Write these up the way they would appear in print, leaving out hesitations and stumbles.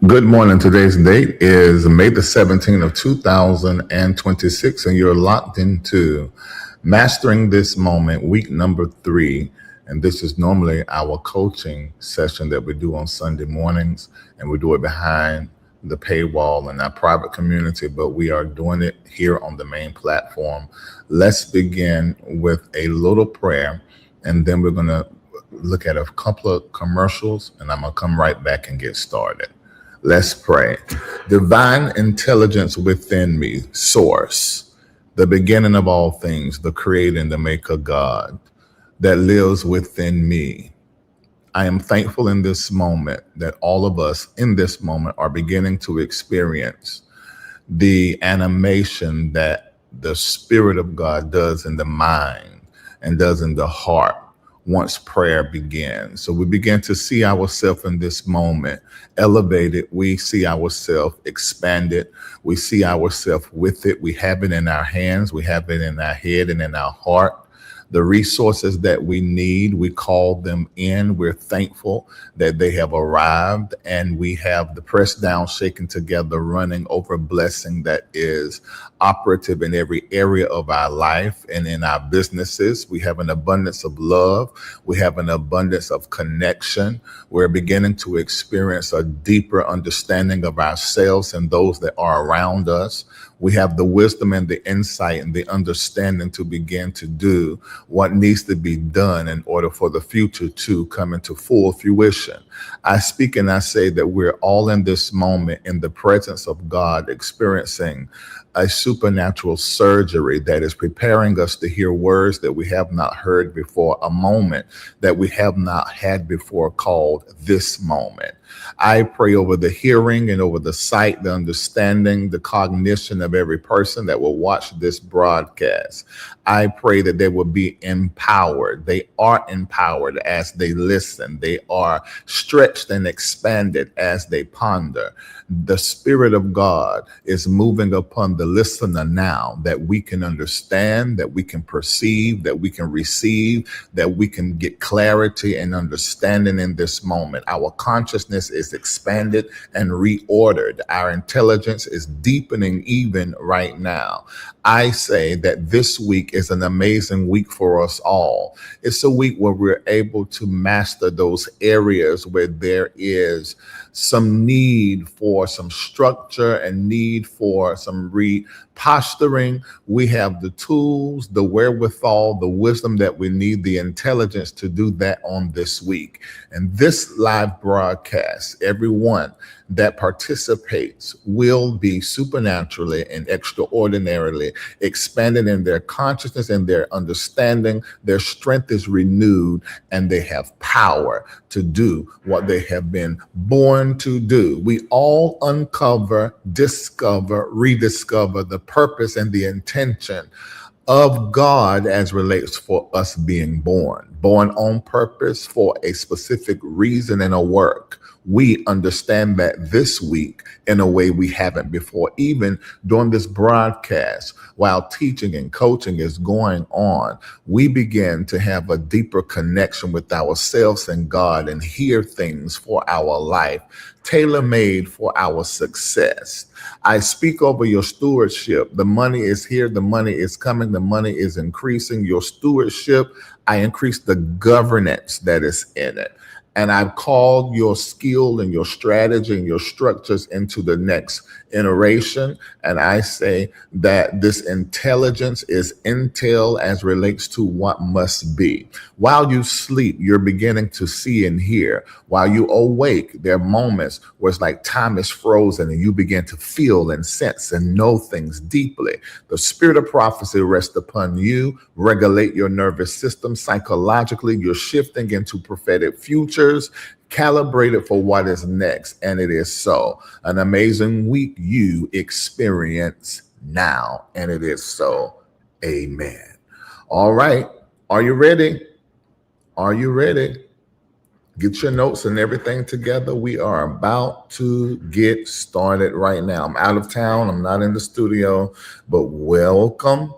Good morning. Today's date is May the 17th of 2026, and you're locked into Mastering This Moment, week number 3. And this is normally our coaching session that we do on Sunday mornings, and we do it behind the paywall in our private community, but we are doing it here on the main platform. Let's begin with a little prayer, and then we're going to look at a couple of commercials, and I'm going to come right back and get started. Let's pray. Divine intelligence within me, source, the beginning of all things, the creator and the maker God that lives within me. I am thankful in this moment that all of us in this moment are beginning to experience the animation that the Spirit of God does in the mind and does in the heart once prayer begins. So we begin to see ourselves in this moment elevated. We see ourselves expanded. We see ourselves with it. We have it in our hands. We have it in our head and in our heart. The resources that we need, we call them in. We're thankful that they have arrived, and we have the pressed down, shaken together, running over blessing that is operative in every area of our life and in our businesses. We have an abundance of love. We have an abundance of connection. We're beginning to experience a deeper understanding of ourselves and those that are around us. We have the wisdom and the insight and the understanding to begin to do what needs to be done in order for the future to come into full fruition. I speak and I say that we're all in this moment in the presence of God, experiencing a supernatural surgery that is preparing us to hear words that we have not heard before, a moment that we have not had before called this moment. I pray over the hearing and over the sight, the understanding, the cognition of every person that will watch this broadcast. I pray that they will be empowered. They are empowered as they listen. They are stretched and expanded as they ponder. The Spirit of God is moving upon the listener now, that we can understand, that we can perceive, that we can receive, that we can get clarity and understanding in this moment. Our consciousness is expanded and reordered. Our intelligence is deepening even right now. I say that this week is an amazing week for us all. It's a week where we're able to master those areas where there is some need for some structure and need for some posturing. We have the tools, the wherewithal, the wisdom that we need, the intelligence to do that on this week. And this live broadcast, everyone that participates will be supernaturally and extraordinarily expanded in their consciousness and their understanding. Their strength is renewed, and they have power to do what they have been born to do. We all uncover, discover, rediscover the purpose and the intention of God as relates for us being born on purpose for a specific reason and a work. We understand that this week in a way we haven't before. Even during this broadcast, while teaching and coaching is going on, we begin to have a deeper connection with ourselves and God and hear things for our life, tailor-made for our success. I speak over your stewardship. The money is here. The money is coming. The money is increasing. Your stewardship, I increase the governance that is in it. And I've called your skill and your strategy and your structures into the next iteration. And I say that this intelligence is intel as relates to what must be. While you sleep, you're beginning to see and hear. While you awake, there are moments where it's like time is frozen and you begin to feel and sense and know things deeply. The spirit of prophecy rests upon you, regulate your nervous system psychologically. You're shifting into prophetic futures, calibrated for what is next. And it is so. An amazing week you experience now. And it is so. Amen. All right. Are you ready? Are you ready? Get your notes and everything together. We are about to get started right now. I'm out of town. I'm not in the studio, but welcome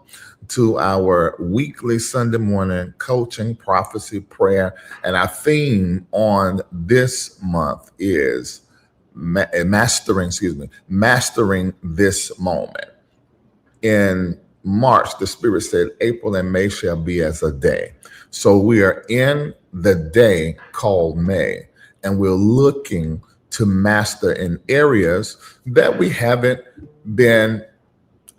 to our weekly Sunday morning coaching, prophecy, prayer. And our theme on this month is mastering this moment. In March, the Spirit said, April and May shall be as a day. So we are in the day called May, and we're looking to master in areas that we haven't been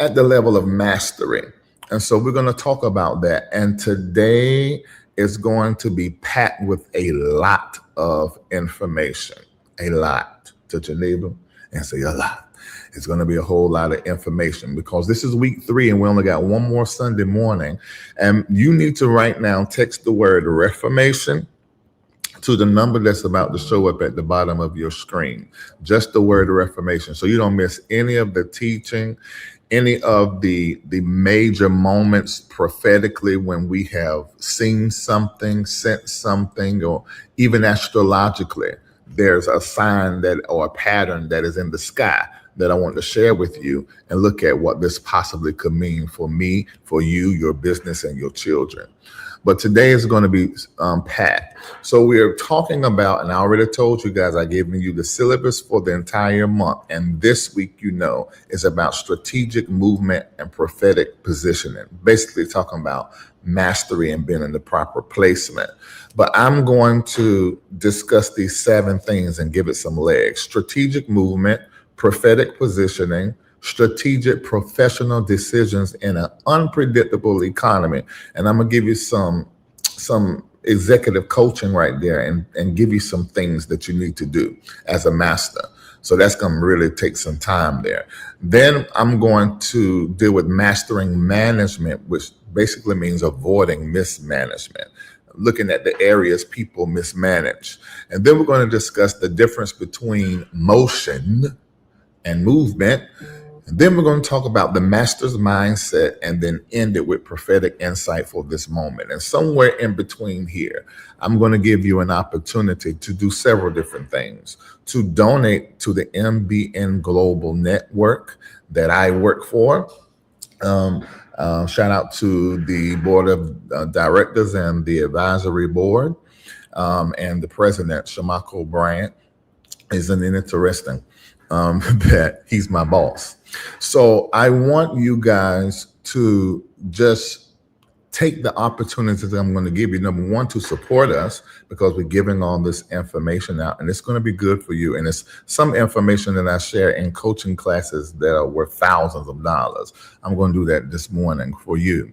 at the level of mastery. And so we're going to talk about that. And today is going to be packed with a lot of information. A lot. Touch your neighbor and say a lot. It's going to be a whole lot of information because this is week 3 and we only got one more Sunday morning. And you need to right now text the word Reformation to the number that's about to show up at the bottom of your screen. Just the word Reformation. So you don't miss any of the teaching, any of the major moments prophetically when we have seen something, sensed something, or even astrologically, there's a sign that or a pattern that is in the sky that I want to share with you and look at what this possibly could mean for me, for you, your business, and your children. But today is going to be packed. So we are talking about, and I already told you guys, I gave you the syllabus for the entire month. And this week, is about strategic movement and prophetic positioning. Basically talking about mastery and being in the proper placement. But I'm going to discuss these 7 things and give it some legs. Strategic movement, prophetic positioning, strategic professional decisions in an unpredictable economy. And I'm gonna give you some executive coaching right there and give you some things that you need to do as a master. So that's gonna really take some time there. Then I'm going to deal with mastering management, which basically means avoiding mismanagement, looking at the areas people mismanage. And then we're going to discuss the difference between motion and movement. And then we're going to talk about the master's mindset and then end it with prophetic insight for this moment. And somewhere in between here, I'm going to give you an opportunity to do several different things, to donate to the MBN Global Network that I work for. Shout out to the board of directors and the advisory board and the president, Shamako Bryant. Isn't it interesting that he's my boss? So I want you guys to just take the opportunities that I'm going to give you. Number one, to support us because we're giving all this information out and it's going to be good for you. And it's some information that I share in coaching classes that are worth thousands of dollars. I'm going to do that this morning for you.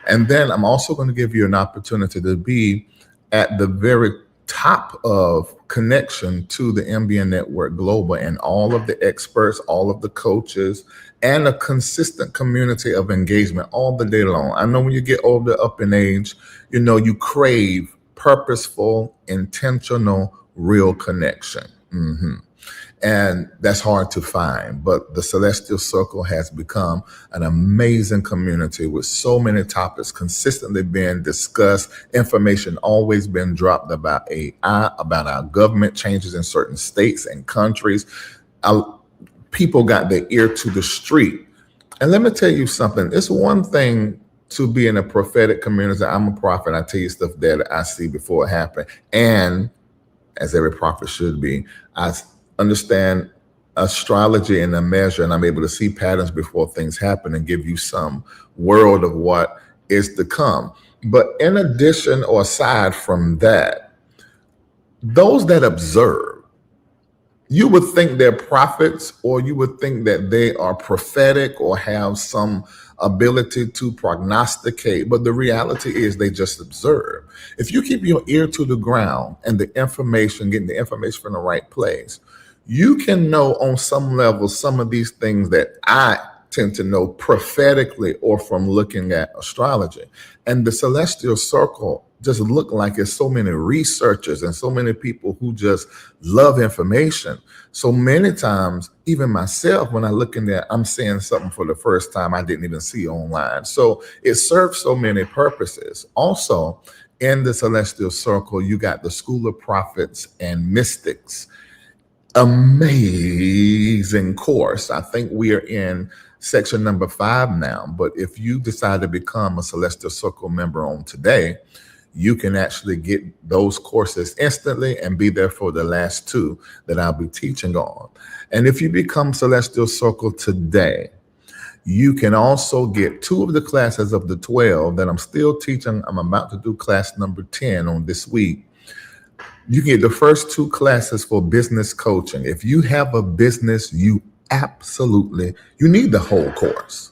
And then I'm also going to give you an opportunity to be at the very top of connection to the MBN Network Global and all of the experts, all of the coaches, and a consistent community of engagement all the day long. I know when you get older, up in age, you crave purposeful, intentional, real connection. And that's hard to find. But the Celestial Circle has become an amazing community with so many topics consistently being discussed, information always been dropped about AI, about our government changes in certain states and countries. People got their ear to the street. And let me tell you something. It's one thing to be in a prophetic community. I'm a prophet. I tell you stuff that I see before it happened. And as every prophet should be, I understand astrology in a measure, and I'm able to see patterns before things happen and give you some world of what is to come. But in addition or aside from that, those that observe, you would think they're prophets, or you would think that they are prophetic or have some ability to prognosticate. But the reality is they just observe. If you keep your ear to the ground and the information, getting the information from the right place, you can know on some level some of these things that I tend to know prophetically or from looking at astrology. And the Celestial Circle just look like it's so many researchers and so many people who just love information. So many times, even myself, when I look in there, I'm seeing something for the first time I didn't even see online. So it serves so many purposes. Also, in the Celestial Circle, you got the School of Prophets and Mystics. Amazing course. I think we are in section number 5 now. But if you decide to become a Celestial Circle member on today, you can actually get those courses instantly and be there for the last two that I'll be teaching on. And if you become Celestial Circle today, you can also get two of the classes of the 12 that I'm still teaching. I'm about to do class number 10 on this week. You can get the first two classes for business coaching. If you have a business, you need the whole course.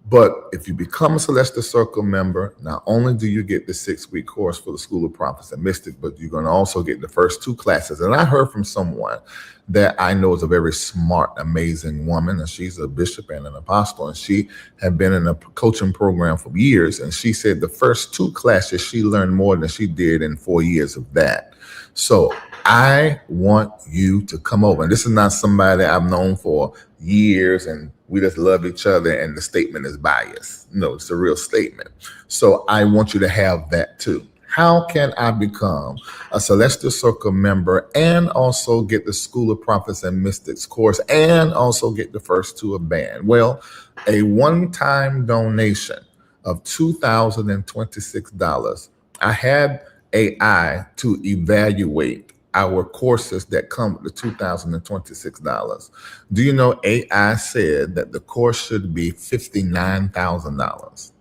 But if you become a Celestial Circle member, not only do you get the 6-week course for the School of Prophets and Mystics, but you're going to also get the first two classes. And I heard from someone that I know is a very smart, amazing woman, and she's a bishop and an apostle, and she had been in a coaching program for years. And she said the first two classes, she learned more than she did in 4 years of that. So I want you to come over. And this is not somebody I've known for years and we just love each other and the statement is biased. No, it's a real statement. So I want you to have that too. How can I become a Celestial Circle member and also get the School of Prophets and Mystics course and also get the first two of band? Well, a one-time donation of $2,026. I had AI to evaluate our courses that come with the $2,026. Do you know AI said that the course should be $59,000?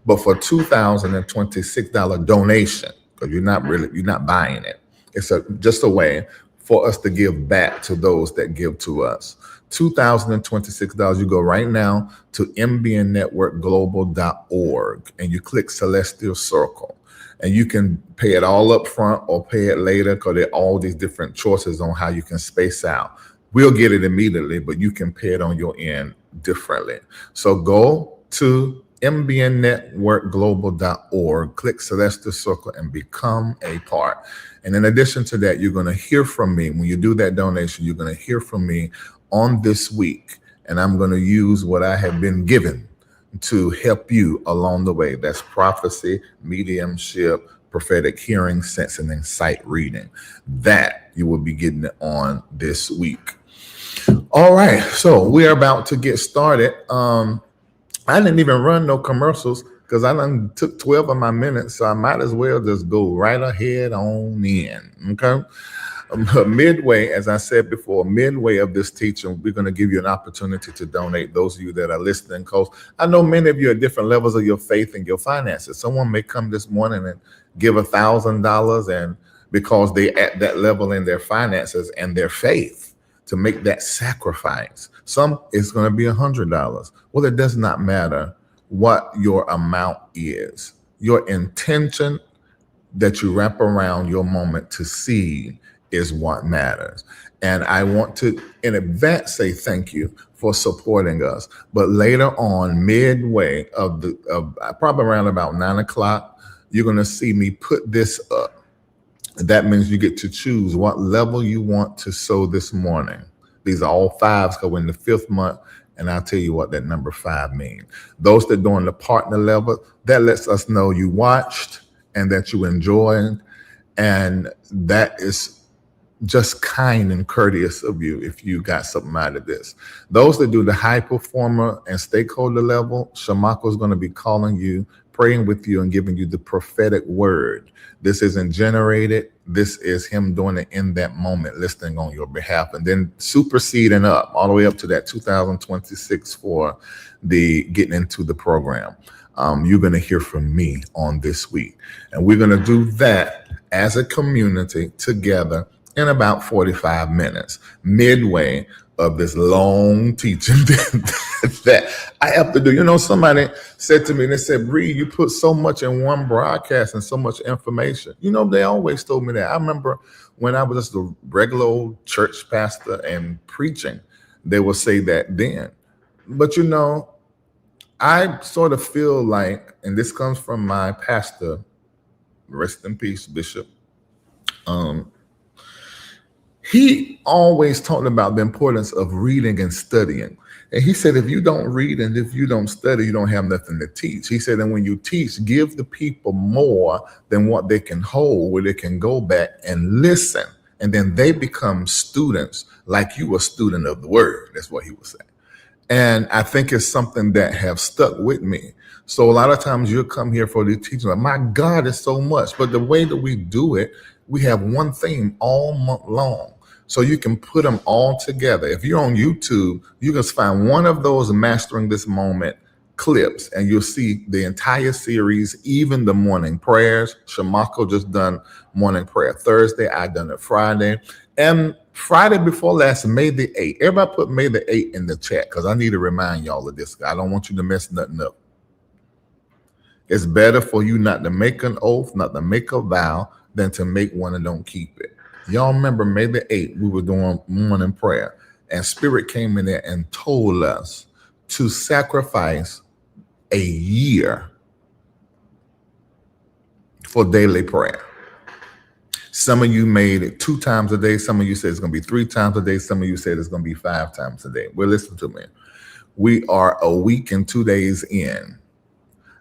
But for $2,026 donation, because you're not buying it. It's just a way for us to give back to those that give to us. $2,026. You go right now to mbnnetworkglobal.org and you click Celestial Circle. And you can pay it all up front or pay it later because there are all these different choices on how you can space out. We'll get it immediately, but you can pay it on your end differently. So go to mbnnetworkglobal.org, click Celestial Circle and become a part. And in addition to that, you're going to hear from me. When you do that donation, you're going to hear from me on this week. And I'm going to use what I have been given to help you along the way. That's prophecy, mediumship, prophetic hearing, sensing, and sight reading. That you will be getting it on this week. All right, so we are about to get started. I didn't even run no commercials because I done took 12 of my minutes, so I might as well just go right ahead on in, okay? Midway, as I said before, midway of this teaching, we're going to give you an opportunity to donate. Those of you that are listening, because I know many of you are at different levels of your faith and your finances. Someone may come this morning and give $1,000, and because they at that level in their finances and their faith to make that sacrifice. Some it's going to be $100. Well, it does not matter what your amount is. Your intention that you wrap around your moment to seed is what matters. And I want to, in advance, say thank you for supporting us. But later on, midway of probably around about 9 o'clock, you're going to see me put this up. That means you get to choose what level you want to sow this morning. These are all fives because we're in the 5th month, and I'll tell you what that number 5 means. Those that are doing the partner level, that lets us know you watched and that you enjoyed, and that is just kind and courteous of you if you got something out of this. Those that do the high performer and stakeholder level, Shamako is going to be calling you, praying with you, and giving you the prophetic word. This isn't generated. This is him doing it in that moment, listening on your behalf, and then superseding up all the way up to that 2026 for the getting into the program. You're going to hear from me on this week. And we're going to do that as a community together in about 45 minutes, midway of this long teaching that I have to do. You know, somebody said to me, they said, Reid, you put so much in one broadcast and so much information. You know, they always told me that. I remember when I was just a regular old church pastor and preaching, they would say that then. But, you know, I sort of feel like, and this comes from my pastor, rest in peace, Bishop, he always talked about the importance of reading and studying. And he said, if you don't read and if you don't study, you don't have nothing to teach. He said, and when you teach, give the people more than what they can hold, where they can go back and listen. And then they become students like you a student of the word. That's what he was saying. And I think it's something that have stuck with me. So a lot of times you'll come here for the teaching, like, my God, it's so much. But the way that we do it, we have one theme all month long. So you can put them all together. If you're on YouTube, you can find one of those Mastering This Moment clips, and you'll see the entire series, even the morning prayers. Shamako just done morning prayer Thursday. I done it Friday. And Friday before last, May the 8th. Everybody put May the 8th in the chat, because I need to remind y'all of this. I don't want you to mess nothing up. It's better for you not to make an oath, not to make a vow, than to make one and don't keep it. Y'all remember May the 8th, we were doing morning prayer, and Spirit came in there and told us to sacrifice a year for daily prayer. Some of you made it 2 times a day. Some of you said it's going to be 3 times a day. Some of you said it's going to be 5 times a day. Well, listen to me. We are a week and 2 days in.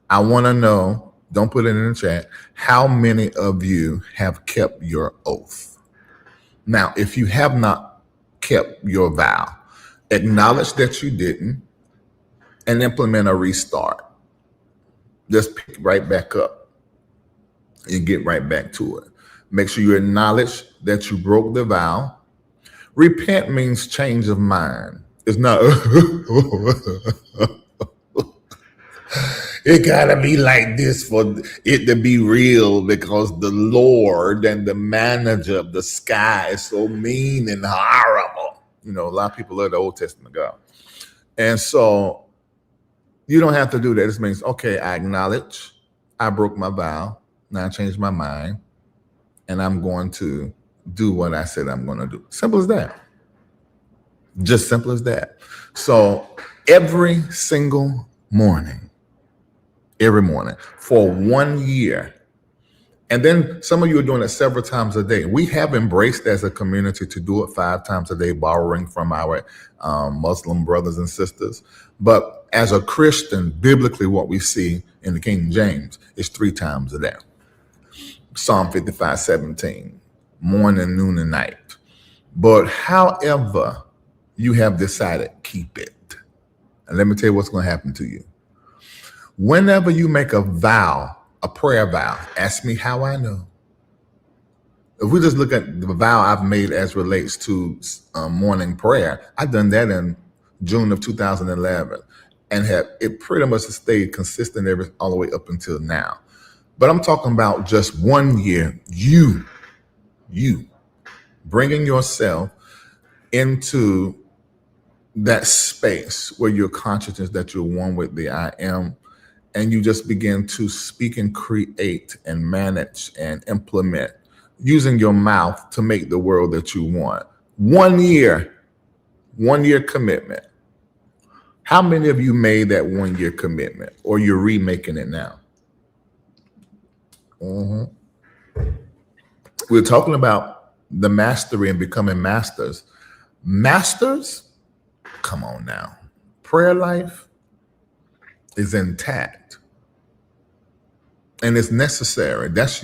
I want to know, don't put it in the chat, how many of you have kept your oath? Now, if you have not kept your vow, acknowledge that you didn't and implement a restart. Just pick right back up and get right back to it. Make sure you acknowledge that you broke the vow. Repent means change of mind. It's not, it gotta be like this for it to be real, because the Lord and the manager of the sky is so mean and horrible. You know, a lot of people love the Old Testament God. And so you don't have to do that. This means, okay, I acknowledge I broke my vow. Now I changed my mind, and I'm going to do what I said I'm going to do. Simple as that. Just simple as that. So every single morning, for 1 year, and then some of you are doing it several times a day. We have embraced as a community to do it 5 times a day, borrowing from our Muslim brothers and sisters. But as a Christian, biblically, what we see in the King James is 3 times a day. Psalm 55:17, morning, noon, and night. But however you have decided, keep it. And let me tell you what's going to happen to you. Whenever you make a vow, a prayer vow, ask me how I know. If we just look at the vow I've made as relates to morning prayer, I've done that in June of 2011, and it pretty much has stayed consistent all the way up until now. But I'm talking about just 1 year, you bringing yourself into that space where you're conscious that you're one with the I am, and you just begin to speak and create and manage and implement using your mouth to make the world that you want. 1 year commitment. How many of you made that 1 year commitment, or you're remaking it now? We're talking about the mastery and becoming masters. Masters, come on now. Prayer life is intact, and it's necessary. That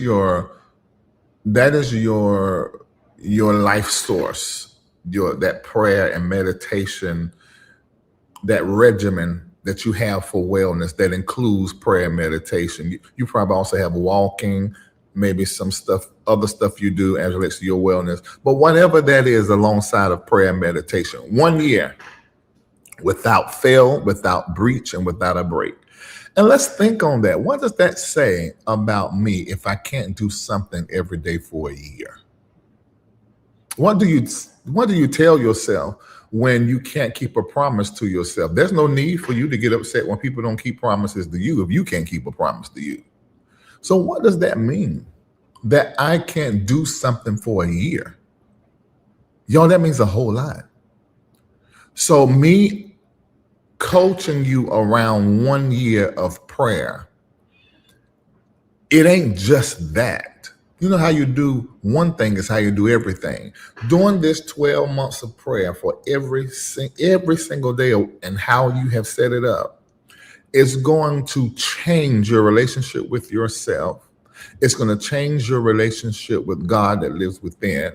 is your life source, that prayer and meditation, that regimen that you have for wellness that includes prayer and meditation. You probably also have walking, maybe some stuff, other stuff you do as it relates to your wellness. But whatever that is alongside of prayer and meditation, 1 year without fail, without breach, and without a break. And let's think on that. What does that say about me if I can't do something every day for a year? What do you tell yourself when you can't keep a promise to yourself? There's no need for you to get upset when people don't keep promises to you if you can't keep a promise to you. So what does that mean? That I can't do something for a year? Y'all, that means a whole lot. So me coaching you around 1 year of prayer, it ain't just that. You know how you do one thing is how you do everything. Doing this 12 months of prayer for every single day and how you have set it up, it's going to change your relationship with yourself. It's going to change your relationship with God that lives within.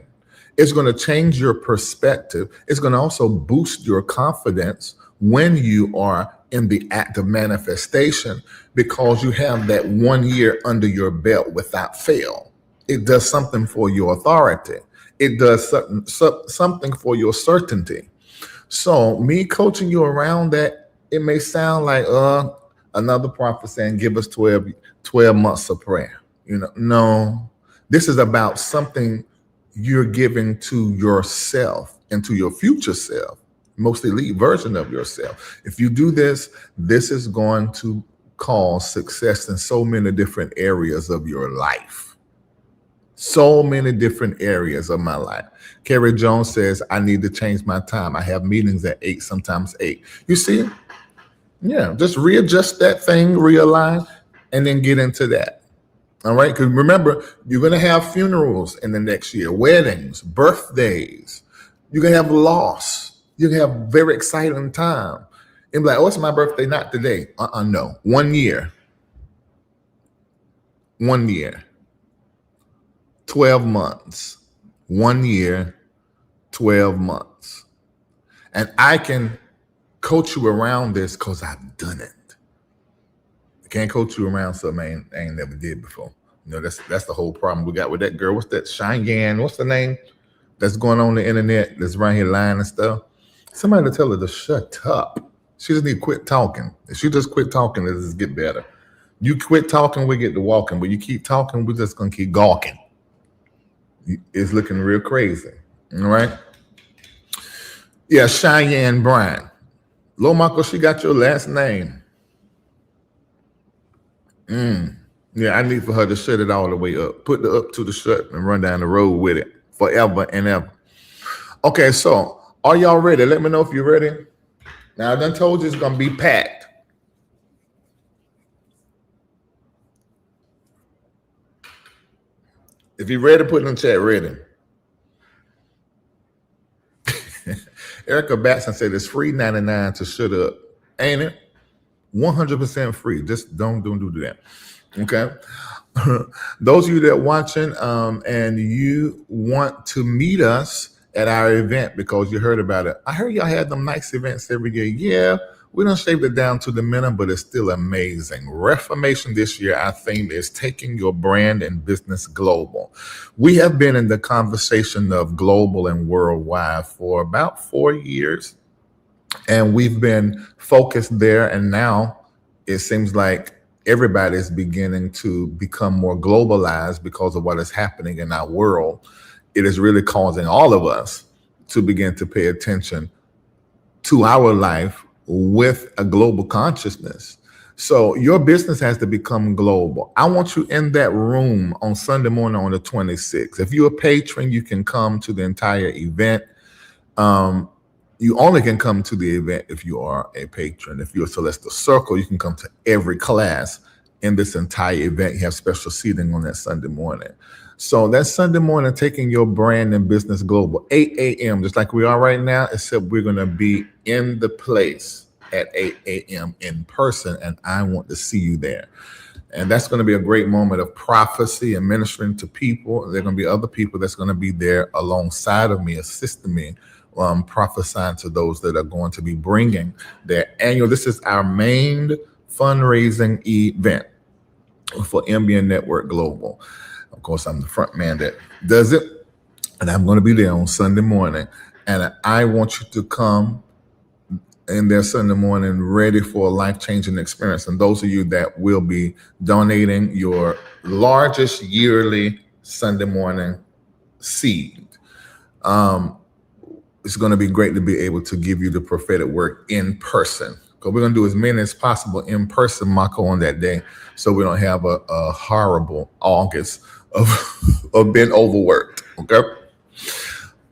It's going to change your perspective. It's going to also boost your confidence when you are in the act of manifestation, because you have that 1 year under your belt without fail. It does something for your authority. It does something for your certainty. So me coaching you around that, it may sound like another prophet saying, give us 12 months of prayer. No, this is about something you're giving to yourself and to your future self, most elite version of yourself. If you do this, this is going to cause success in so many different areas of your life. So many different areas of my life. Kerry Jones says, I need to change my time. I have meetings at 8, sometimes 8. You see? Yeah, just readjust that thing, realign, and then get into that. All right? Because remember, you're going to have funerals in the next year, weddings, birthdays. You're going to have loss. You're going to have very exciting time. And be like, oh, it's my birthday, not today. No. 1 year. 1 year. 12 months. 1 year, 12 months. And I can coach you around this because I've done it. I can't coach you around something I ain't never did before. That's the whole problem we got with that girl. What's that? Cheyenne. What's the name that's going on the internet that's right here lying and stuff? Somebody to tell her to shut up. She just need to quit talking. If she just quit talking, it'll just get better. You quit talking, we get to walking. But you keep talking, we're just going to keep gawking. It's looking real crazy. All right? Yeah, Cheyenne Bryan. Lo Marco, she got your last name. Yeah, I need for her to shut it all the way up. Put the up to the shut and run down the road with it forever and ever. Okay, so are y'all ready? Let me know if you're ready. Now, I done told you it's going to be packed. If you're ready, put in the chat, ready. Erica Batson said it's free 99 to shut up. Ain't it? 100% free. Just don't do that. Okay. Those of you that are watching and you want to meet us at our event because you heard about it. I heard y'all had them nice events every year. Yeah, we don't shave it down to the minimum, but it's still amazing. Reformation this year, our theme is taking your brand and business global. We have been in the conversation of global and worldwide for about 4 years, and we've been focused there. And now it seems like everybody is beginning to become more globalized because of what is happening in our world. It is really causing all of us to begin to pay attention to our life with a global consciousness. So your business has to become global. I want you in that room on Sunday morning on the 26th. If you're a patron, you can come to the entire event. You only can come to the event if you are a patron. If you're a Celestial Circle, you can come to every class in this entire event. You have special seating on that Sunday morning. So that Sunday morning, taking your brand and business global, 8 a.m., just like we are right now, except we're going to be in the place at 8 a.m. in person, and I want to see you there. And that's going to be a great moment of prophecy and ministering to people. There are going to be other people that's going to be there alongside of me, assisting me, prophesying to those that are going to be bringing their annual. This is our main fundraising event for MBN Network Global. Of course, I'm the front man that does it, and I'm going to be there on Sunday morning. And I want you to come in there Sunday morning ready for a life-changing experience. And those of you that will be donating your largest yearly Sunday morning seed, it's going to be great to be able to give you the prophetic work in person. Because we're going to do as many as possible in person, Marco, on that day, so we don't have a horrible August of being overworked. Okay.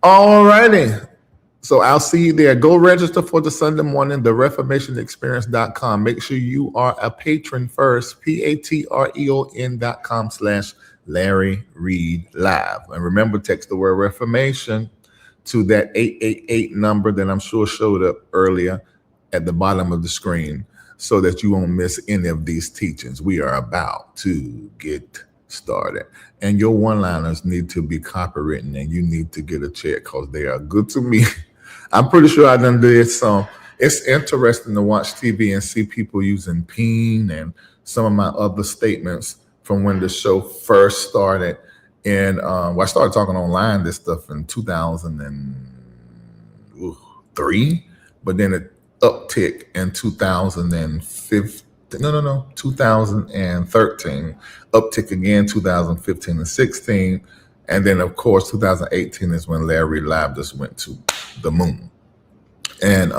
All righty. So I'll see you there. Go register for the Sunday morning, thereformationexperience.com. Make sure you are a patron first, patreon.com/Larry Reid Live. And remember, text the word Reformation to that 888 number that I'm sure showed up earlier at the bottom of the screen so that you won't miss any of these teachings. We are about to get started. And your one-liners need to be copywritten, and you need to get a check because they are good to me. I'm pretty sure I done did some It's interesting to watch TV and see people using peen and some of my other statements from when the show first started. And I started talking online this stuff in 2003, but then it uptick in 2015. No, 2013, uptick again 2015 and 16. And then, of course, 2018 is when Larry Live just went to the moon. And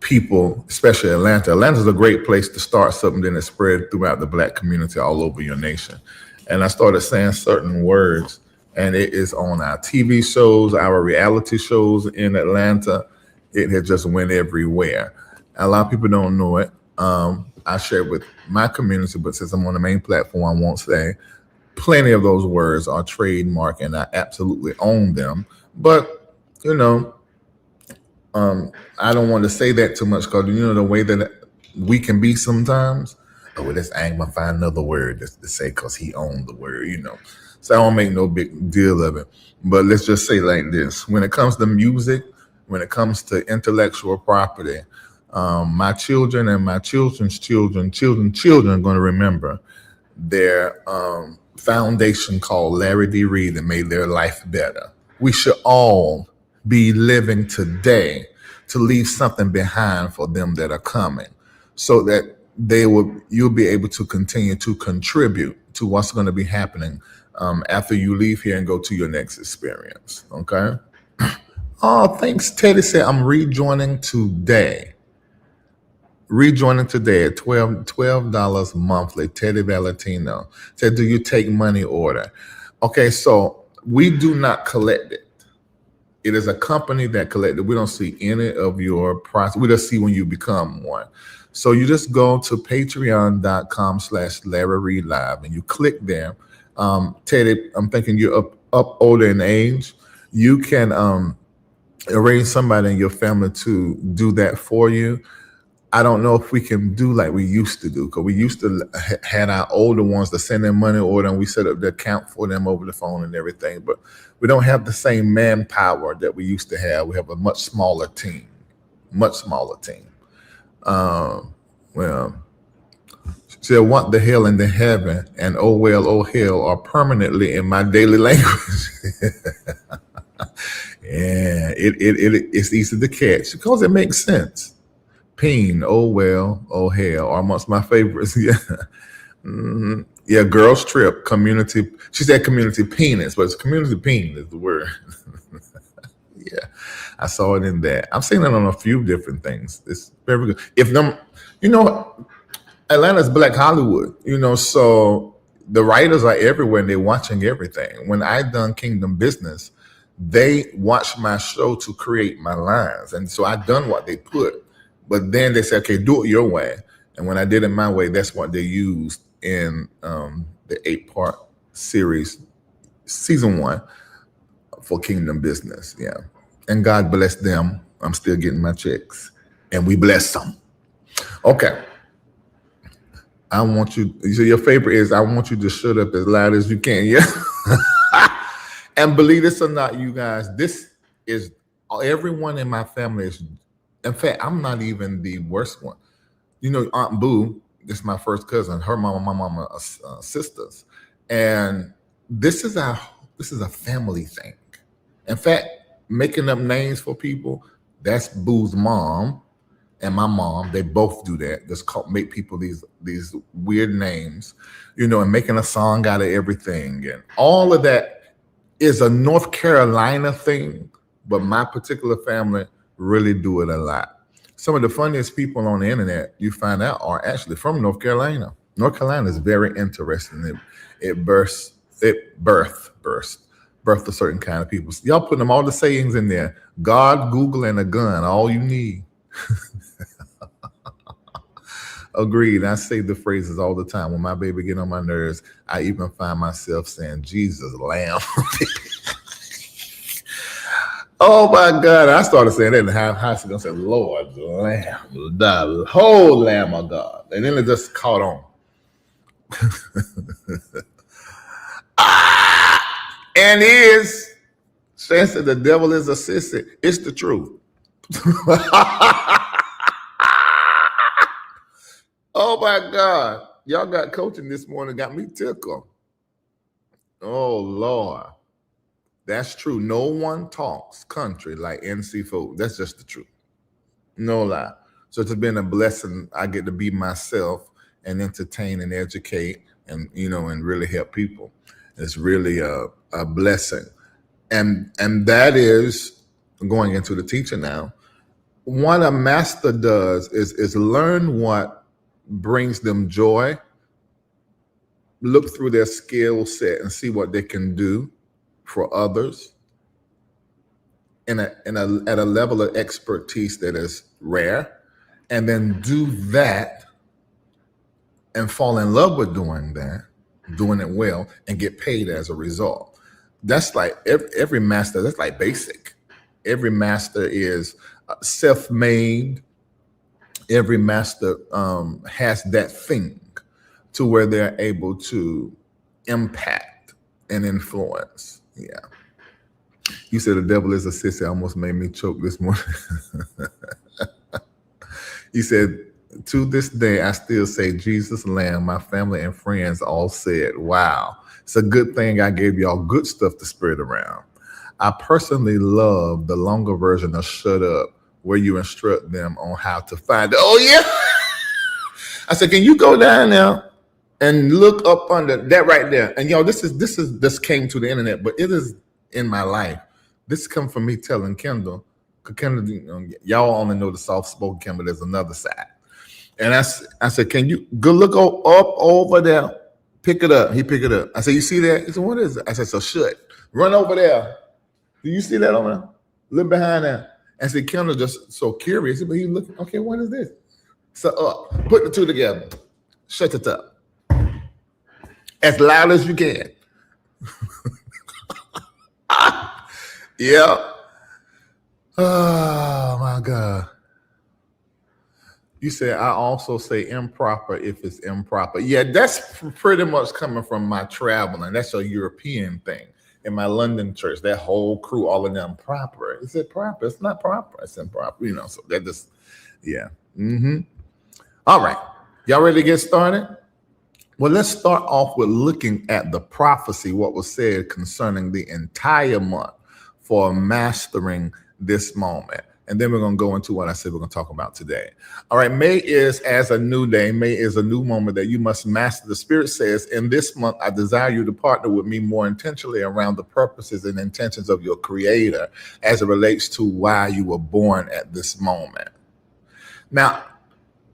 people, especially Atlanta. Atlanta's a great place to start something, then it spread throughout the Black community all over your nation. And I started saying certain words, and it is on our TV shows, our reality shows in Atlanta. It had just went everywhere. A lot of people don't know it. I share with my community, but since I'm on the main platform, I won't say. Plenty of those words are trademark, and I absolutely own them. But you know, I don't want to say that too much because the way that we can be sometimes. Oh, well, I ain't gonna find another word to say because he owned the word. So I don't make no big deal of it. But let's just say like this: when it comes to music, when it comes to intellectual property, my children and my children's children are going to remember their foundation called Larry D. Reid that made their life better. We should all be living today to leave something behind for them that are coming, so that you'll be able to continue to contribute to what's going to be happening after you leave here and go to your next experience. Okay. Oh, thanks. Teddy said I'm rejoining today. Rejoining today at $12 monthly. Teddy Valentino said, "Do you take money order?" Okay, so we do not collect it. It is a company that collects it. We don't see any of your process. We just see when you become one. So you just go to patreon.com/Larry Reid Live and you click there. Teddy, I'm thinking you're up older in age. You can arrange somebody in your family to do that for you. I don't know if we can do like we used to do, because we used to had our older ones to send them money order and we set up the account for them over the phone and everything. But we don't have the same manpower that we used to have. We have a much smaller team. Well, she said, "What the hell in the heaven and oh well, oh hell are permanently in my daily language." Yeah, it's easy to catch because it makes sense. Peen, oh well, oh hell, are amongst my favorites. Yeah. Mm-hmm. Yeah, girls trip, community. She said community penis, but it's community peen is the word. Yeah, I saw it in that. I've seen it on a few different things. It's very good. Atlanta's Black Hollywood, so the writers are everywhere and they're watching everything. When I done Kingdom Business, they watched my show to create my lines. And so I done what they put. But then they said, okay, do it your way. And when I did it my way, that's what they used in the 8-part series, season 1 for Kingdom Business. Yeah. And God bless them. I'm still getting my checks. And we bless them. Okay. I want you, so your favorite is, I want you to shut up as loud as you can. Yeah. And believe this or not, you guys, this is, everyone in my family is, in fact, I'm not even the worst one. Aunt Boo, this is my first cousin. Her mama, my mama are sisters. And this is a family thing. In fact, making up names for people, that's Boo's mom and my mom. They both do that. Just make people these weird names, and making a song out of everything. And all of that is a North Carolina thing, but my particular family really do it a lot. Some of the funniest people on the internet you find out are actually from North Carolina. North Carolina is very interesting. It birthed a certain kind of people. Y'all putting them all the sayings in there. God, Google, and a gun, all you need. Agreed. I say the phrases all the time. When my baby get on my nerves, I even find myself saying, Jesus, lamb. Oh my God. I started saying that in the high school. I said, Lord, lamb, the whole lamb of God. And then it just caught on. And Shan said the devil is a sissy. It's the truth. Oh my God. Y'all got coaching this morning, got me tickled. Oh Lord. That's true. No one talks country like NC folk. That's just the truth. No lie. So it's been a blessing. I get to be myself and entertain and educate and and really help people. It's really a blessing. And that is going into the teaching now. What a master does is learn what brings them joy, look through their skill set and see what they can do for others at a level of expertise that is rare, and then do that and fall in love with doing that, doing it well, and get paid as a result. That's like every master, that's like basic. Every master is self-made. Every master has that thing to where they're able to impact and influence. Yeah. You said the devil is a sissy. Almost made me choke this morning. He said, to this day, I still say Jesus Lamb. My family and friends all said, wow. It's a good thing I gave y'all good stuff to spread around. I personally love the longer version of Shut Up, where you instruct them on how to find it. Oh, yeah. I said, can you go down there and look up under that right there? And this came to the internet, but it is in my life. This comes from me telling Kendall, because Kendall, y'all only know the soft-spoken Kendall. There's another side. And I said, can you go look up over there? Pick it up. He picked it up. I said, you see that? He said, what is it? I said, so shut. Run over there. Do you see that over there? Look behind that. And said, Kendall just so curious, but he looking, okay, what is this? So up. Put the two together. Shut it up. As loud as you can. Yeah. Oh my God. You said I also say improper if it's improper. Yeah, that's pretty much coming from my traveling. That's a European thing. In my London church, that whole crew, all of them proper. Is it proper? It's not proper. It's improper. So that just, yeah. All right. Y'all ready to get started? Well, let's start off with looking at the prophecy, what was said concerning the entire month for mastering this moment. And then we're going to go into what I said we're going to talk about today. All right. May is as a new day. May is a new moment that you must master. The Spirit says, in this month, I desire you to partner with me more intentionally around the purposes and intentions of your Creator as it relates to why you were born at this moment. Now,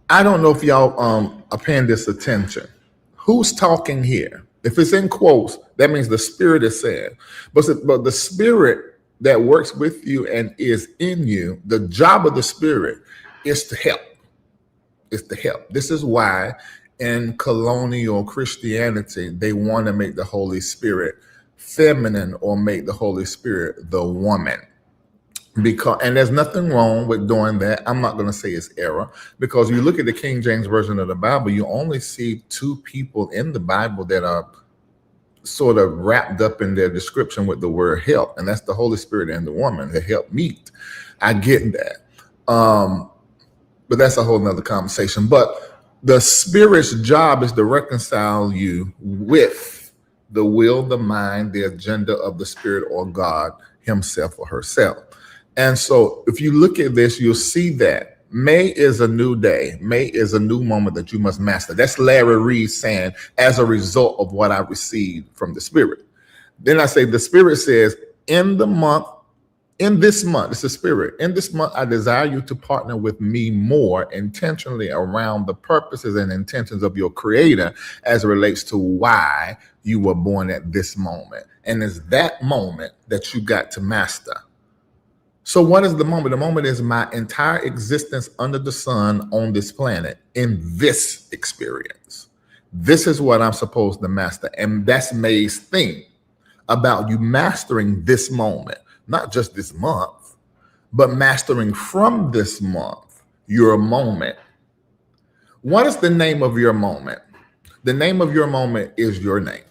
I don't know if y'all are paying this attention. Who's talking here? If it's in quotes, that means the Spirit is saying. But the Spirit that works with you and is in you, the job of the Spirit is to help. It's to help. This is why in colonial Christianity, they want to make the Holy Spirit feminine or make the Holy Spirit the woman. And there's nothing wrong with doing that. I'm not going to say it's error, because you look at the King James Version of the Bible, you only see two people in the Bible that are sort of wrapped up in their description with the word help, and that's the Holy Spirit and the woman, the help meet. I get that. But that's a whole nother conversation. But the Spirit's job is to reconcile you with the will, the mind, the agenda of the Spirit or God himself or herself. And so if you look at this, you'll see that May is a new day. May is a new moment that you must master. That's Larry Reid saying, as a result of what I received from the Spirit. Then I say, the Spirit says, in this month, it's the Spirit. In this month, I desire you to partner with me more intentionally around the purposes and intentions of your Creator as it relates to why you were born at this moment. And it's that moment that you got to master. So what is the moment? The moment is my entire existence under the sun on this planet in this experience. This is what I'm supposed to master. And that's May's thing about you mastering this moment, not just this month, but mastering from this month, your moment. What is the name of your moment? The name of your moment is your name.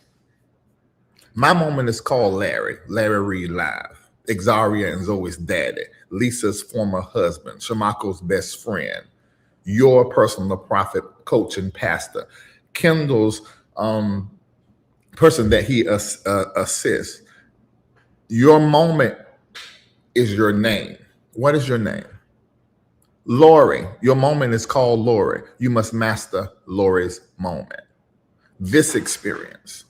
My moment is called Larry Reid Live. Xaria and Zoe's daddy, Lisa's former husband, Shamako's best friend, your personal prophet, coach, and pastor, Kendall's person that he assists. Your moment is your name. What is your name? Lori, your moment is called Lori. You must master Lori's moment. This experience.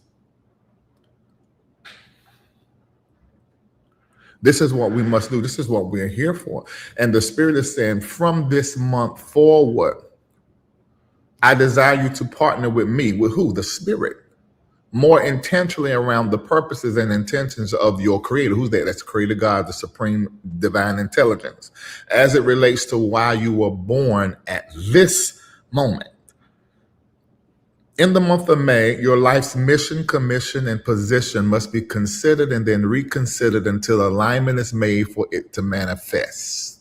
This is what we must do. This is what we're here for. And the Spirit is saying, from this month forward, I desire you to partner with me. With who? The Spirit. More intentionally around the purposes and intentions of your Creator. Who's that? That's Creator God, the supreme divine intelligence, as it relates to why you were born at this moment. In the month of May, your life's mission, commission, and position must be considered and then reconsidered until alignment is made for it to manifest.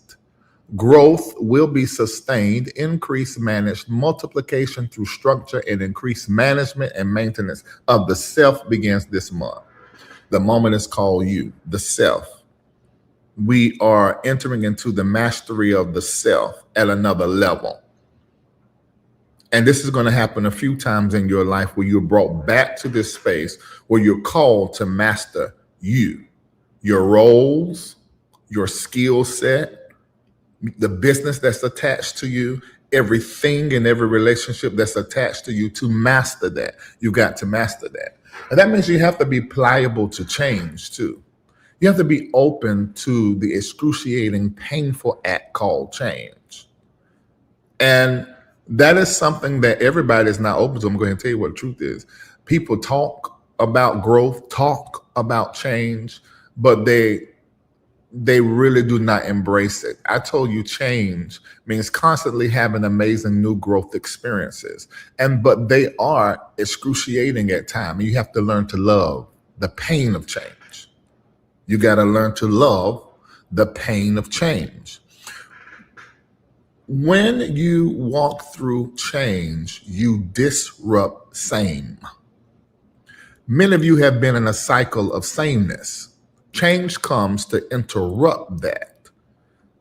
Growth will be sustained, increased, managed, multiplication through structure, and increased management and maintenance of the self begins this month. The moment is called you, the self. We are entering into the mastery of the self at another level. And this is going to happen a few times in your life where you're brought back to this space where you're called to master you, your roles, your skill set, the business that's attached to you, everything and every relationship that's attached to you. To master that, you got to master that. And that means you have to be pliable to change too. You have to be open to the excruciating, painful act called change. And that is something that everybody is not open to. I'm going to tell you what the truth is. People talk about growth, talk about change, but they really do not embrace it. I told you change means constantly having amazing new growth experiences. But they are excruciating at times. You have to learn to love the pain of change. You got to learn to love the pain of change. When you walk through change, you disrupt same. Many of you have been in a cycle of sameness. Change comes to interrupt that.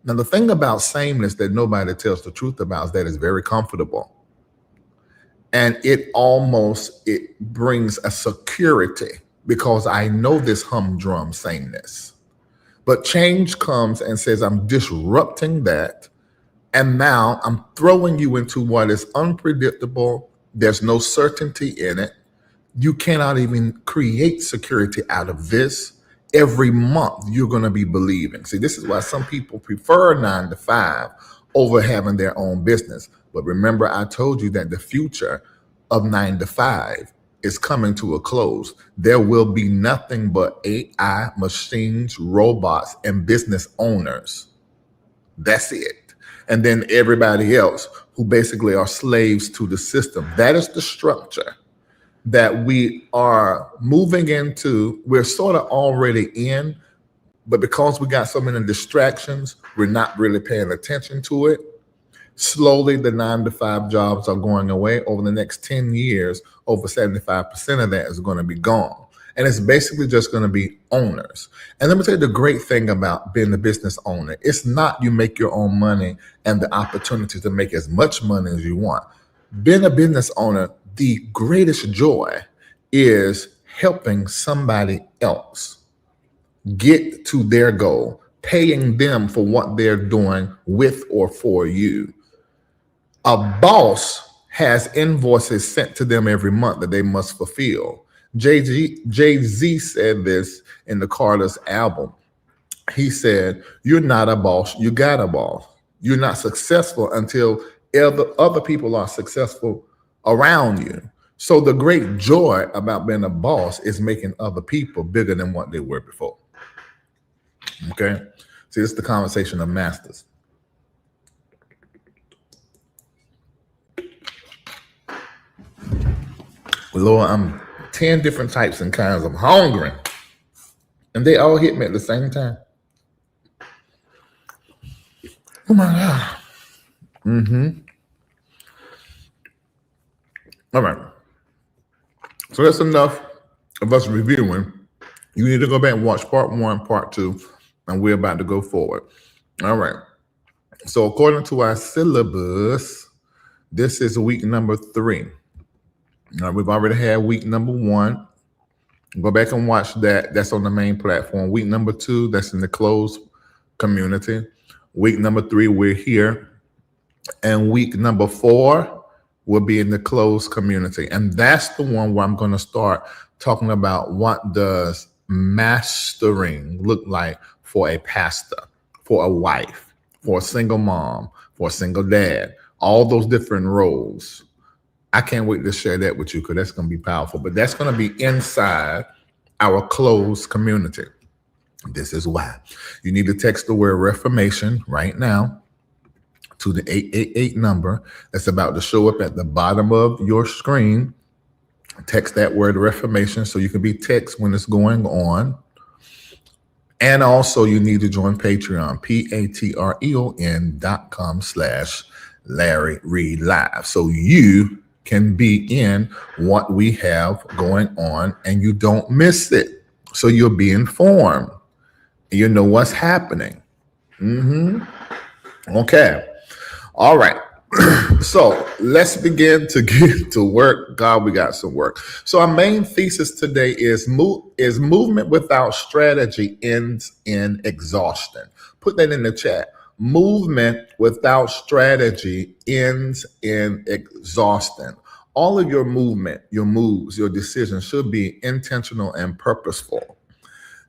Now, the thing about sameness that nobody tells the truth about is that it's very comfortable. And it brings a security because I know this humdrum sameness. But change comes and says, I'm disrupting that. And now I'm throwing you into what is unpredictable. There's no certainty in it. You cannot even create security out of this. Every month you're going to be believing. See, this is why some people prefer 9 to 5 over having their own business. But remember, I told you that the future of 9 to 5 is coming to a close. There will be nothing but AI, machines, robots, and business owners. That's it. And then everybody else who basically are slaves to the system. That is the structure that we are moving into. We're sort of already in, but because we got so many distractions, we're not really paying attention to it. Slowly, the 9 to 5 jobs are going away. Over the next 10 years, over 75% of that is going to be gone. And it's basically just going to be owners. And let me tell you the great thing about being a business owner. It's not you make your own money and the opportunity to make as much money as you want. Being a business owner, the greatest joy is helping somebody else get to their goal, paying them for what they're doing with or for you. A boss has invoices sent to them every month that they must fulfill. Jay-Z said this in the Carter's album. He said, you're not a boss, you got a boss. You're not successful until other people are successful around you. So the great joy about being a boss is making other people bigger than what they were before. Okay? See, this is the conversation of masters. Lord, I'm 10 different types and kinds of hungry. And they all hit me at the same time. Oh my God. All right. So that's enough of us reviewing. You need to go back and watch part 1, part 2, and we're about to go forward. All right. So according to our syllabus, this is week number 3. We've already had week number 1. Go back and watch that. That's on the main platform. Week number 2, that's in the closed community. Week number 3, we're here. And week number 4 will be in the closed community. And that's the one where I'm going to start talking about what does mastering look like for a pastor, for a wife, for a single mom, for a single dad, all those different roles. I can't wait to share that with you because that's going to be powerful. But that's going to be inside our closed community. This is why you need to text the word Reformation right now to the 888 number that's about to show up at the bottom of your screen. Text that word Reformation so you can be text when it's going on. And also you need to join Patreon, patreon.com/Larry Reid Live. So you can be in what we have going on and you don't miss it. So you'll be informed. You know what's happening. Okay. All right. So let's begin to get to work. God, we got some work. So our main thesis today is movement without strategy ends in exhaustion. Put that in the chat. Movement without strategy ends in exhaustion. All of your movement, your moves, your decisions should be intentional and purposeful.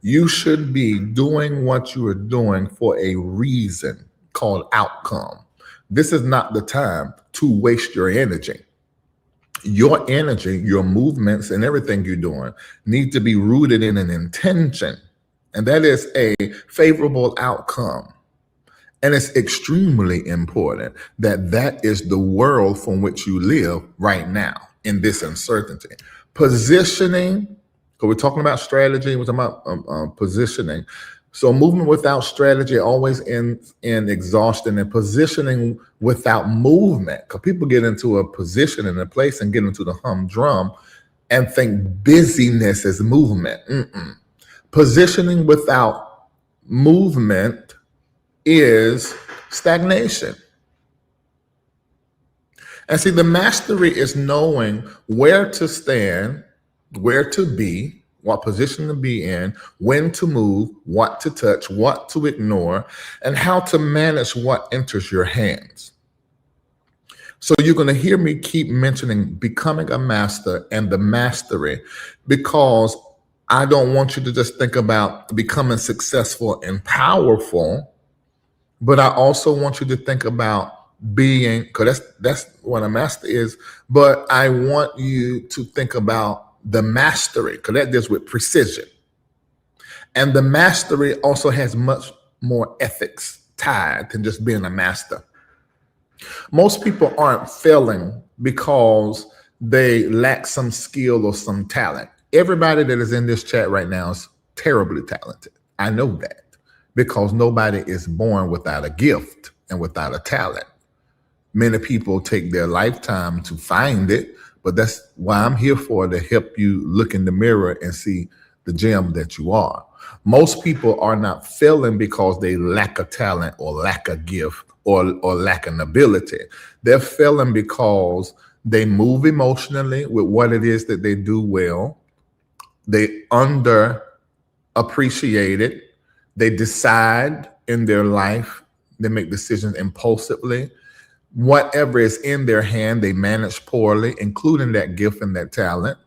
You should be doing what you are doing for a reason called outcome. This is not the time to waste your energy. Your energy, your movements, and everything you're doing need to be rooted in an intention, and that is a favorable outcome. And it's extremely important that that is the world from which you live right now in this uncertainty. Positioning, because we're talking about strategy, we're talking about positioning. So movement without strategy always ends in exhaustion, and positioning without movement, because people get into a position and a place and get into the humdrum and think busyness is movement. Positioning without movement is stagnation. And see, the mastery is knowing where to stand, where to be, what position to be in, when to move, what to touch, what to ignore, and how to manage what enters your hands. So you're going to hear me keep mentioning becoming a master and the mastery, because I don't want you to just think about becoming successful and powerful, but I also want you to think about being, because that's what a master is, but I want you to think about the mastery, because that deals with precision. And the mastery also has much more ethics tied than just being a master. Most people aren't failing because they lack some skill or some talent. Everybody that is in this chat right now is terribly talented. I know that, because nobody is born without a gift and without a talent. Many people take their lifetime to find it, but that's why I'm here for, to help you look in the mirror and see the gem that you are. Most people are not failing because they lack a talent or lack a gift or lack an ability. They're failing because they move emotionally with what it is that they do well. They underappreciate it. They decide in their life, they make decisions impulsively. Whatever is in their hand, they manage poorly, including that gift and that talent.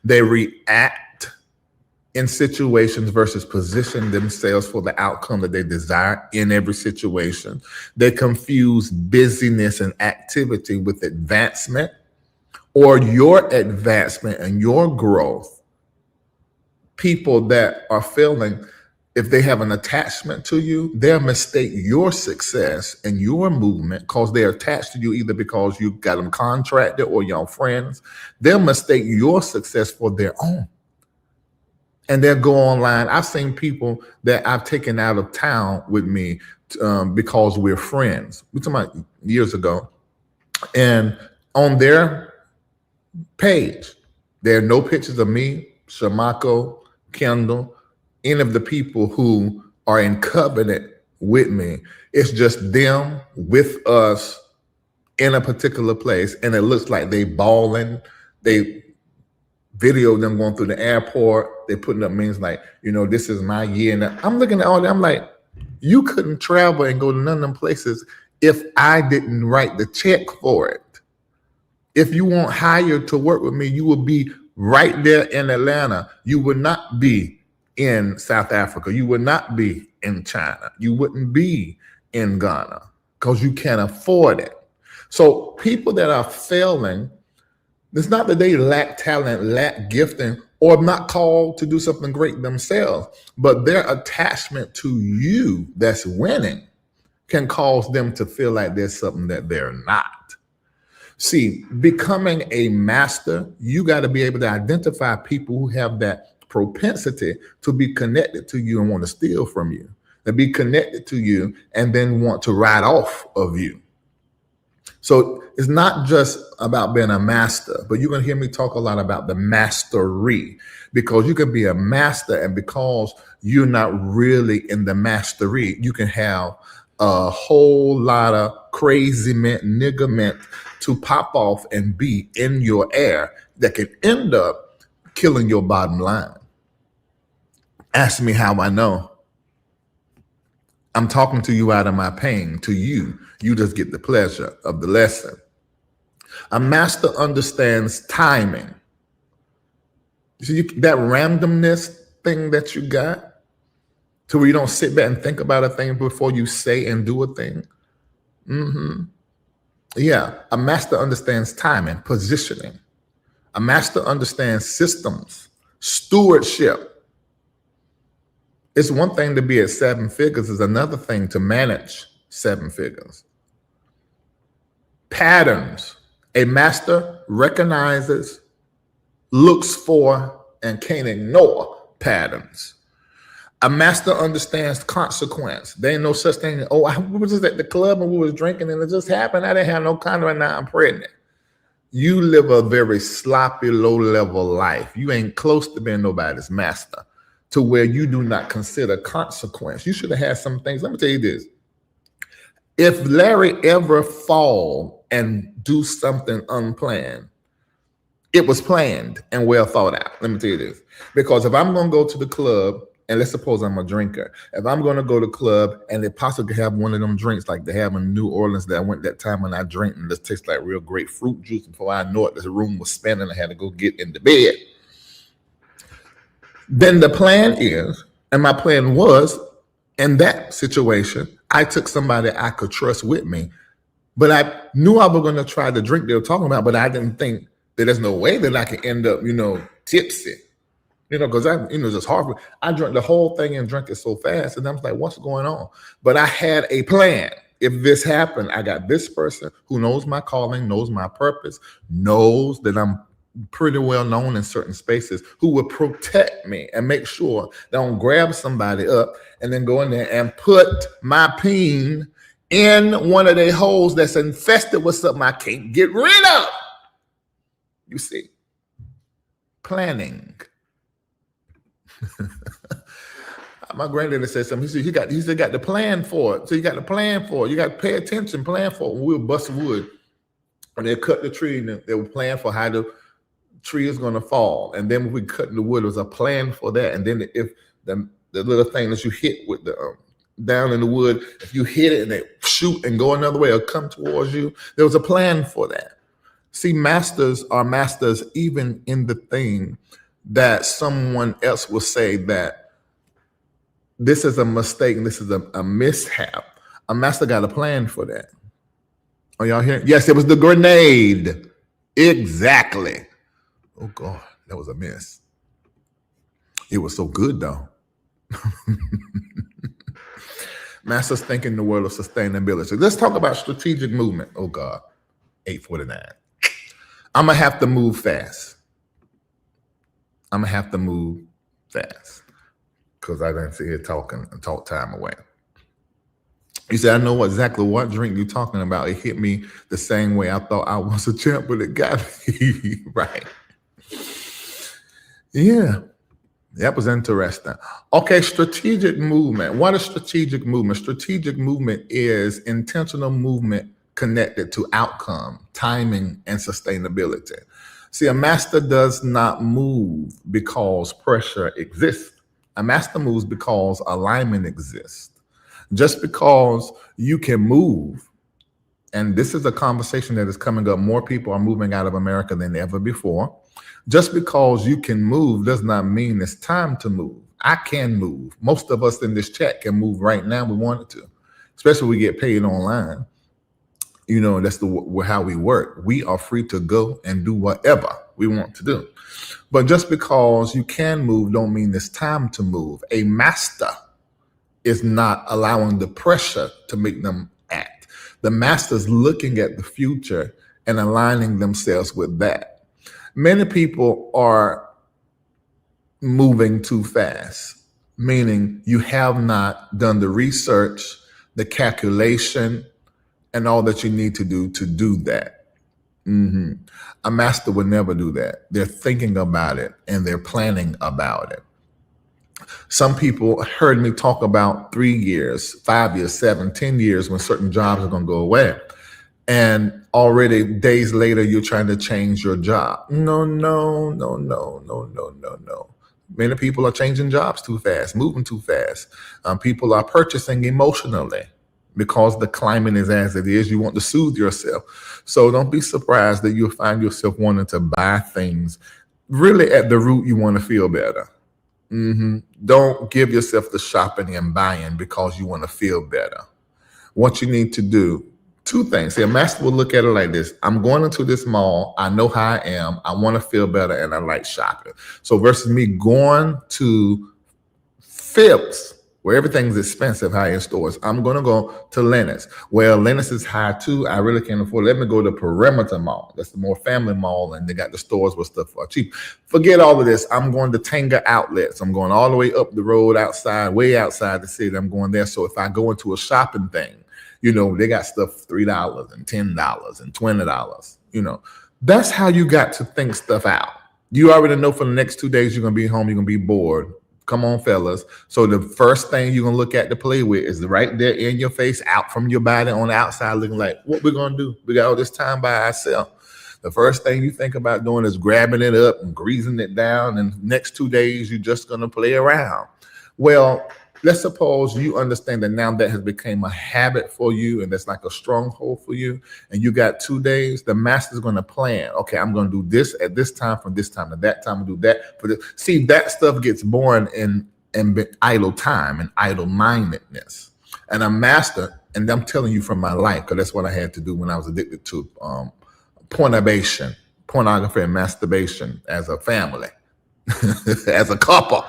They react in situations versus position themselves for the outcome that they desire in every situation. They confuse busyness and activity with advancement, or your advancement and your growth. People that are failing, if they have an attachment to you, they'll mistake your success and your movement because they're attached to you, either because you got them contracted or your friends. They'll mistake your success for their own. And they'll go online. I've seen people that I've taken out of town with me because we're friends. We're talking about years ago. And on their page, there are no pictures of me, Shamako, Kendall, any of the people who are in covenant with me. It's just them with us in a particular place, and it looks like they balling. They video them going through the airport. They putting up means like, this is my year. And I'm looking at all that. I'm like, you couldn't travel and go to none of them places if I didn't write the check for it. If you weren't hired to work with me, you would be right there in Atlanta. You would not be in South Africa. You would not be in China. You wouldn't be in Ghana because you can't afford it. So people that are failing, it's not that they lack talent, lack gifting, or not called to do something great themselves, but their attachment to you that's winning can cause them to feel like there's something that they're not. See, becoming a master, you got to be able to identify people who have that propensity to be connected to you and want to steal from you, to be connected to you and then want to ride off of you. So it's not just about being a master, but you're going to hear me talk a lot about the mastery, because you can be a master, and because you're not really in the mastery, you can have a whole lot of crazy niggerment to pop off and be in your air that can end up killing your bottom line. Ask me how I know. I'm talking to you out of my pain. To you, you just get the pleasure of the lesson. A master understands timing. You see, that randomness thing that you got, to where you don't sit back and think about a thing before you say and do a thing. Yeah, a master understands timing, positioning. A master understands systems, stewardship. It's one thing to be at 7 figures, it's another thing to manage 7 figures. Patterns. A master recognizes, looks for, and can't ignore patterns. A master understands consequence. There ain't no such thing. Oh, I was just at the club and we was drinking and it just happened. I didn't have no condom and now I'm pregnant. You live a very sloppy, low-level life. You ain't close to being nobody's master, to where you do not consider consequence. You should have had some things. Let me tell you this. If Larry ever fall and do something unplanned, it was planned and well thought out. Let me tell you this. Because if I'm going to go to the club, and let's suppose I'm a drinker. If I'm going to go to the club and they possibly have one of them drinks like they have in New Orleans that I went that time when I drank and this tastes like real great fruit juice. Before I know it, the room was spinning. I had to go get in the bed. Then the plan is, and my plan was, in that situation, I took somebody I could trust with me. But I knew I was going to try the drink they were talking about, but I didn't think that there's no way that I could end up, tipsy. Because it's hard. I drank the whole thing and drank it so fast. And I was like, what's going on? But I had a plan. If this happened, I got this person who knows my calling, knows my purpose, knows that I'm pretty well known in certain spaces, who will protect me and make sure that I don't grab somebody up and then go in there and put my peen in one of their holes that's infested with something I can't get rid of. You see, planning. My granddaddy said something. He said, got the plan for it. So you got the plan for it. You got to pay attention, plan for it. When we were busting wood, and they cut the tree, and they were planning for how the tree is going to fall. And then when we cut the wood, it was a plan for that. And then if the little thing that you hit with the down in the wood, if you hit it and they shoot and go another way or come towards you, there was a plan for that. See, masters are masters even in the thing that someone else will say that this is a mistake, and this is a mishap. A master got a plan for that. Are y'all hearing? Yes, it was the grenade. Exactly. Oh, God, that was a mess. It was so good, though. Masters think in the world of sustainability. Let's talk about strategic movement. Oh, God, 8:49. I'm going to have to move fast. I'm going to have to move fast because I didn't see here talking and talk time away. He said, I know exactly what drink you're talking about. It hit me the same way I thought I was a champ, but it got me. Right. Yeah. That was interesting. Okay, strategic movement. What is strategic movement? Strategic movement is intentional movement connected to outcome, timing, and sustainability. See, a master does not move because pressure exists. A master moves because alignment exists. Just because you can move, and this is a conversation that is coming up, more people are moving out of America than ever before. Just because you can move does not mean it's time to move. I can move. Most of us in this chat can move right now. We wanted to, especially when we get paid online. You know, that's how we work. We are free to go and do whatever we want to do. But just because you can move don't mean it's time to move. A master is not allowing the pressure to make them act. The master's looking at the future and aligning themselves with that. Many people are moving too fast, meaning you have not done the research, the calculation, and all that you need to do that. A master would never do that. They're thinking about it and they're planning about it. Some people heard me talk about 3 years, 5 years, 7, 10 years when certain jobs are going to go away. And already days later, you're trying to change your job. No. Many people are changing jobs too fast, moving too fast. People are purchasing emotionally because the climate is as it is. You want to soothe yourself. So don't be surprised that you'll find yourself wanting to buy things. Really, at the root, you want to feel better. Don't give yourself the shopping and buying because you want to feel better. What you need to do, 2 things. See, a master will look at it like this. I'm going into this mall. I know how I am. I want to feel better and I like shopping. So versus me going to Phipps, where everything's expensive, high-end stores, I'm going to go to Lennox. Well, Lennox is high too. I really can't afford it. Let me go to Perimeter Mall. That's the more family mall, and they got the stores where stuff are cheap. Forget all of this. I'm going to Tanger Outlets. I'm going all the way up the road outside, way outside the city. I'm going there. So if I go into a shopping thing, you know, they got stuff $3 and $10 and $20. You know, that's how you got to think stuff out. You already know for the next 2 days you're going to be home. You're going to be bored. Come on, fellas. So the first thing you're going to look at to play with is right there in your face, out from your body on the outside, looking like, what we're going to do? We got all this time by ourselves. The first thing you think about doing is grabbing it up and greasing it down. And next 2 days, you're just going to play around. Well, let's suppose you understand that now that has become a habit for you and that's like a stronghold for you. And you got 2 days, the master's going to plan. Okay, I'm going to do this at this time, from this time to that time, and do that. But see, that stuff gets boring in idle time and idle mindedness. And a master, and I'm telling you from my life, because that's what I had to do when I was addicted to pornography and masturbation as a family, as a couple.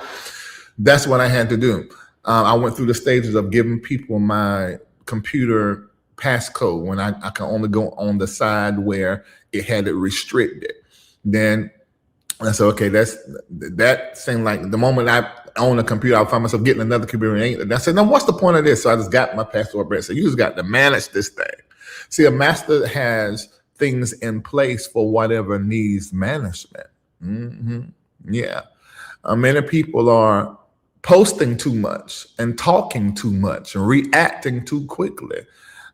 That's what I had to do. I went through the stages of giving people my computer passcode when I can only go on the side where it had it restricted. Then I said, okay, that seemed like the moment I own a computer, I'll find myself getting another computer. And I said, no, what's the point of this? So I just got my password back. So you just got to manage this thing. See, a master has things in place for whatever needs management. Yeah. Many people are posting too much and talking too much and reacting too quickly.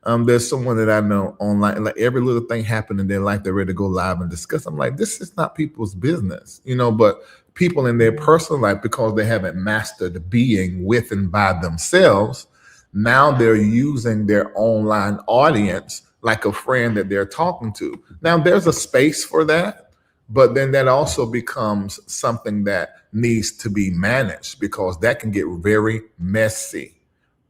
There's someone that I know online, like every little thing happened in their life, they're ready to go live and discuss. I'm like, this is not people's business, you know, but people in their personal life, because they haven't mastered being with and by themselves, now they're using their online audience like a friend that they're talking to. Now there's a space for that. But then that also becomes something that needs to be managed, because that can get very messy,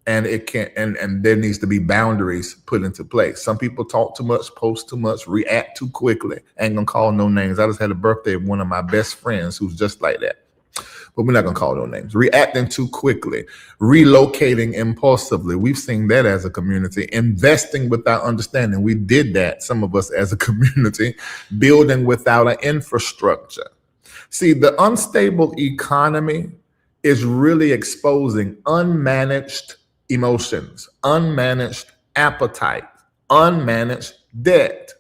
and it can, and there needs to be boundaries put into place. Some people talk too much, post too much, react too quickly. Ain't gonna call no names. I just had a birthday of one of my best friends who's just like that. But we're not going to call no names. Reacting too quickly, relocating impulsively. We've seen that as a community. Investing without understanding. We did that, some of us as a community. Building without an infrastructure. See, the unstable economy is really exposing unmanaged emotions, unmanaged appetite, unmanaged debt,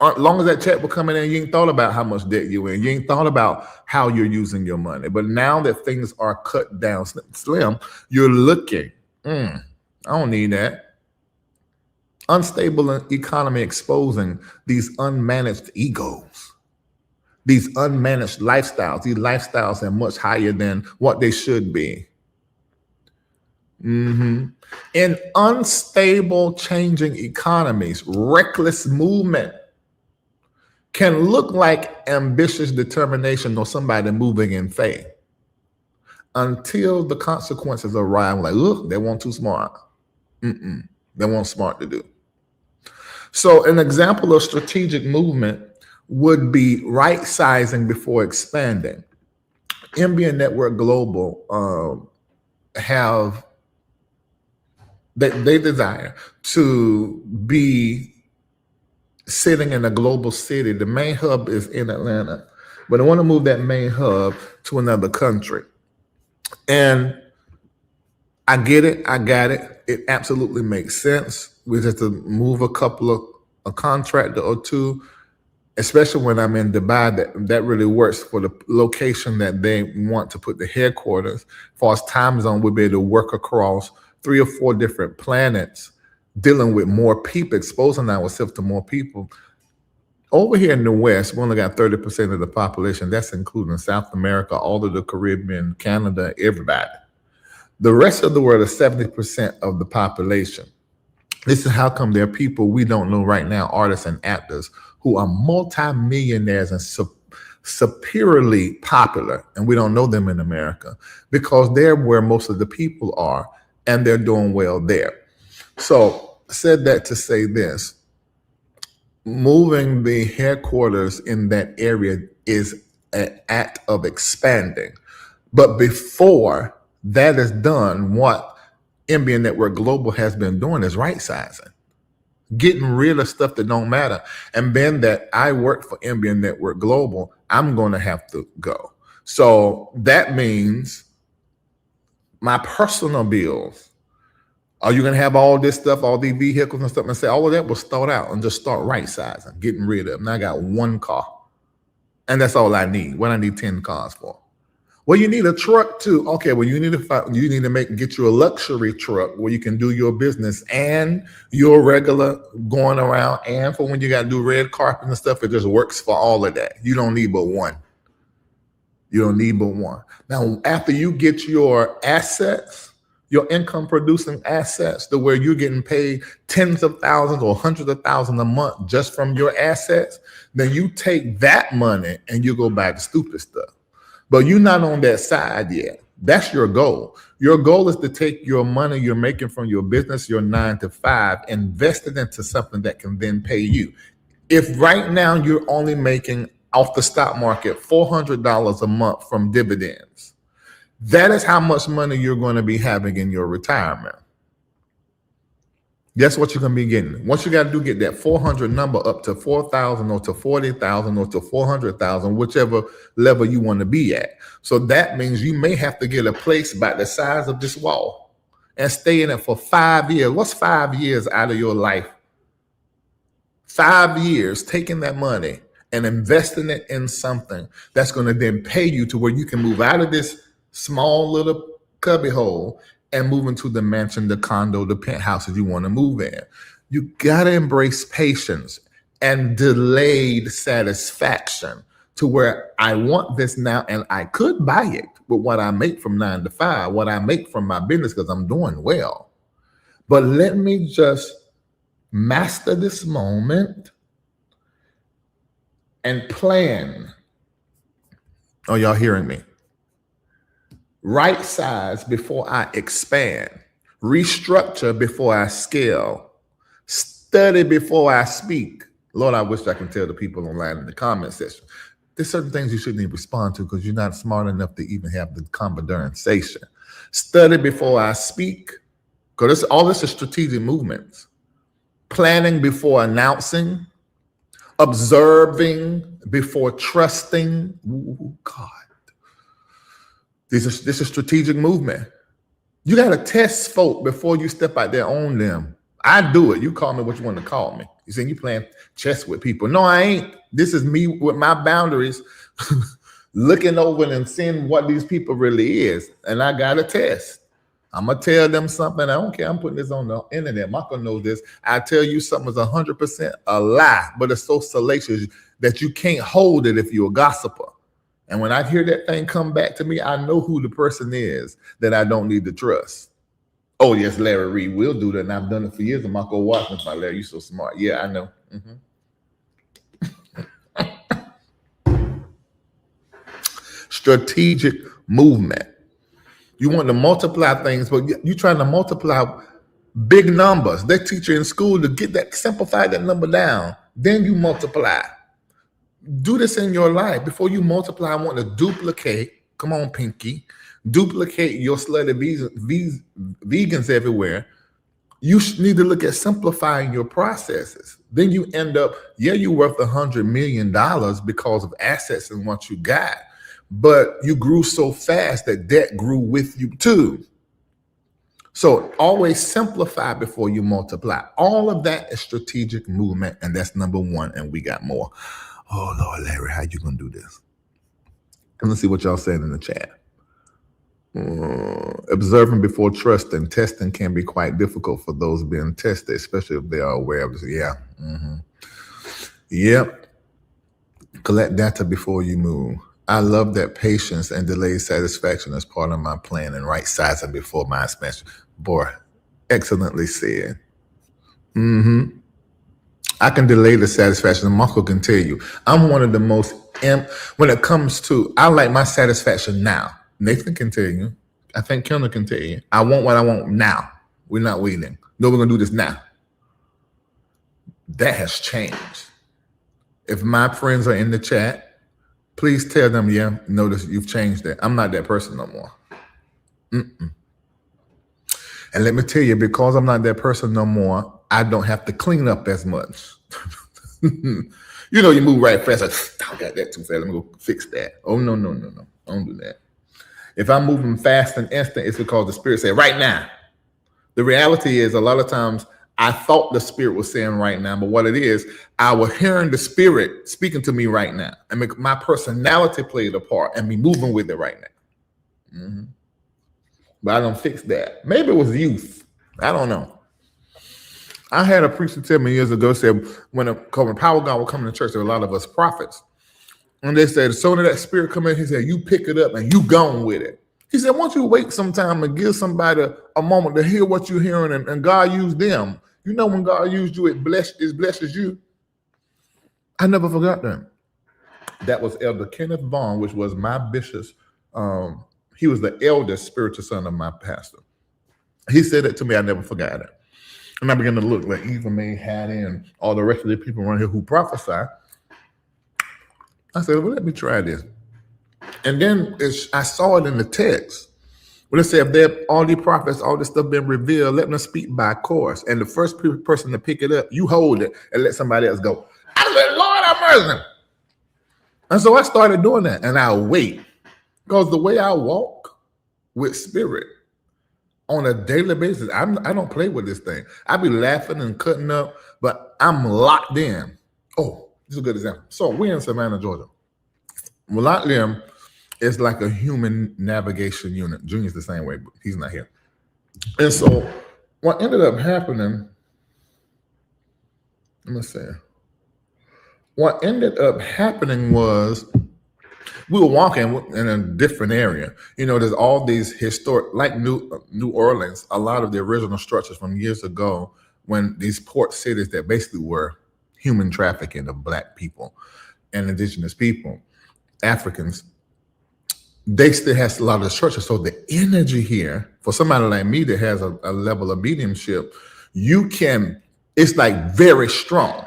As long as that check was coming in, you ain't thought about how much debt you're in. You ain't thought about how you're using your money. But now that things are cut down slim, you're looking, I don't need that. Unstable economy exposing these unmanaged egos, these unmanaged lifestyles. These lifestyles are much higher than what they should be. In unstable, changing economies, reckless movement can look like ambitious determination or somebody moving in faith until the consequences arrive. Like, look, they weren't too smart. They weren't smart to do. So an example of strategic movement would be right sizing before expanding. MBN Network Global they desire to be sitting in a global city. The main hub is in Atlanta, but I want to move that main hub to another country. And I get it. I got it. It absolutely makes sense. We just have to move a contractor or two, especially when I'm in Dubai. That really works for the location that they want to put the headquarters. As far as time zone, we'll be able to work across 3 or 4 different planets, dealing with more people, exposing ourselves to more people. Over here in the West, we only got 30% of the population. That's including South America, all of the Caribbean, Canada, everybody. The rest of the world is 70% of the population. This is how come there are people we don't know right now, artists and actors, who are multimillionaires and superiorly popular, and we don't know them in America because they're where most of the people are, and they're doing well there. So I said that to say this. Moving the headquarters in that area is an act of expanding. But before that is done, what MBN Network Global has been doing is right sizing, getting rid of stuff that don't matter. And being that I work for MBN Network Global, I'm going to have to go. So that means my personal bills. Are you going to have all this stuff, all these vehicles and stuff, and say all of that will start out and just start right sizing, getting rid of them? Now I got 1 car, and that's all I need. What I need 10 cars for? Well, you need a truck too. Okay, well, you need to get you a luxury truck where you can do your business and your regular going around, and for when you got to do red carpet and stuff, it just works for all of that. You don't need but one. You don't need but one. Now, after you get your assets, your income producing assets, to where you're getting paid tens of thousands or hundreds of thousands a month just from your assets, then you take that money and you go buy the stupid stuff. But you're not on that side yet. That's your goal. Your goal is to take your money you're making from your business, your 9 to 5, invest it into something that can then pay you. If right now you're only making off the stock market $400 a month from dividends, that is how much money you're going to be having in your retirement. That's what you're going to be getting. Once you got to get that 400 number up to 4,000 or to 40,000 or to 400,000, whichever level you want to be at. So that means you may have to get a place about the size of this wall and stay in it for 5 years. What's 5 years out of your life? 5 years taking that money and investing it in something that's going to then pay you to where you can move out of this small little cubby hole and move into the mansion, the condo, the penthouse that you want to move in. You got to embrace patience and delayed satisfaction, to where I want this now and I could buy it with what I make from 9 to 5, what I make from my business, because I'm doing well. But let me just master this moment and plan. Are y'all hearing me? Right size before I expand, restructure before I scale, study before I speak. Lord, I wish I could tell the people online in the comment section. There's certain things you shouldn't even respond to because you're not smart enough to even have the conversation. Study before I speak, because all this is strategic movements. Planning before announcing, observing before trusting. Ooh, God. This is strategic movement. You got to test folk before you step out there on them. I do it. You call me what you want to call me. You saying you playing chess with people. No, I ain't. This is me with my boundaries, looking over and seeing what these people really is. And I got a test. I'm gonna tell them something. I don't care. I'm putting this on the internet. Michael knows this. I tell you something is 100% a lie, but it's so salacious that you can't hold it if you're a gossiper. And when I hear that thing come back to me, I know who the person is that I don't need to trust. Oh, yes, Larry Reid will do that. And I've done it for years. And Michael Watson's like, Larry, you're so smart. Yeah, I know. Strategic movement. You want to multiply things, but you're trying to multiply big numbers. They teach you in school to get that, simplify that number down. Then you multiply. Do this in your life. Before you multiply, I want to duplicate. Come on, Pinky. Duplicate your slutty vegans everywhere. You need to look at simplifying your processes. Then you end up, you're worth $100 million because of assets and what you got. But you grew so fast that debt grew with you too. So always simplify before you multiply. All of that is strategic movement, and that's number one, and we got more. Oh, Lord, Larry, how you going to do this? And let's see what y'all saying in the chat. Observing before trusting. Testing can be quite difficult for those being tested, especially if they are aware of this. Yeah. Yep. Collect data before you move. I love that patience and delayed satisfaction is part of my plan and right sizing before my expansion. Boy, excellently said. I can delay the satisfaction. And Marco can tell you, I'm one of the most, when it comes to, I like my satisfaction now. Nathan can tell you. I think Kendall can tell you. I want what I want now. We're not waiting. No, we're going to do this now. That has changed. If my friends are in the chat, please tell them, notice you've changed that. I'm not that person no more. And let me tell you, because I'm not that person no more, I don't have to clean up as much. You move right fast. I got that too fast. Let me go fix that. Oh, no. Don't do that. If I'm moving fast and instant, it's because the Spirit said, right now. The reality is a lot of times I thought the Spirit was saying right now, but what it is, I was hearing the Spirit speaking to me right now. And my personality played a part and me moving with it right now. But I don't fix that. Maybe it was youth. I don't know. I had a preacher tell me years ago, said when Power God would come to church, there were a lot of us prophets. And they said, as soon as that Spirit come in, he said, you pick it up and you gone with it. He said, why don't you wait some time and give somebody a moment to hear what you're hearing and God used them. You know, when God used you, it blesses you. I never forgot that. That was Elder Kenneth Vaughn, which was my bishop's. He was the eldest spiritual son of my pastor. He said it to me. I never forgot it. And I began to look like Eva Mae, Hattie, and all the rest of the people around here who prophesy. I said, well, let me try this. And then I saw it in the text. When it said, if all these prophets, all this stuff been revealed, let them speak by course. And the first person to pick it up, you hold it and let somebody else go. I said, Lord, have mercy. And so I started doing that. And I wait. Because the way I walk with Spirit on a daily basis, I don't play with this thing. I be laughing and cutting up, but I'm locked in. Oh, this is a good example. So we're in Savannah, Georgia. Well, locked in is like a human navigation unit. Junior's the same way, but he's not here. And so what ended up happening, what ended up happening was we were walking in a different area. There's all these historic, like New Orleans, a lot of the original structures from years ago when these port cities that basically were human trafficking of Black people and indigenous people, Africans, they still has a lot of the structure. So the energy here, for somebody like me that has a level of mediumship, it's like very strong.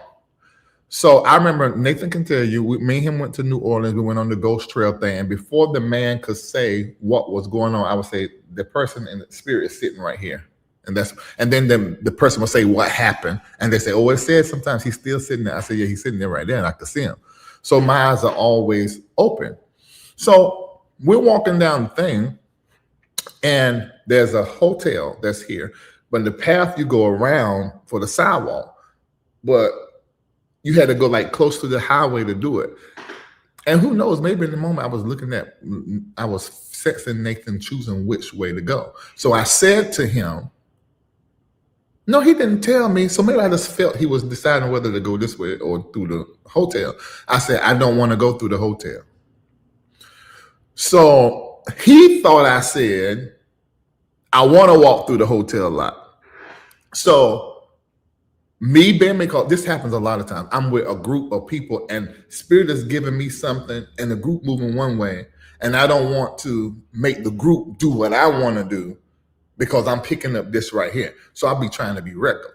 So I remember, Nathan can tell you, me and him went to New Orleans. We went on the Ghost Trail thing. And before the man could say what was going on, I would say, the person in the Spirit is sitting right here. And then the person would say, what happened? And they say, oh, it says sometimes he's still sitting there. I said, yeah, he's sitting there right there and I could see him. So my eyes are always open. So we're walking down the thing and there's a hotel that's here. But the path you go around for the sidewalk, but You had to go like close to the highway to do it. And who knows, maybe in the moment I was sensing Nathan choosing which way to go. So I said to him, no, he didn't tell me. So maybe I just felt he was deciding whether to go this way or through the hotel. I said, I don't want to go through the hotel. So he thought I said, I want to walk through the hotel lot. So me being, because this happens a lot of times, I'm with a group of people and Spirit is giving me something and the group moving one way, and I don't want to make the group do what I want to do because I'm picking up this right here. So I'll be trying to be regular.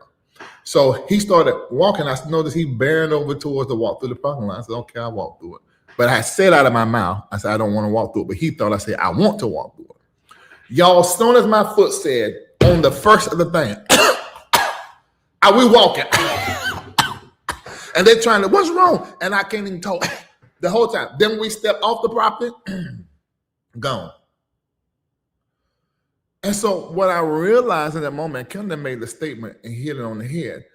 So he started walking. I noticed he bearing over towards the walk through the parking lot. I said, okay, I'll walk through it. But I said out of my mouth, I said, I don't want to walk through it. But he thought I said, I want to walk through it. Y'all, as soon as my foot said on the first of the thing, are we walking? And they're trying to, what's wrong? And I can't even talk the whole time. Then we step off the property, gone. And so what I realized in that moment, Kendall made the statement and hit it on the head.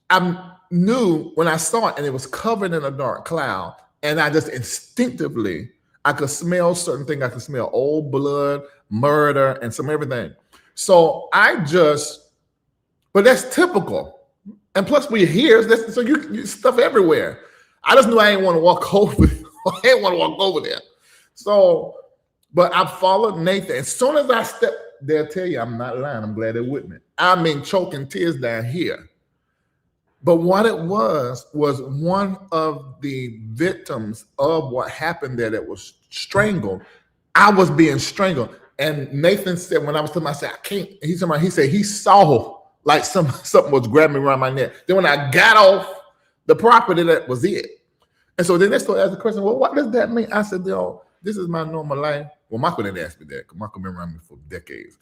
I knew when I saw it and it was covered in a dark cloud, and I just instinctively, I could smell certain things. I could smell old blood, murder, and some everything. So but that's typical. And plus we're here, so you stuff everywhere. I just knew I didn't want to walk over. I didn't want to walk over there. So, but I followed Nathan. As soon as I stepped, they'll tell you I'm not lying. I'm glad they're with me. I mean, choking tears down here. But what it was one of the victims of what happened there that was strangled. I was being strangled. And Nathan said, when I was telling him, I said, I can't. He said he saw like something was grabbing me around my neck. Then when I got off the property, that was it. And so then they started asking the question, well, what does that mean? I said, this is my normal life. Well, Michael didn't ask me that because Michael been around me for decades.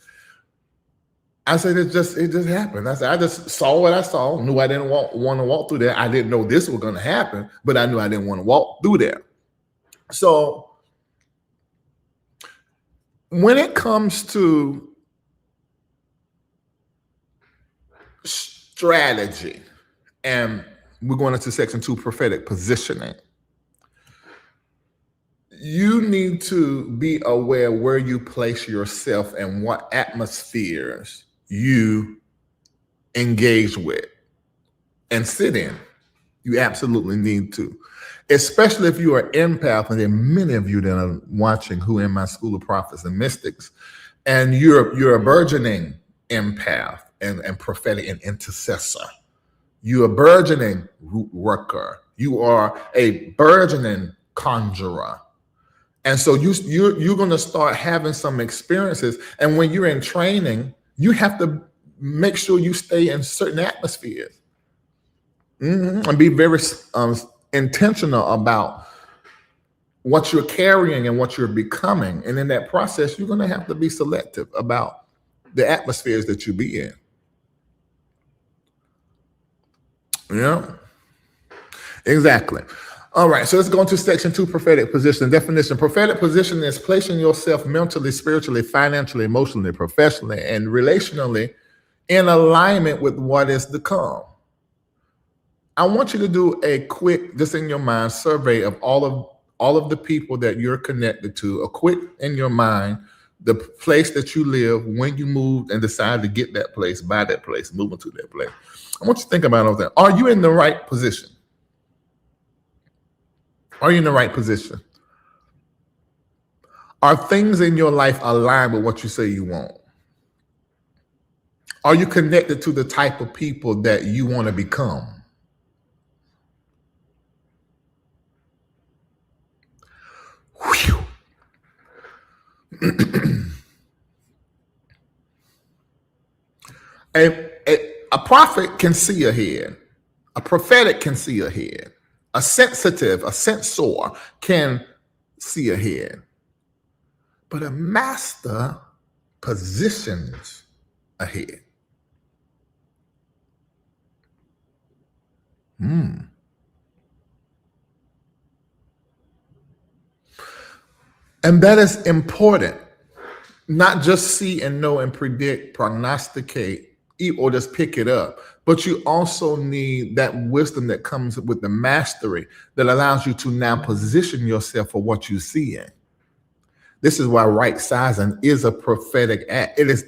I said, it just happened. I said, I just saw what I saw, knew I didn't want to walk through there. I didn't know this was going to happen, but I knew I didn't want to walk through there. So when it comes to strategy, and we're going into section 2, prophetic positioning, you need to be aware where you place yourself and what atmospheres you engage with and sit in. You absolutely need to, especially if you are empath, and there are many of you that are watching who are in my school of prophets and mystics, and you're a burgeoning empath and prophetic and intercessor. You're a burgeoning root worker. You are a burgeoning conjurer. And so you're going to start having some experiences. And when you're in training, you have to make sure you stay in certain atmospheres and be very intentional about what you're carrying and what you're becoming. And in that process, you're going to have to be selective about the atmospheres that you be in. Yeah, exactly. All right, so let's go into section 2, prophetic position. Definition: prophetic position is placing yourself mentally, spiritually, financially, emotionally, professionally, and relationally in alignment with what is to come. I want you to do a quick, just in your mind, survey of all of the people that you're connected to. A quick in your mind, the place that you live, when you moved and decided to get that place, buy that place, move into that place. I want you to think about all that. Are you in the right position? Are you in the right position? Are things in your life aligned with what you say you want? Are you connected to the type of people that you want to become? Whew. A prophet can see ahead. A prophetic can see ahead. A sensitive, a sensor can see ahead. But a master positions ahead. And that is important. Not just see and know and predict, prognosticate, or just pick it up. But you also need that wisdom that comes with the mastery that allows you to now position yourself for what you see in. This is why right sizing is a prophetic act. It is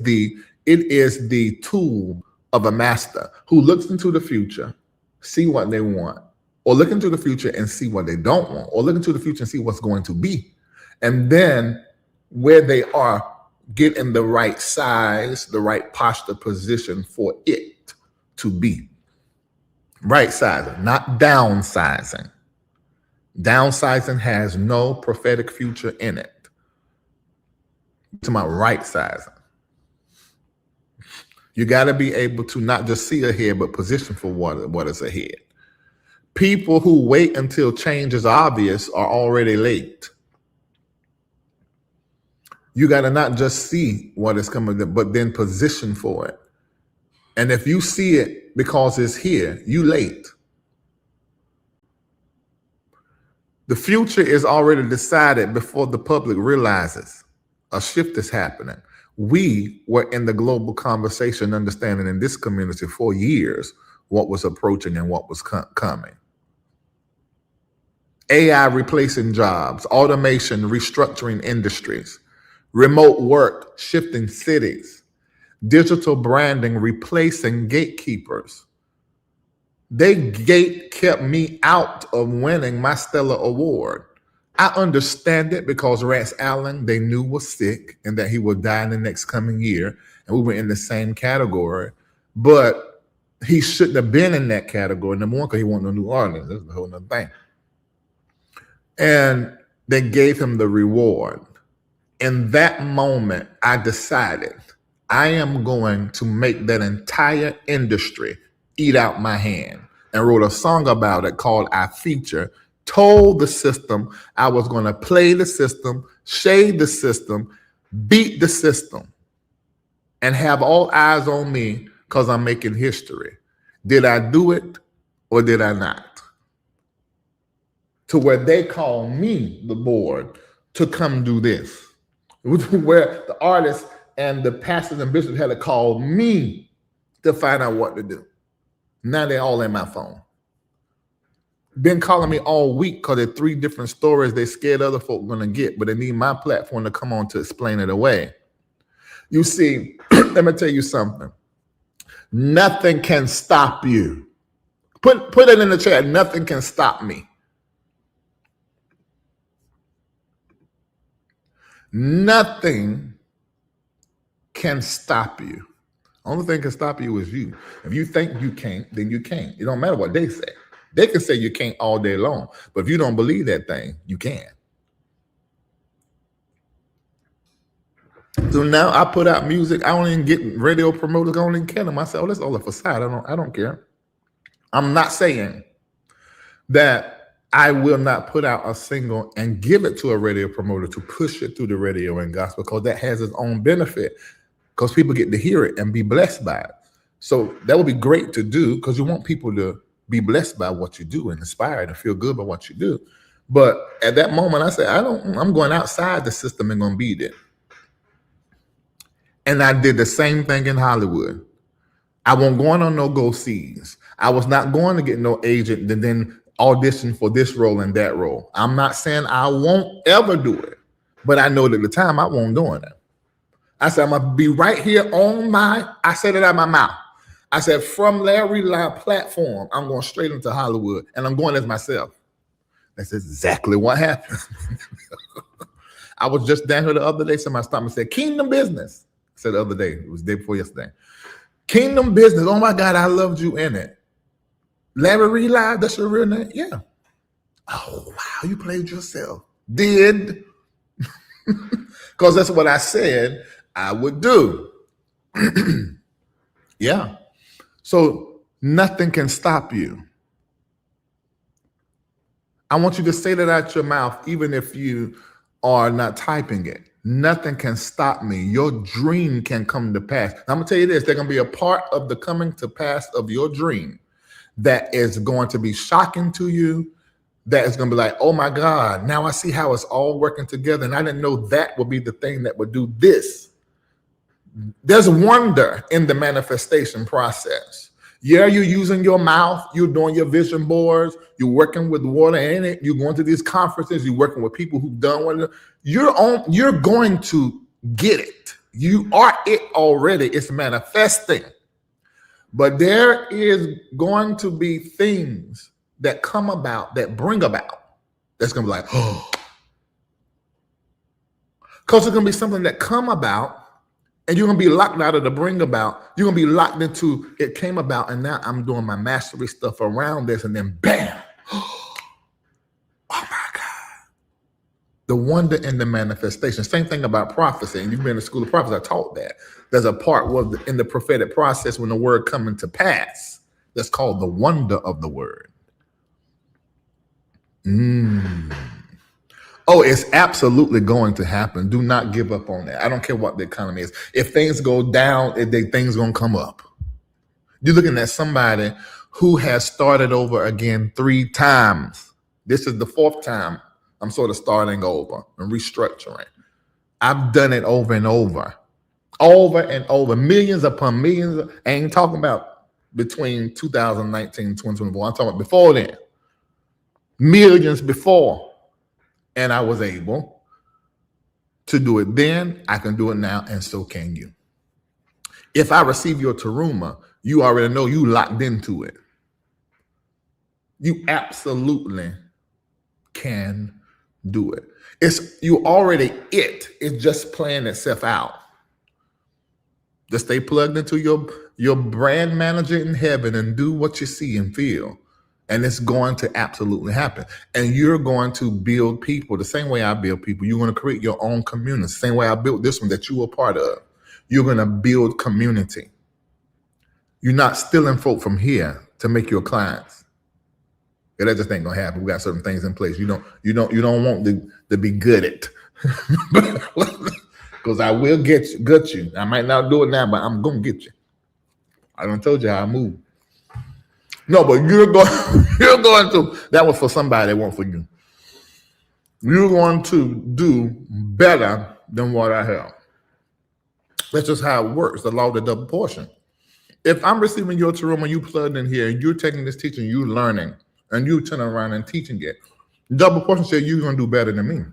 the tool of a master who looks into the future, see what they want, or look into the future and see what they don't want, or look into the future and see what's going to be. And then where they are, get in the right size, the right posture position for it to be. Right sizing, not downsizing. Downsizing has no prophetic future in it. To my right sizing. You got to be able to not just see ahead, but position for what is ahead. People who wait until change is obvious are already late. You got to not just see what is coming, but then position for it. And if you see it because it's here, you late. The future is already decided before the public realizes a shift is happening. We were in the global conversation, understanding in this community for years what was approaching and what was coming. AI replacing jobs, automation restructuring industries, remote work shifting cities, digital branding replacing gatekeepers. They gate kept me out of winning my Stellar Award. I understand it because Rance Allen, they knew was sick and that he would die in the next coming year. And we were in the same category. But he shouldn't have been in that category, number one, because he wasn't a New Orleans. That's a whole other thing. And they gave him the reward. In that moment, I decided I am going to make that entire industry eat out my hand, and wrote a song about it called I Feature. Told the system I was going to play the system, shade the system, beat the system, and have all eyes on me because I'm making history. Did I do it or did I not? To where they call me, the board, to come do this. Where the artists and the pastors and bishops had to call me to find out what to do. Now they're all in my phone. Been calling me all week because they're 3 different stories they scared other folk going to get, but they need my platform to come on to explain it away. You see, let me tell you something. Nothing can stop you. Put it in the chat. Nothing can stop me. Nothing can stop you. Only thing can stop you is you. If you think you can't, then you can't. It don't matter what they say. They can say you can't all day long, but if you don't believe that thing, you can. So now I put out music. I don't even get radio promoters. I don't even care to myself. Oh, that's all a facade. I don't care. I'm not saying that I will not put out a single and give it to a radio promoter to push it through the radio and gospel, because that has its own benefit, because people get to hear it and be blessed by it. So that would be great to do, because you want people to be blessed by what you do and inspired and feel good by what you do. But at that moment, I said, I'm going outside the system and going to beat it. And I did the same thing in Hollywood. I wasn't going on no go-sees. I was not going to get no agent and then audition for this role and that role. I'm not saying I won't ever do it, but I know that at the time I won't doing it. I said, I'm going to be right here I said it out of my mouth. I said, from Larry Line platform, I'm going straight into Hollywood, and I'm going as myself. That's exactly what happened. I was just down here the other day. Somebody stopped me and said, Kingdom Business. I said the other day. It was the day before yesterday. Kingdom Business. Oh, my God, I loved you in it. Larry Line, that's your real name? Yeah. Oh, wow, you played yourself. Did. Because that's what I said I would do. Yeah. So nothing can stop you. I want you to say that out your mouth, even if you are not typing it. Nothing can stop me. Your dream can come to pass. I'm going to tell you this. They're going to be a part of the coming to pass of your dream that is going to be shocking to you. That is going to be like, oh, my God, now I see how it's all working together. And I didn't know that would be the thing that would do this. There's wonder in the manifestation process. Yeah, you're using your mouth, you're doing your vision boards, you're working with water in it, you're going to these conferences, you're working with people who've done what you're going to get it. You are it already. It's manifesting. But there is going to be things that come about, that bring about, that's going to be like, oh. Because there's going to be something that come about, and you're going to be locked out of the bring about. You're going to be locked into it came about, and now I'm doing my mastery stuff around this, and then bam. Oh my God. The wonder in the manifestation. Same thing about prophecy. And you've been in the school of prophecy, I taught that. There's a part in the prophetic process when the word coming to pass. That's called the wonder of the word. Oh, it's absolutely going to happen. Do not give up on that. I don't care what the economy is. If things go down, things going to come up. You're looking at somebody who has started over again 3 times. This is the 4th time I'm sort of starting over and restructuring. I've done it over and over. Over and over. Millions upon millions. I ain't talking about between 2019 and 2024. I'm talking about before then. Millions before. And I was able to do it then. I can do it now, and so can you. If I receive your teruma, you already know you locked into it. You absolutely can do it. You already it. It's just playing itself out. Just stay plugged into your brand manager in heaven and do what you see and feel. And it's going to absolutely happen. And you're going to build people the same way I build people. You're going to create your own community. The same way I built this one that you were part of. You're going to build community. You're not stealing folk from here to make your clients. Yeah, that just ain't gonna happen. We got certain things in place. You don't want to be good at. Because I will get you. I might not do it now, but I'm gonna get you. I done told you how I move. No, but you're going to, that was for somebody, that wasn't for you. You're going to do better than what I have. That's just how it works, the law of the double portion. If I'm receiving your teruma, you plugged in here, and you're taking this teaching, you're learning, and you turn around and teaching it, double portion said you're going to do better than me.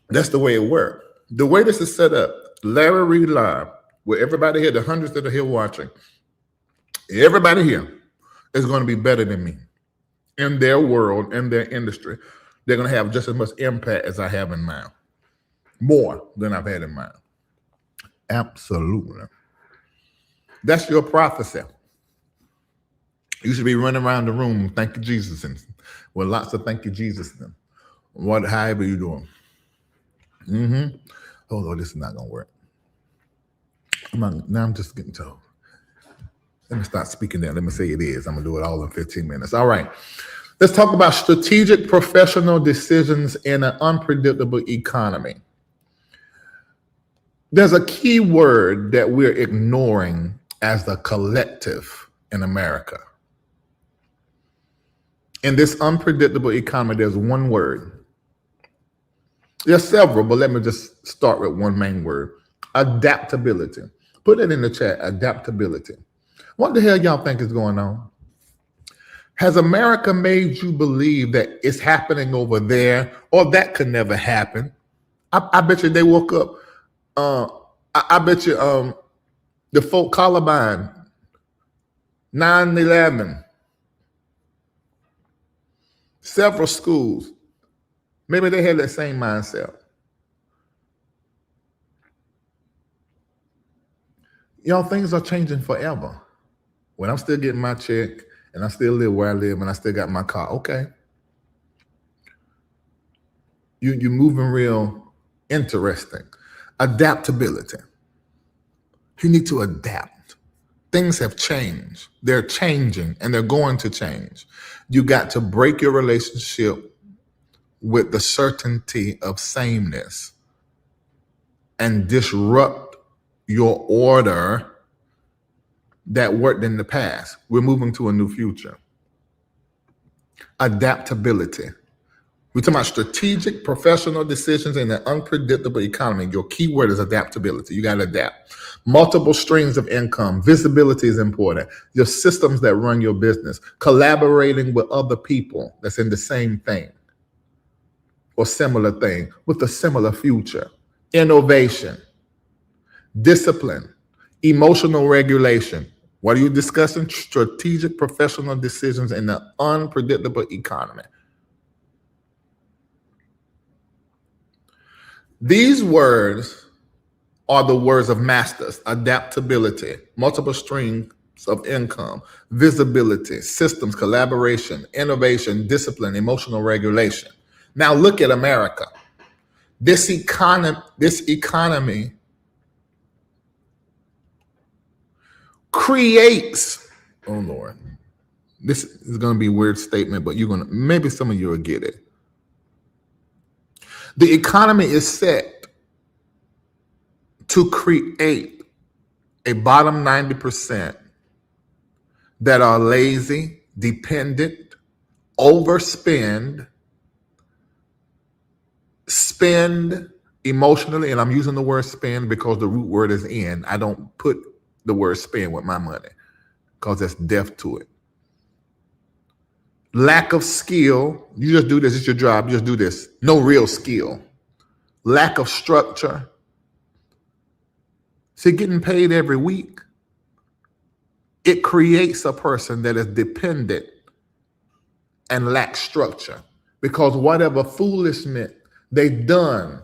That's the way it works. The way this is set up, Larry Reid Live, with everybody here, the hundreds that are here watching, everybody here is going to be better than me in their world, in their industry. They're going to have just as much impact as I have in mine. More than I've had in mine. Absolutely. That's your prophecy. You should be running around the room, thank you, Jesus, and with lots of thank you, Jesus. And however you doing. Oh, Lord, this is not going to work. Now I'm just getting told. Let me start speaking there. Let me say it is. I'm going to do it all in 15 minutes. All right. Let's talk about strategic professional decisions in an unpredictable economy. There's a key word that we're ignoring as the collective in America. In this unpredictable economy, there's one word. There's several, but let me just start with one main word. Adaptability. Put it in the chat, adaptability. What the hell y'all think is going on? Has America made you believe that it's happening over there, or that could never happen? I bet you they woke up. I bet you the folk Columbine, 9/11, several schools, maybe they had that same mindset. Y'all, things are changing forever. When I'm still getting my check and I still live where I live and I still got my car, okay. You're moving real interesting. Adaptability. You need to adapt. Things have changed. They're changing and they're going to change. You got to break your relationship with the certainty of sameness and disrupt your order that worked in the past. We're moving to a new future. Adaptability. We're talking about strategic professional decisions in an unpredictable economy. Your key word is adaptability. You got to adapt. Multiple streams of income. Visibility is important. Your systems that run your business. Collaborating with other people that's in the same thing or similar thing with a similar future. Innovation. Discipline. Emotional regulation. What are you discussing? Strategic professional decisions in an unpredictable economy. These words are the words of masters: adaptability, multiple streams of income, visibility, systems, collaboration, innovation, discipline, emotional regulation. Now look at America. This economy creates, oh Lord, this is going to be a weird statement, but maybe some of you will get it. The economy is set to create a bottom 90% that are lazy, dependent, overspend, spend emotionally, and I'm using the word spend because the root word is in. I don't put the word spend with my money because that's death to it. Lack of skill. You just do this. It's your job. You just do this. No real skill. Lack of structure. See, getting paid every week, it creates a person that is dependent and lacks structure because whatever foolishness they've done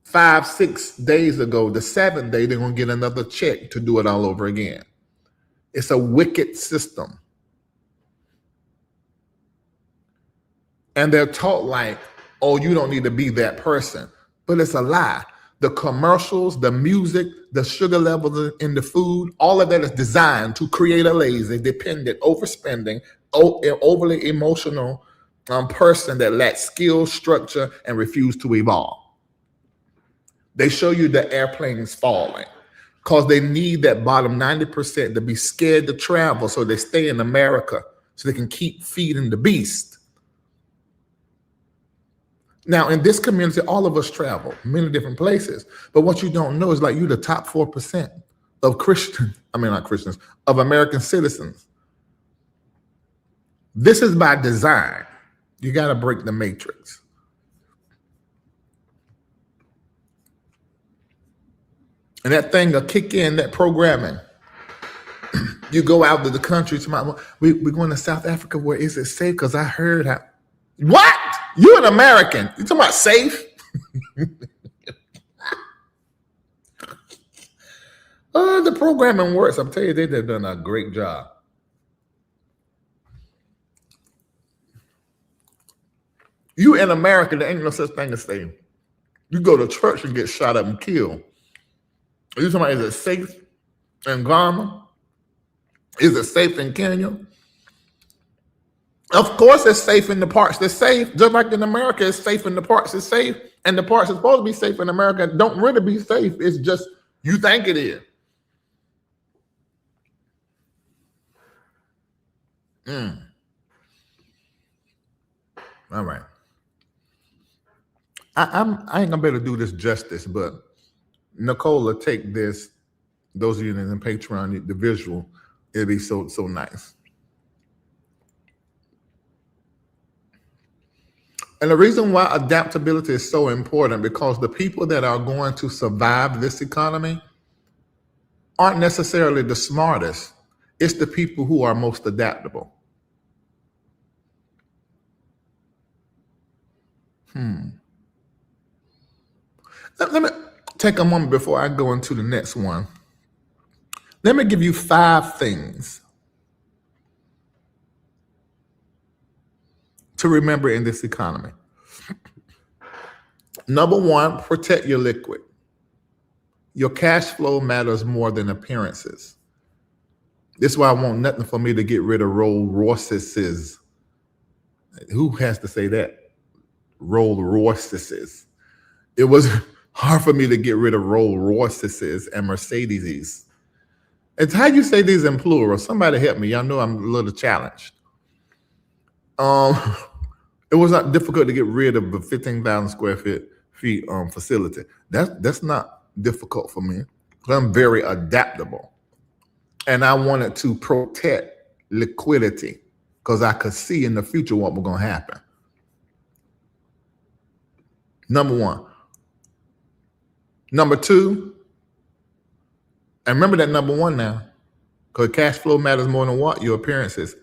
5-6 days ago, the 7th day, they're going to get another check to do it all over again. It's a wicked system. And they're taught like, oh, you don't need to be that person. But it's a lie. The commercials, the music, the sugar levels in the food, all of that is designed to create a lazy, dependent, overspending, overly emotional person that lacks skill, structure, and refuse to evolve. They show you the airplanes falling because they need that bottom 90% to be scared to travel, so they stay in America so they can keep feeding the beast. Now, in this community, all of us travel many different places, but what you don't know is like you're the top 4% of of American citizens. This is by design. You got to break the matrix. And that thing will kick in, that programming. You go out to the country, we're going to South Africa, where is it safe? Because I heard how. What? You're an American. You talking about safe? The programming works. I'm telling you, they've done a great job. You in America, there ain't no such thing as safe. You go to church and get shot up and killed. Are you talking about, is it safe in Ghana? Is it safe in Kenya? Of course it's safe in the parts that's safe. Just like in America, it's safe in the parts that's safe. And the parts that's supposed to be safe in America don't really be safe. It's just you think it is. All right. I ain't gonna be able to do this justice, but Nicola, take this. Those of you in Patreon, the visual, it'll be so nice. And the reason why adaptability is so important, because the people that are going to survive this economy aren't necessarily the smartest. It's the people who are most adaptable. Let me take a moment before I go into the next one. Let me give you 5 things to remember in this economy. Number 1, protect your liquid. Your cash flow matters more than appearances. This is why I want nothing for me to get rid of Rolls Royces. Who has to say that? Rolls Royces. It was hard for me to get rid of Rolls Royces and Mercedeses. It's how you say these in plural. Somebody help me. Y'all know I'm a little challenged. It was not difficult to get rid of a 15,000 square feet facility. That's not difficult for me. I'm very adaptable. And I wanted to protect liquidity because I could see in the future what was going to happen. Number one. Number two, and remember that number one now, because cash flow matters more than what? Your appearances.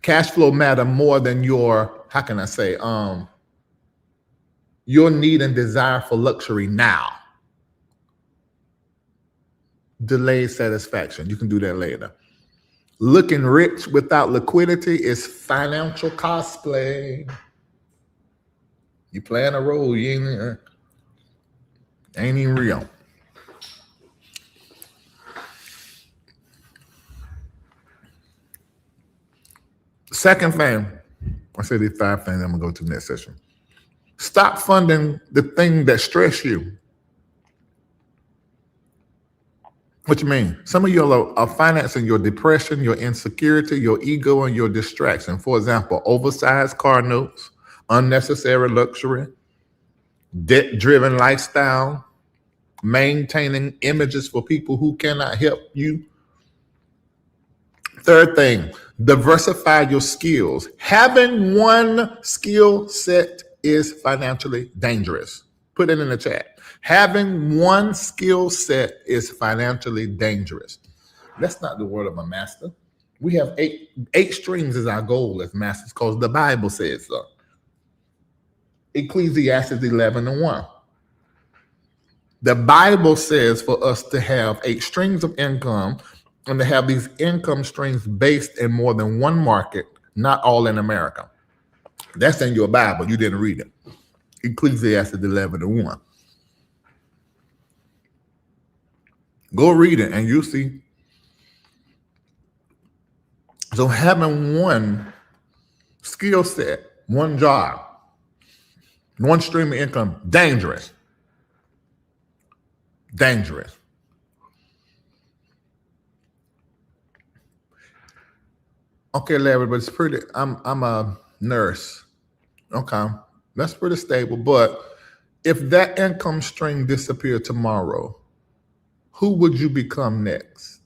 Cash flow matter more than your, how can I say, your need and desire for luxury now. Delayed satisfaction. You can do that later. Looking rich without liquidity is financial cosplay. You playing a role, you ain't even real. Second thing, I said these 5 things I'm gonna go to the next session. Stop funding the thing that stress you. What you mean? Some of you are financing your depression, your insecurity, your ego, and your distraction. For example, oversized car notes, unnecessary luxury, debt-driven lifestyle, maintaining images for people who cannot help you. Third thing, diversify your skills. Having one skill set is financially dangerous. Put it in the chat. Having one skill set is financially dangerous. That's not the word of a master. We have eight streams as our goal as masters because the Bible says so. Ecclesiastes 11:1. The Bible says for us to have 8 streams of income and to have these income streams based in more than one market, not all in America. That's in your Bible. You didn't read it. Ecclesiastes 11:1. Go read it and you'll see. So having one skill set, one job, one stream of income, dangerous. Dangerous. Okay, Larry, but it's pretty, I'm a nurse. Okay, that's pretty stable. But if that income stream disappeared tomorrow, who would you become next?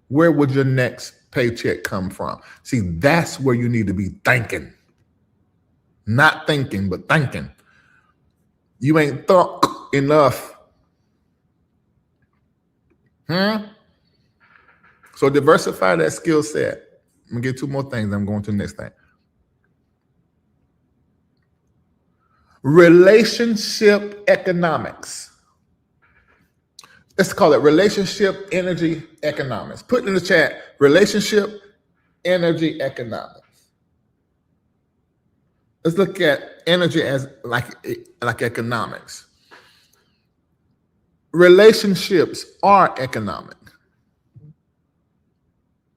Where would your next paycheck come from? See, that's where you need to be thinking. Not thinking, but thinking. You ain't thought enough. So diversify that skill set. I'm gonna get 2 more things. I'm going to the next thing. Relationship economics. Let's call it relationship energy economics. Put in the chat, relationship energy economics. Let's look at energy as like economics. Relationships are economic.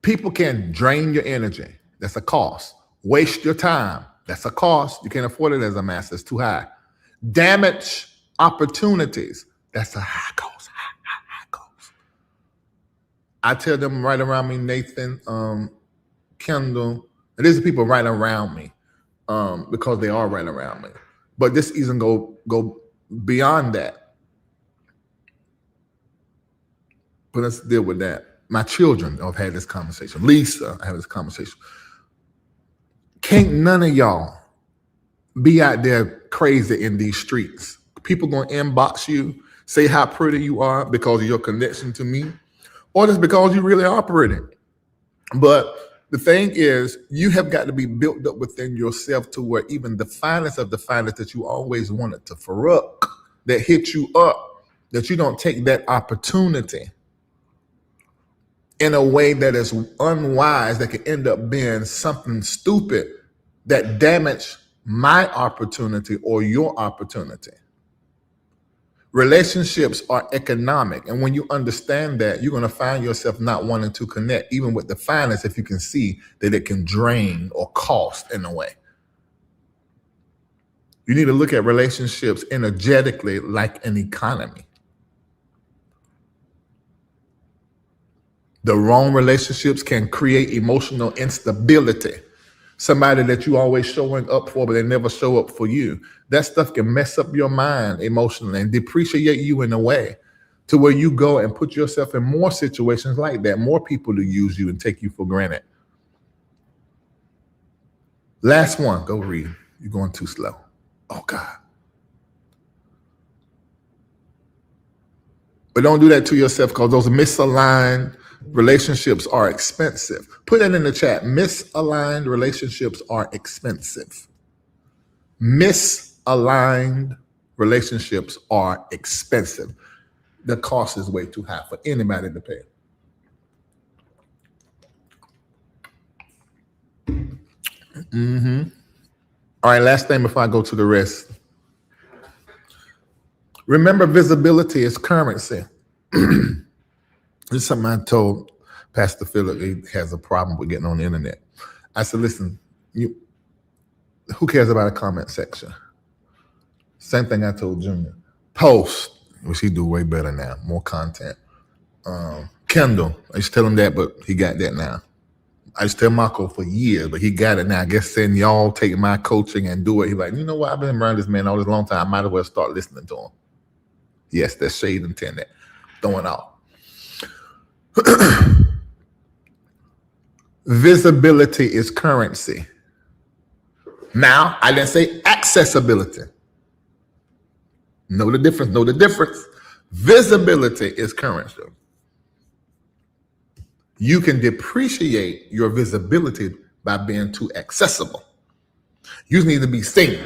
People can drain your energy. That's a cost. Waste your time. That's a cost. You can't afford it as a master. It's too high. Damage opportunities. That's a high cost. High cost. I tell them right around me, Nathan, Kendall, and these are people right around me because they are right around me. But this even go beyond that. But let's deal with that. My children have had this conversation. Lisa, I have this conversation. Can't none of y'all be out there crazy in these streets. People gonna inbox you, say how pretty you are because of your connection to me, or just because you really are pretty. But the thing is, you have got to be built up within yourself to where even the finest of the finest that you always wanted to Farouk, that hit you up, that you don't take that opportunity in a way that is unwise, that can end up being something stupid that damage my opportunity or your opportunity. Relationships are economic. And when you understand that, you're going to find yourself not wanting to connect, even with the finest, if you can see that it can drain or cost in a way. You need to look at relationships energetically like an economy. The wrong relationships can create emotional instability. Somebody that you always showing up for, but they never show up for you. That stuff can mess up your mind emotionally and depreciate you in a way to where you go and put yourself in more situations like that, more people to use you and take you for granted. Last one, go Reid. You're going too slow. Oh God. But don't do that to yourself because those misaligned relationships are expensive. Put it in the chat. Misaligned relationships are expensive. Misaligned relationships are expensive. The cost is way too high for anybody to pay. All right, last thing before I go to the rest. Remember, visibility is currency. This is something I told Pastor Philip. He has a problem with getting on the internet. I said, listen, who cares about a comment section? Same thing I told Junior. Post, which he do way better now, more content. Kendall, I used to tell him that, but he got that now. I used to tell Marco for years, but he got it now. I guess saying y'all take my coaching and do it. He's like, you know what? I've been around this man all this long time. I might as well start listening to him. Yes, that's shade intended. Throwing out. Visibility is currency. Now, I didn't say accessibility. Know the difference. Know the difference. Visibility is currency. You can depreciate your visibility by being too accessible. You need to be seen.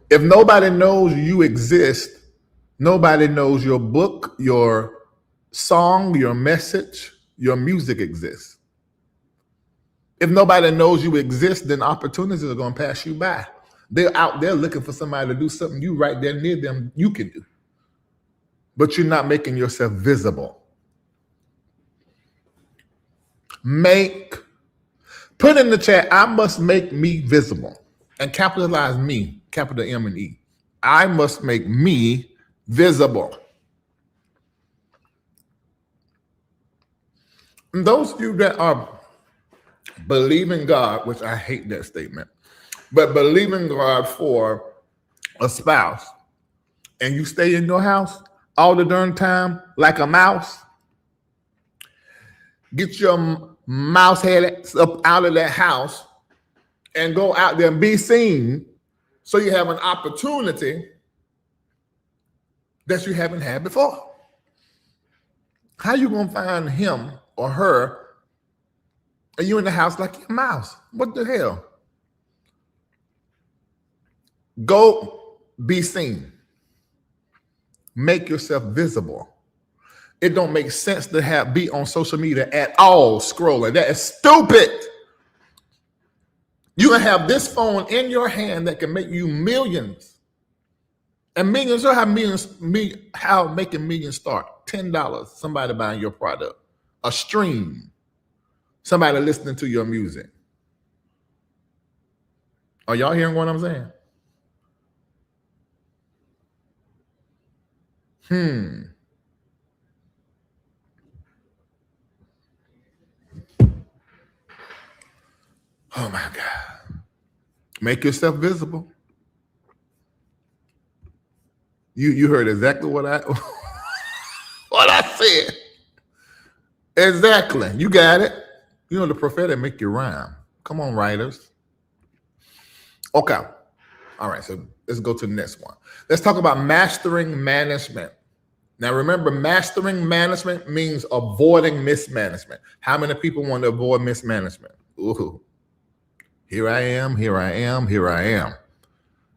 If nobody knows you exist, nobody knows your book, your song, your message, your music exists. If nobody knows you exist, then opportunities are going to pass you by. They're out there looking for somebody to do something you right there near them you can do. But you're not making yourself visible. Put in the chat, I must make me visible. And capitalize me, capital M and E. I must make me visible. And those of you that are believing God, which I hate that statement, but believing God for a spouse, and you stay in your house all the darn time like a mouse, get your mouse head up out of that house and go out there and be seen so you have an opportunity that you haven't had before. How you gonna find him or her and you in the house like a mouse? What the hell? Go be seen. Make yourself visible. It don't make sense to be on social media at all scrolling. That is stupid. You can have this phone in your hand that can make you millions. And millions, how making millions start? $10, somebody buying your product. A stream, somebody listening to your music. Are y'all hearing what I'm saying? Oh my God. Make yourself visible. You heard exactly what I said. Exactly. You got it. You know the prophetic make you rhyme. Come on, writers. Okay. All right, so let's go to the next one. Let's talk about mastering management. Now, remember, mastering management means avoiding mismanagement. How many people want to avoid mismanagement? Ooh, here I am. I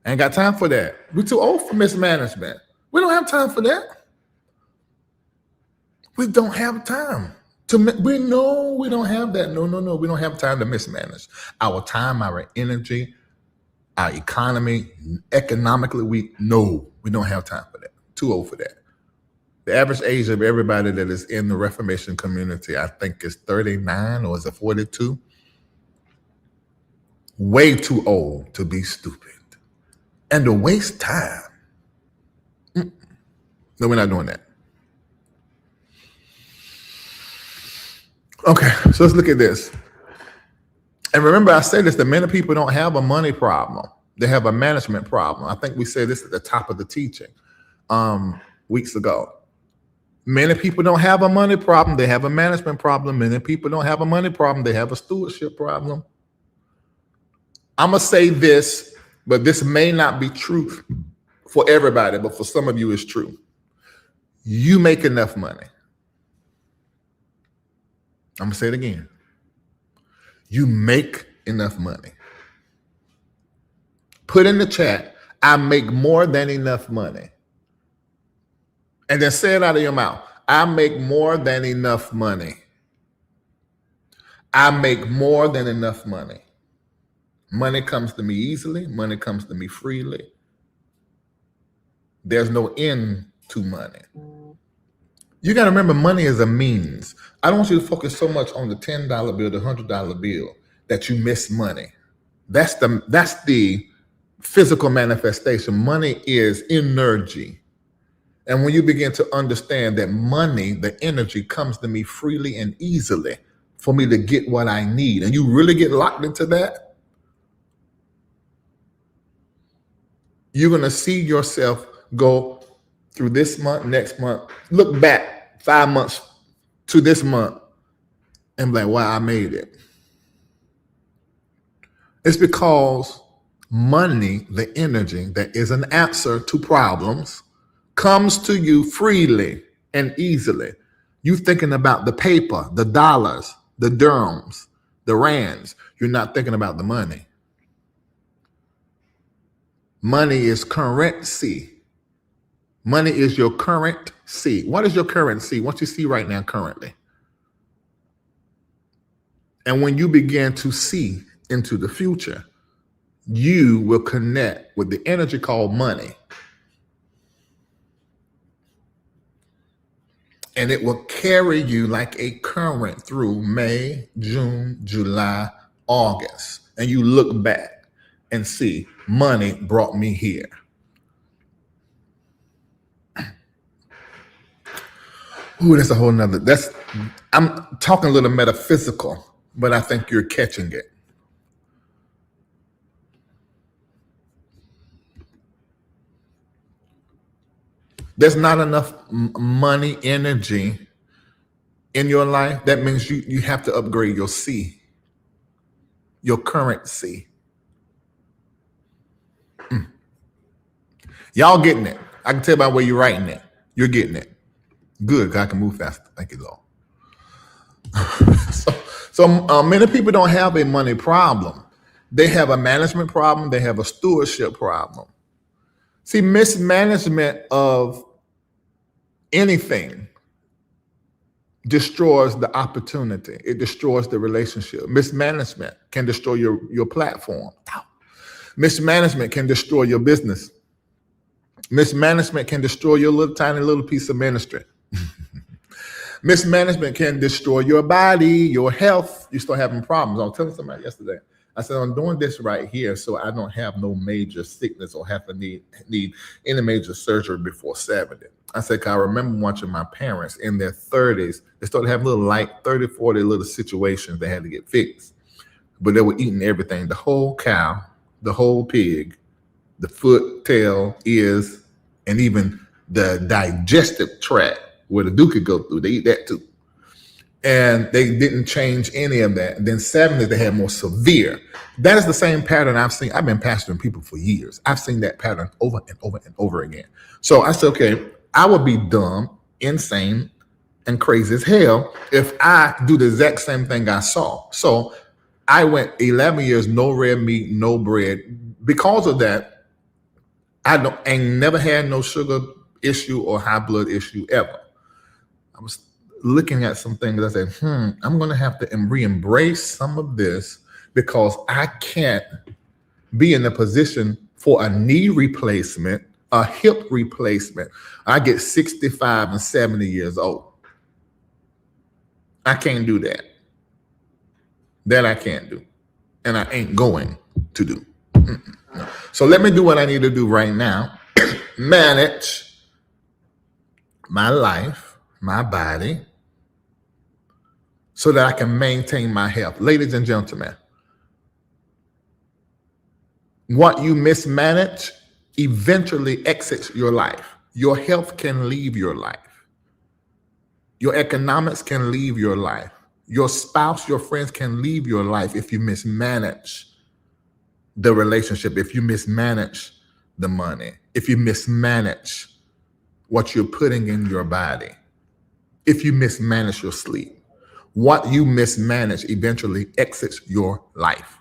ain't got time for that. We're too old for mismanagement. We don't have time for that. We don't have time. We don't have that. No. We don't have time to mismanage. Our time, our energy, our economy, economically, we don't have time for that. Too old for that. The average age of everybody that is in the Reformation community, I think, is 39 or is it 42? Way too old to be stupid and to waste time. No, we're not doing that. Okay, so let's look at this. And remember, I said this, that many people don't have a money problem. They have a management problem. I think we said this at the top of the teaching weeks ago. Many people don't have a money problem. They have a management problem. Many people don't have a money problem. They have a stewardship problem. I'm going to say this, but this may not be true for everybody, but for some of you, it's true. You make enough money. I'm going to say it again. You make enough money. Put in the chat, I make more than enough money. And then say it out of your mouth. I make more than enough money. I make more than enough money. Money comes to me easily. Money comes to me freely. There's no end to money. You got to remember, money is a means. I don't want you to focus so much on the $10 bill, the $100 bill, that you miss money. That's the physical manifestation. Money is energy. And when you begin to understand that money, the energy, comes to me freely and easily for me to get what I need, and you really get locked into that, you're going to see yourself go through this month, next month, look back 5 months to this month and be like, wow, I made it. It's because money, the energy that is an answer to problems, comes to you freely and easily. You thinking about the paper, the dollars, the dirhams, the rands. You're not thinking about the money. Money is currency. Money is your currency. What is your currency? What you see right now currently? And when you begin to see into the future, you will connect with the energy called money. And it will carry you like a current through May, June, July, August. And you look back and see, money brought me here. Ooh, that's a whole nother, I'm talking a little metaphysical, but I think you're catching it. There's not enough money, energy in your life. That means you have to upgrade your C, your currency. Y'all getting it. I can tell by where you're writing it. You're getting it. Good, because I can move faster. Thank you, Lord. So many people don't have a money problem. They have a management problem. They have a stewardship problem. See, mismanagement of anything destroys the opportunity. It destroys the relationship. Mismanagement can destroy your platform. Mismanagement can destroy your business. Mismanagement can destroy your tiny little piece of ministry. Mismanagement can destroy your body, your health. You start having problems. I was telling somebody yesterday, I said, I'm doing this right here so I don't have no major sickness or have to need any major surgery before 70. I said, 'cause I remember watching my parents in their 30s. They started having little 30, 40 little situations they had to get fixed. But they were eating everything, the whole cow, the whole pig, the foot, tail, ears, and even the digestive tract where the duke could go through. They eat that too. And they didn't change any of that. And then 70s, they had more severe. That is the same pattern I've seen. I've been pastoring people for years. I've seen that pattern over and over and over again. So I said, okay, I would be dumb, insane, and crazy as hell if I do the exact same thing I saw. So I went 11 years, no red meat, no bread. Because of that, I ain't never had no sugar issue or high blood issue ever. I was looking at some things. I said, I'm going to have to re-embrace some of this because I can't be in a position for a knee replacement, a hip replacement. I get 65 and 70 years old. I can't do that. That I can't do. And I ain't going to do. No. So let me do what I need to do right now. Manage my life, my body, so that I can maintain my health. Ladies and gentlemen, what you mismanage eventually exits your life. Your health can leave your life. Your economics can leave your life. Your spouse, your friends can leave your life if you mismanage the relationship, if you mismanage the money, if you mismanage what you're putting in your body, if you mismanage your sleep. What you mismanage eventually exits your life.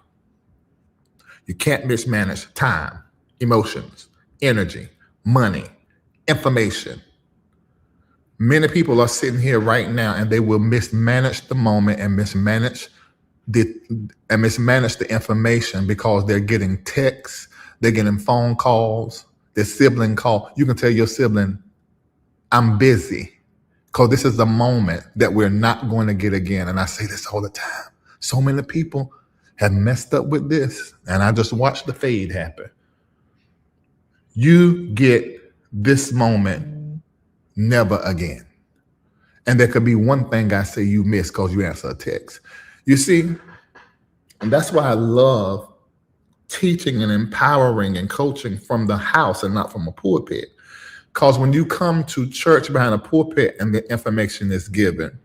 You can't mismanage time, emotions, energy, money, information. Many people are sitting here right now and they will mismanage the moment and mismanage the information because they're getting texts, they're getting phone calls, their sibling call. You can tell your sibling, I'm busy, because this is the moment that we're not going to get again. And I say this all the time. So many people have messed up with this, and I just watched the fade happen. You get this moment never again. And there could be one thing I say you miss because you answer a text. You see, and that's why I love teaching and empowering and coaching from the house and not from a pulpit. Because when you come to church behind a pulpit and the information is given,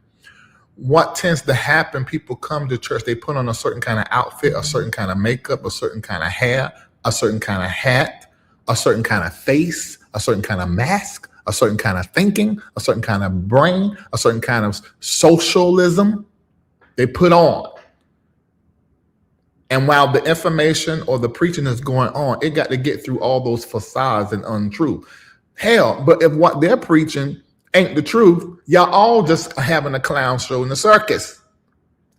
what tends to happen, people come to church, they put on a certain kind of outfit, a certain kind of makeup, a certain kind of hair, a certain kind of hat, a certain kind of face, a certain kind of mask, a certain kind of thinking, a certain kind of brain, a certain kind of socialism they put on. And while the information or the preaching is going on, it got to get through all those facades and untrue. Hell, but if what they're preaching ain't the truth, y'all all just having a clown show in the circus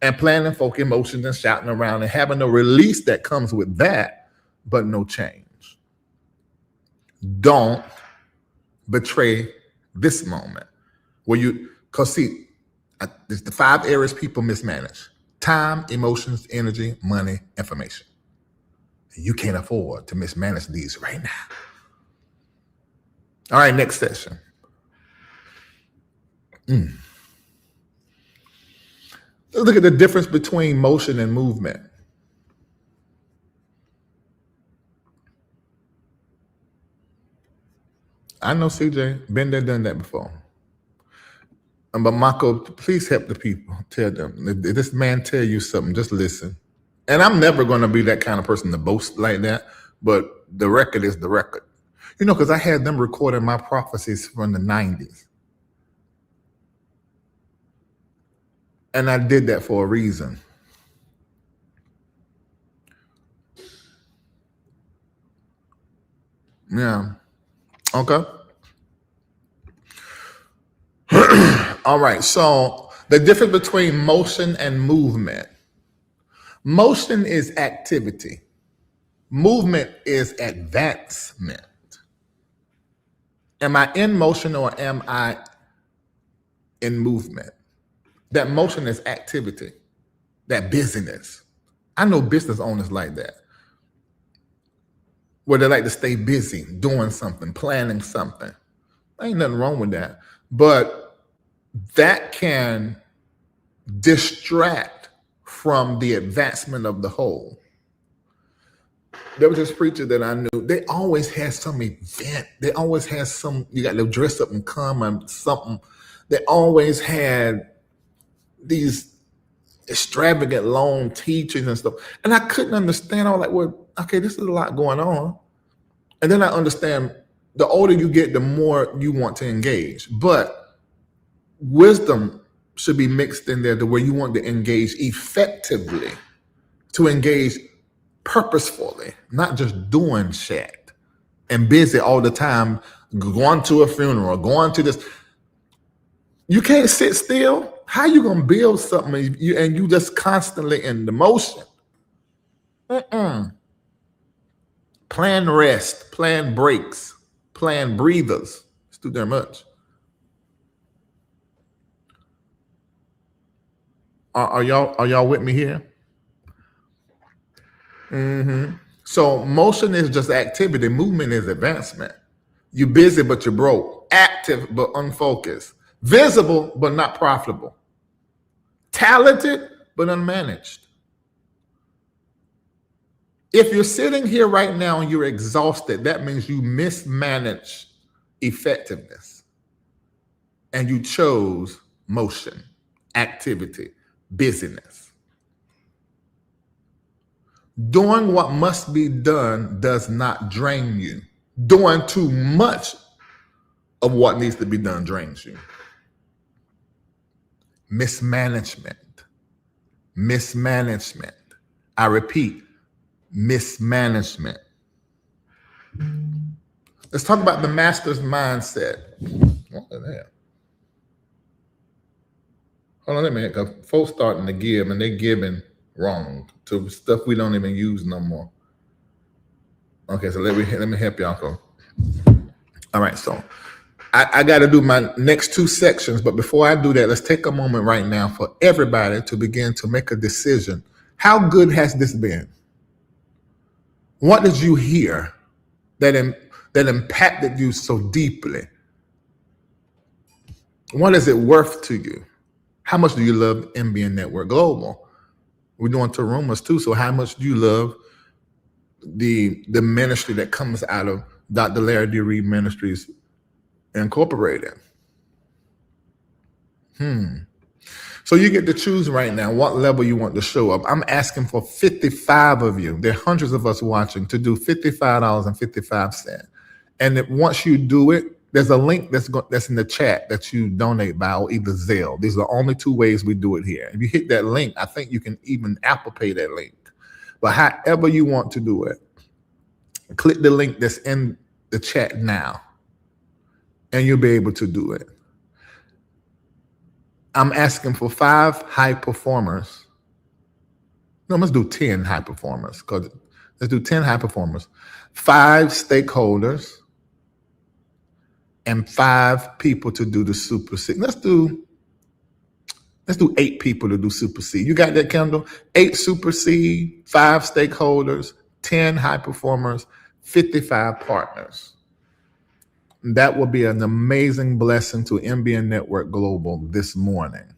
and planning folk emotions and shouting around and having a release that comes with that, but no change. Don't betray this moment because see, there's the 5 areas people mismanage: time, emotions, energy, money, information. You can't afford to mismanage these right now. All right, next session. Look at the difference between motion and movement. I know CJ, been there, done that before. But Marco, please help the people. Tell them, if this man tell you something, just listen. And I'm never going to be that kind of person to boast like that, but the record is the record. You know, because I had them recording my prophecies from the 90s. And I did that for a reason. Yeah. Okay. All right. So the difference between motion and movement. Motion is activity. Movement is advancement. Am I in motion or am I in movement? That motion is activity, that busyness. I know business owners like that, where they like to stay busy doing something, planning something. Ain't nothing wrong with that. But that can distract from the advancement of the whole. There was this preacher that I knew, they always had some event. They always had you got to dress up and come and something. They always had these extravagant long teachings and stuff. And I couldn't understand. I was like, well, okay, this is a lot going on. And then I understand the older you get, the more you want to engage. But wisdom should be mixed in there to where you want to engage effectively, to engage purposefully, not just doing shit and busy all the time, going to a funeral, going to this. You can't sit still. How you gonna build something and you just constantly in the motion? Plan rest, plan breaks, plan breathers. It's too damn much. Are y'all with me here? So motion is just activity. Movement is advancement. You're busy, but you're broke. Active, but unfocused. Visible, but not profitable. talented but unmanaged. If you're sitting here right now and you're exhausted, that means you mismanaged effectiveness and you chose motion, activity, busyness. Doing what must be done does not drain you. Doing too much of what needs to be done drains you. Mismanagement. Mismanagement. I repeat, mismanagement. Let's talk about the master's mindset. What is that? Hold on a minute, because folks starting to give and they're giving wrong to stuff we don't even use no more. Okay, so let me help y'all go. All right, so I got to do my next two sections, but before I do that, let's take a moment right now for everybody to begin to make a decision. How good has this been? What did you hear that impacted you so deeply? What is it worth to you? How much do you love MBN Network Global? We're doing Tarumas too, so how much do you love the ministry that comes out of Dr. Larry D. Reid Ministries Incorporated? So you get to choose right now what level you want to show up. I'm asking for 55 of you. There are hundreds of us watching to do $55.55. And once you do it, there's a link that's in the chat that you donate by, or either Zelle. These are the only two ways we do it here. If you hit that link, I think you can even Apple Pay that link. But however you want to do it, click the link that's in the chat now, and you'll be able to do it. I'm asking for 5 high performers. No, let's do 10 high performers. Let's do 10 high performers, 5 stakeholders, and 5 people to do the super seed. Let's do 8 people to do super seed. You got that, Kendall? 8 super seed, 5 stakeholders, 10 high performers, 55 partners. That will be an amazing blessing to MBN Network Global this morning.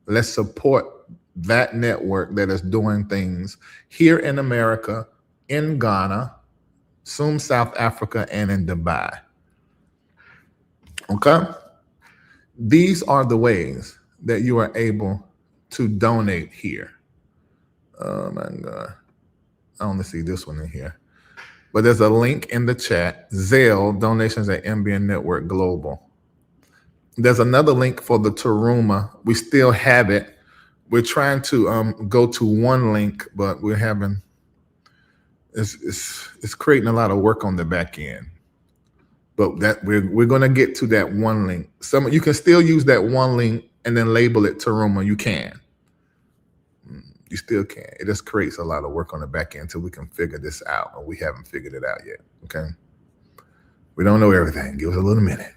Let's support that network that is doing things here in America, in Ghana, soon South Africa, and in Dubai. Okay? These are the ways that you are able to donate here. Oh my God. I only see this one in here. But there's a link in the chat, Zelle, donations at MBN Network Global. There's another link for the Taruma. We still have it. We're trying to go to one link, but we're having, it's creating a lot of work on the back end. But that we're going to get to that one link. You can still use that one link and then label it Taruma. You can. You still can. It just creates a lot of work on the back end until we can figure this out, and we haven't figured it out yet. Okay. We don't know everything. Give us a little minute.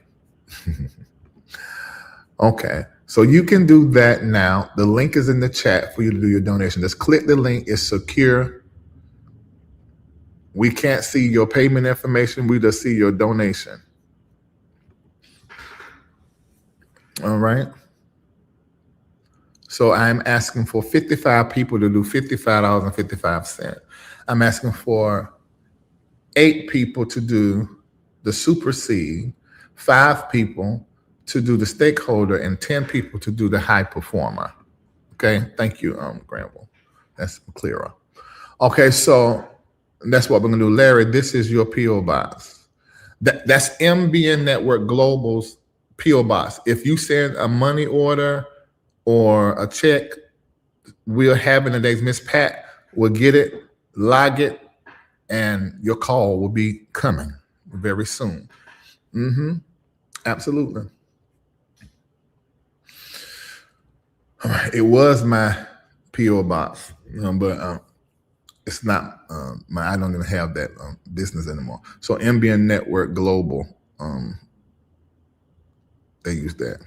Okay. So you can do that now. The link is in the chat for you to do your donation. Just click the link. It's secure. We can't see your payment information. We just see your donation. All right. So I'm asking for 55 people to do $55.55. I'm asking for 8 people to do the super seed, 5 people to do the stakeholder, and 10 people to do the high performer. Okay, thank you, Granville. That's clearer. Okay, so that's what we're gonna do. Larry, this is your P.O. box. That's MBN Network Global's P.O. box. If you send a money order or a check, we'll have in the days. Miss Pat will get it, log it, and your call will be coming very soon. Absolutely. All right. It was my P.O. box, but it's not I don't even have that business anymore. So MBN Network Global, they use that.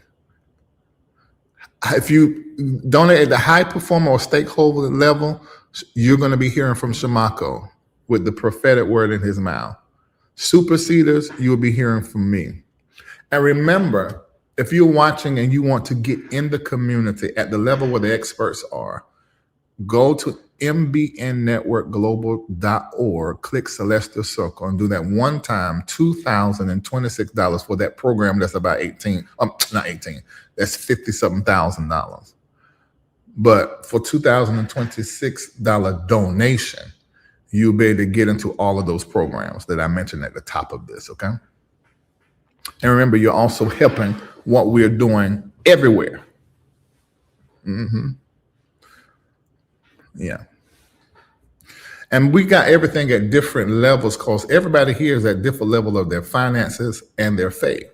If you donate at the high performer or stakeholder level, you're going to be hearing from Shamako with the prophetic word in his mouth. Superseders, you'll be hearing from me. And remember, If you're watching and you want to get in the community at the level where the experts are, go to mbnnetworkglobal.org, click Celestial Circle, and do that one time, $2,026 for that program that's about not 18, that's 50 something $1,000. But for $2,026 donation, you'll be able to get into all of those programs that I mentioned at the top of this, okay? And remember, you're also helping what we're doing everywhere. Yeah. And we got everything at different levels because everybody here is at different level of their finances and their faith.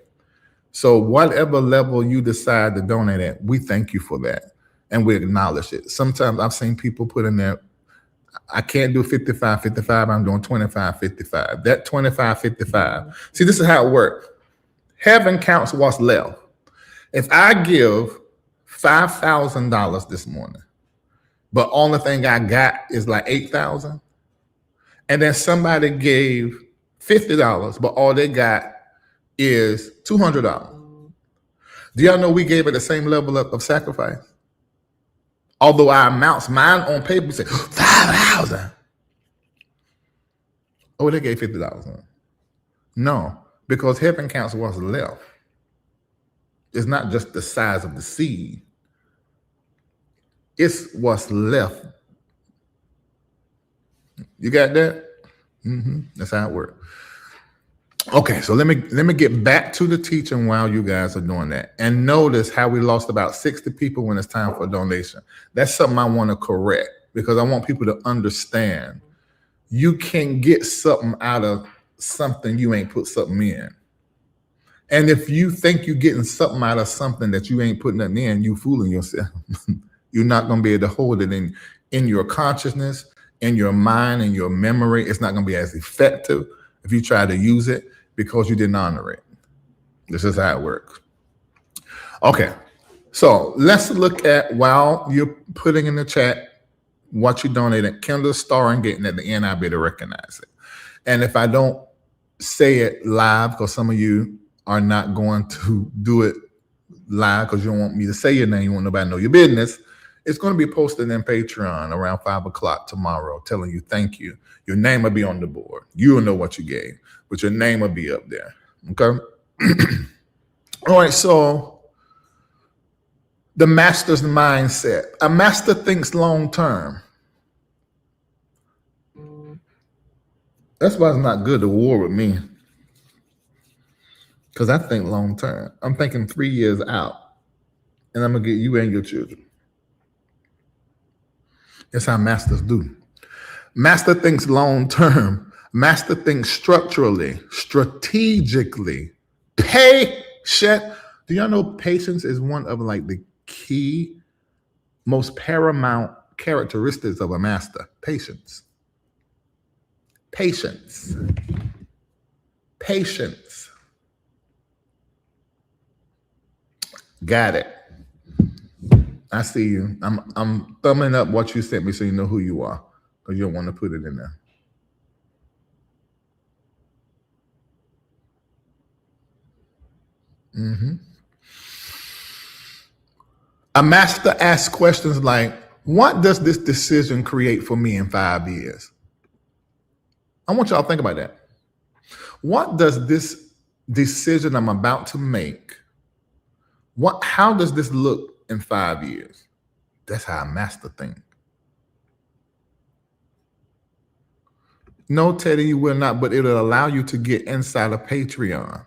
So whatever level you decide to donate at, we thank you for that. And we acknowledge it. Sometimes I've seen people put in there, I can't do 55, I'm doing 25, 55. That 25, 55. See, this is how it works. Heaven counts what's left. If I give $5,000 this morning, but only thing I got is like 8,000, and then somebody gave $50, but all they got is $200. Do y'all know we gave it the same level of sacrifice? Although our amounts, mine on paper said 5,000. Oh, they gave $50. No, because heaven counts what's left. It's not just the size of the seed. It's what's left. You got that? That's how it works. Okay, so let me get back to the teaching while you guys are doing that. And notice how we lost about 60 people when it's time for a donation. That's something I want to correct because I want people to understand you can get something out of something you ain't put something in. And if you think you're getting something out of something that you ain't putting nothing in, you fooling yourself. You're not going to be able to hold it in your consciousness, in your mind, in your memory. It's not going to be as effective if you try to use it because you didn't honor it. This is how it works. Okay, so let's look at, while you're putting in the chat what you donated, Kendall star and getting at the end, I'll be able to recognize it. And if I don't say it live, because some of you are not going to do it live because you don't want me to say your name, you want nobody to know your business, it's going to be posted in Patreon around 5 o'clock tomorrow, telling you thank you. Your name will be on the board. You will know what you gave, but your name will be up there. Okay? All right, so the master's mindset. A master thinks long term. That's why it's not good to war with me, because I think long term. I'm thinking 3 years out, and I'm going to get you and your children. That's how masters do. Master thinks long term. Master thinks structurally, strategically, patient. Do y'all know patience is one of like the key, most paramount characteristics of a master? Patience. Patience. Patience. Got it. I see you. I'm thumbing up what you sent me so you know who you are, because you don't want to put it in there. A master asks questions like, what does this decision create for me in 5 years? I want y'all to think about that. What does this decision I'm about to make, how does this look in 5 years? That's how a master thinks. No, Teddy, you will not, but it'll allow you to get inside of Patreon.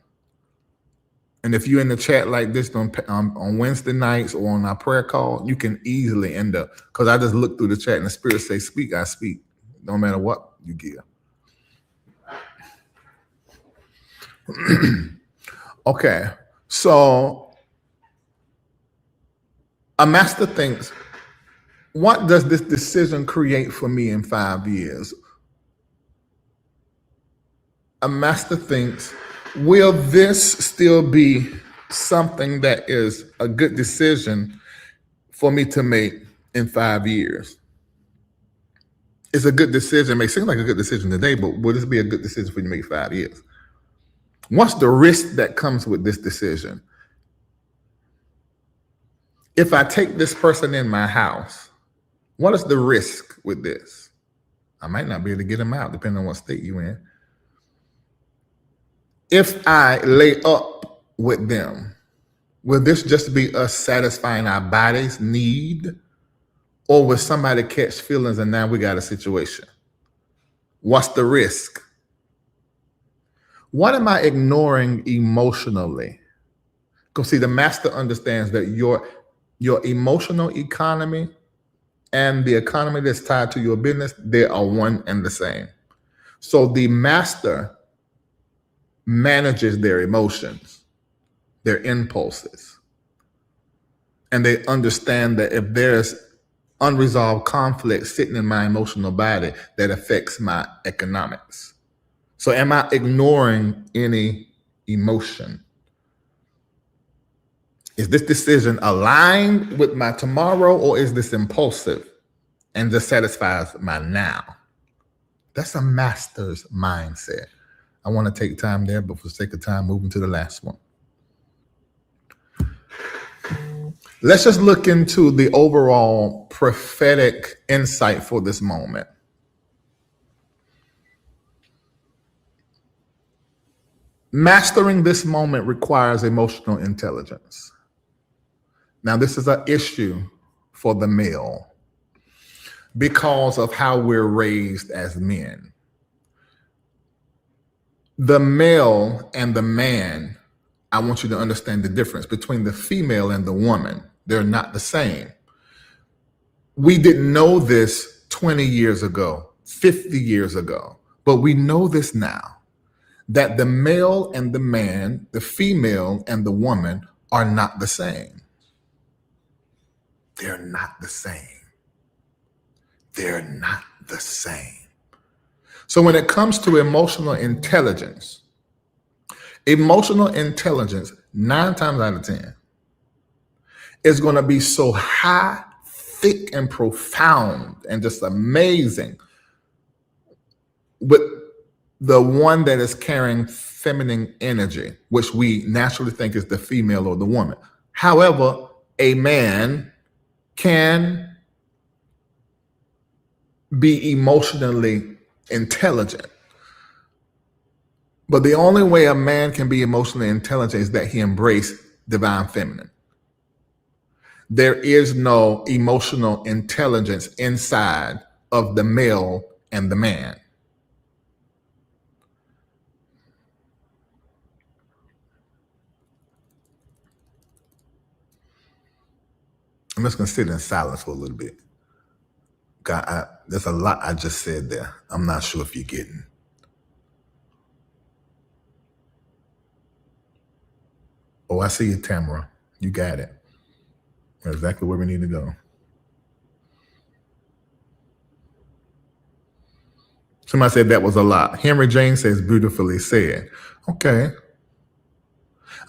And if you're in the chat like this on Wednesday nights or on our prayer call, you can easily end up, because I just look through the chat and the Spirit say, speak, I speak, no matter what you give. Okay, so a master thinks, what does this decision create for me in 5 years? A master thinks, will this still be something that is a good decision for me to make in 5 years? It's a good decision. It may seem like a good decision today, but will this be a good decision for you to make 5 years? What's the risk that comes with this decision? If I take this person in my house, what is the risk with this? I might not be able to get them out, depending on what state you're in. If I lay up with them, will this just be us satisfying our body's need? Or will somebody catch feelings and now we got a situation? What's the risk? What am I ignoring emotionally? Because see, the master understands that your emotional economy and the economy that's tied to your business, they are one and the same. So the master manages their emotions, their impulses. And they understand that if there's unresolved conflict sitting in my emotional body, that affects my economics. So am I ignoring any emotion? Is this decision aligned with my tomorrow, or is this impulsive and just satisfies my now? That's a master's mindset. I want to take time there, but for the sake of time, moving to the last one. Let's just look into the overall prophetic insight for this moment. Mastering this moment requires emotional intelligence. Now, this is an issue for the male because of how we're raised as men. The male and the man, I want you to understand the difference between the female and the woman. They're not the same. We didn't know this 20 years ago, 50 years ago, but we know this now, that the male and the man, the female and the woman are not the same. They're not the same. They're not the same. So when it comes to emotional intelligence, 9 times out of 10 is going to be so high, thick, and profound and just amazing with the one that is carrying feminine energy, which we naturally think is the female or the woman. However, a man can be emotionally intelligent. But the only way a man can be emotionally intelligent is that he embrace divine feminine. There is no emotional intelligence inside of the male and the man. I'm just going to sit in silence for a little bit. God, there's a lot I just said there. I'm not sure if you're getting. Oh, I see you, Tamara. You got it. That's exactly where we need to go. Somebody said that was a lot. Henry James says beautifully said. Okay.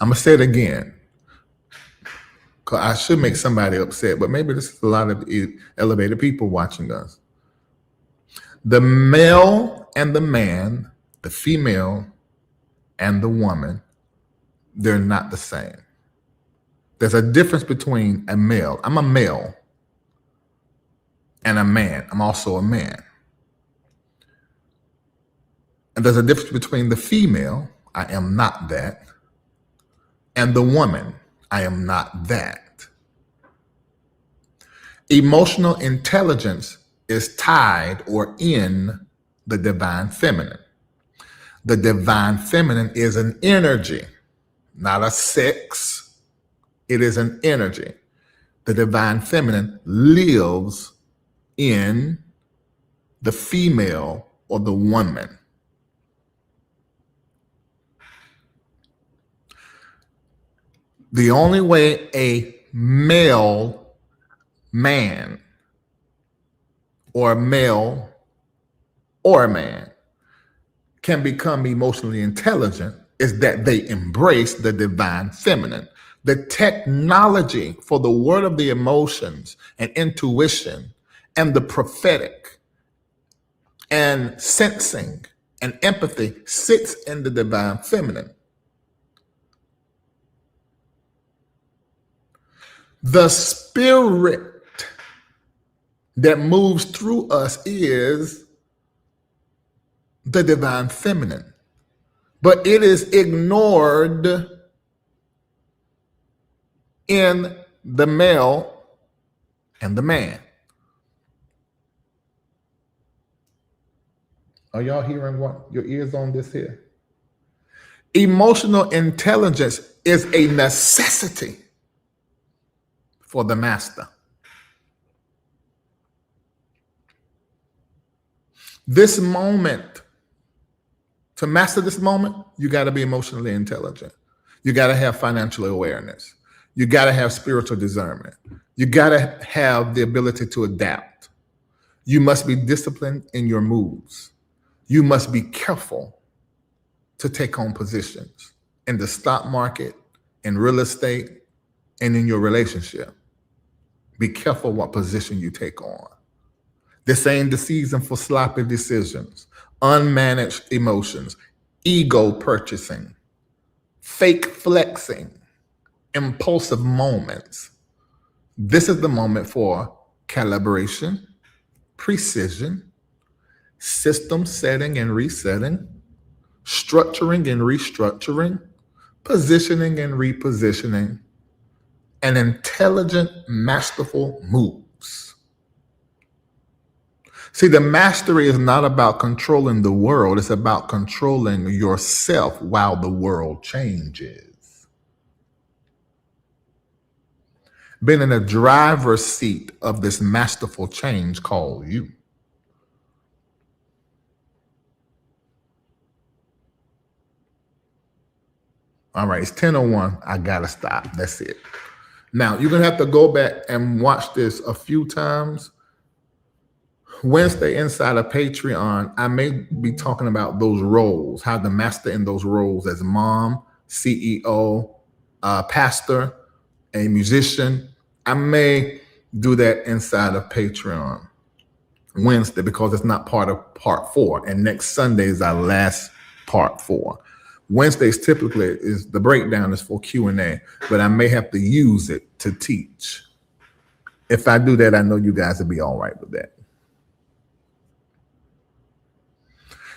I'm going to say it again. Because I should make somebody upset, but maybe this is a lot of elevated people watching us. The male and the man, the female and the woman, they're not the same. There's a difference between a male. I'm a male. And a man. I'm also a man. And there's a difference between the female, I am not that, and the woman, I am not that. Emotional intelligence is tied or in the divine feminine. The divine feminine is an energy, not a sex. It is an energy. The divine feminine lives in the female or the woman. The only way a male man or a male or a man can become emotionally intelligent is that they embrace the divine feminine. The technology for the word of the emotions and intuition and the prophetic and sensing and empathy sits in the divine feminine. The spirit that moves through us is the divine feminine, but it is ignored in the male and the man. Are y'all hearing what your ears on this here? Emotional intelligence is a necessity for the master. This moment, to master this moment, you got to be emotionally intelligent. You got to have financial awareness. You got to have spiritual discernment. You got to have the ability to adapt. You must be disciplined in your moves. You must be careful to take on positions in the stock market, in real estate, and in your relationship. Be careful what position you take on. This ain't the season for sloppy decisions, unmanaged emotions, ego purchasing, fake flexing, impulsive moments. This is the moment for calibration, precision, system setting and resetting, structuring and restructuring, positioning and repositioning, and intelligent, masterful moves. See, the mastery is not about controlling the world. It's about controlling yourself while the world changes. Being in the driver's seat of this masterful change called you. All right, it's 10:01. I gotta stop. That's it. Now, you're gonna have to go back and watch this a few times. Wednesday inside of Patreon, I may be talking about those roles, how to master in those roles as mom, CEO, pastor, a musician. I may do that inside of Patreon Wednesday because it's not part of part 4. And next Sunday is our last part 4. Wednesdays typically is the breakdown is for Q&A, but I may have to use it to teach. If I do that, I know you guys will be all right with that.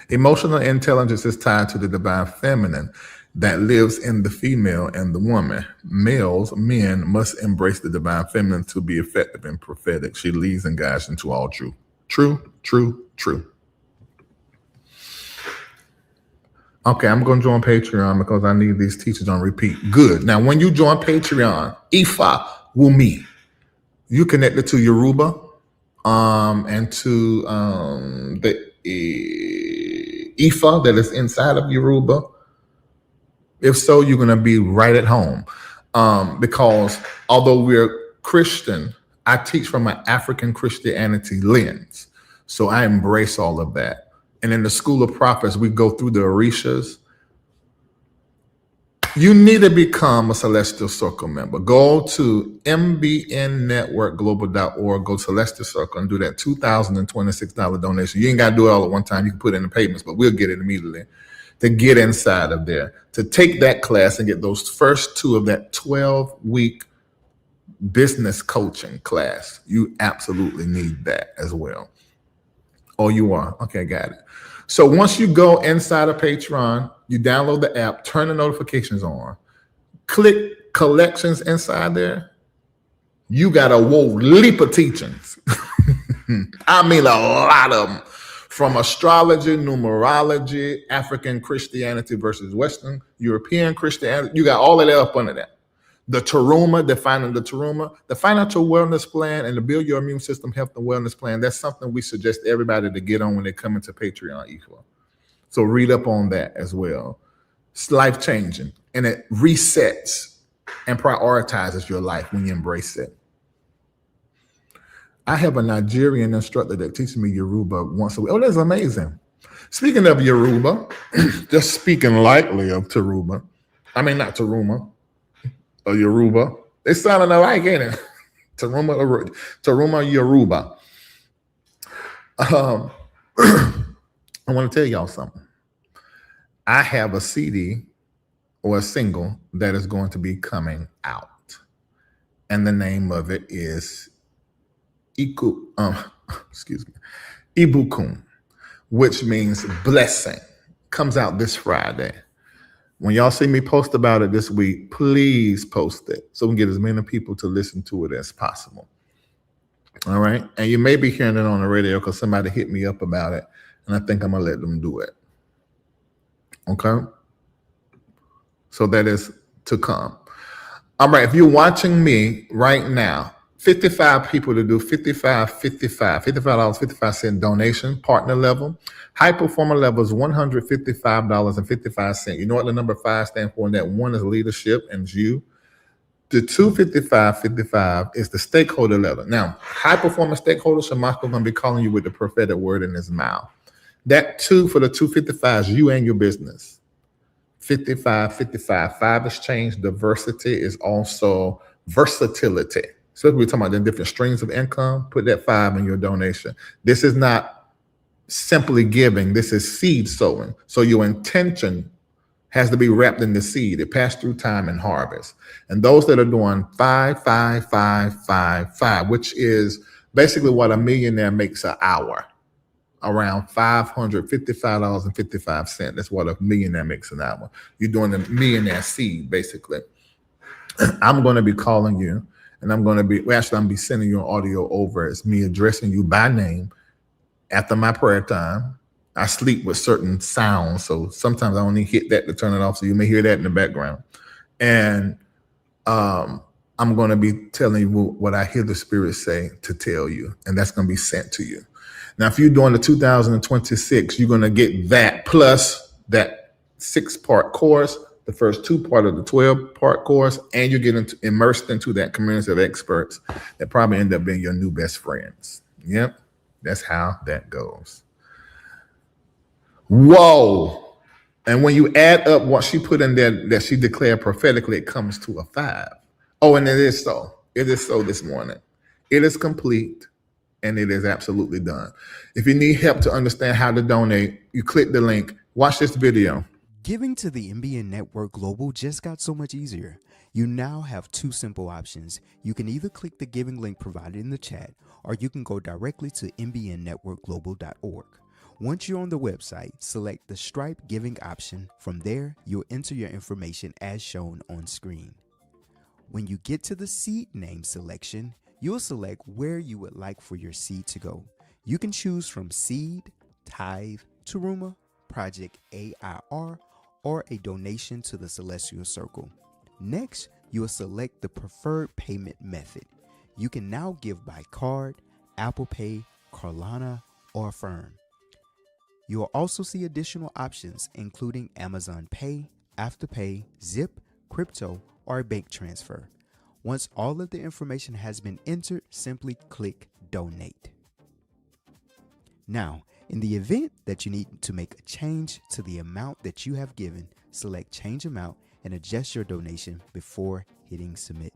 Emotional intelligence is tied to the divine feminine that lives in the female and the woman. Men must embrace the divine feminine to be effective and prophetic. She leads and guides into all truth. True, true, true. Okay, I'm going to join Patreon because I need these teachers on repeat. Good. Now, when you join Patreon, Ifa Wumi, you connected to Yoruba and to the Ifa that is inside of Yoruba. If so, you're going to be right at home because although we're Christian, I teach from an African Christianity lens. So I embrace all of that. And in the School of Prophets, we go through the Orishas. You need to become a Celestial Circle member. Go to mbnnetworkglobal.org, go to Celestial Circle and do that $2,026 donation. You ain't got to do it all at one time. You can put it in the payments, but we'll get it immediately to get inside of there, to take that class and get those first 2 of that 12-week business coaching class. You absolutely need that as well. Oh, you are? Okay, got it. So once you go inside of Patreon, you download the app, turn the notifications on, click collections inside there. You got a whole leap of teachings. I mean, a lot of them. From astrology, numerology, African Christianity versus Western European Christianity. You got all of that up under that. The Taruma, defining the Taruma, the financial wellness plan, and the build your immune system health and wellness plan. That's something we suggest everybody to get on when they come into Patreon equal. So read up on that as well. It's life changing and it resets and prioritizes your life when you embrace it. I have a Nigerian instructor that teaches me Yoruba once a week. Oh, that's amazing. Speaking of Yoruba, just speaking lightly of Taruma, I mean, not Taruma, or Yoruba. They sound alike, ain't it? Taruma, Yoruba. I want to tell y'all something. I have a CD or a single that is going to be coming out. and the name of it is Iku, excuse me, Ibukun, which means blessing. Comes out this Friday. When y'all see me post about it this week, please post it so we can get as many people to listen to it as possible. All right. And you may be hearing it on the radio because somebody hit me up about it, and I think I'm going to let them do it. Okay. So that is to come. All right. If you're watching me right now, 55 people to do $55, 55 cent donation, partner level. High performer level is $155.55. You know what the number 5 stands for? And that 1 is leadership and it's you. The 255.55 is the stakeholder level. Now, high performance stakeholders, Shamarko going to be calling you with the prophetic word in his mouth. That 2 for the 255 is you and your business. 55. 5 is change. Diversity is also versatility. So we're talking about the different streams of income. Put that 5 in your donation. This is not simply giving. This is seed sowing. So your intention has to be wrapped in the seed. It passed through time and harvest. And those that are doing 5, which is basically what a millionaire makes an hour, around $555.55. That's what a millionaire makes an hour. You're doing a millionaire seed, basically. I'm going to be calling you, and I'm going to be sending you an audio over. It's me addressing you by name after my prayer time. I sleep with certain sounds, so sometimes I only hit that to turn it off, so you may hear that in the background. And I'm going to be telling you what I hear the Spirit say to tell you, and that's going to be sent to you. Now, if you're doing the 2026, you're going to get that plus that 6-part course, the first 2 part of the 12-part course, and you're getting immersed into that community of experts that probably end up being your new best friends. Yep, that's how that goes. Whoa. And when you add up what she put in there that she declared prophetically, it comes to a 5. Oh, and it is so. It is so this morning. It is complete, and it is absolutely done. If you need help to understand how to donate, you click the link. Watch this video. Giving to the MBN Network Global just got so much easier. You now have 2 simple options. You can either click the giving link provided in the chat, or you can go directly to mbnnetworkglobal.org. Once you're on the website, select the Stripe giving option. From there, you'll enter your information as shown on screen. When you get to the seed name selection, you'll select where you would like for your seed to go. You can choose from seed, tithe, Teruma, Project AIR, or a donation to the Celestial Circle. Next, you will select the preferred payment method. You can now give by card, Apple Pay, Carlana, or Affirm. You will also see additional options, including Amazon Pay, Afterpay, Zip, crypto, or a bank transfer. Once all of the information has been entered, simply click Donate. Now, in the event that you need to make a change to the amount that you have given, select Change Amount and adjust your donation before hitting Submit.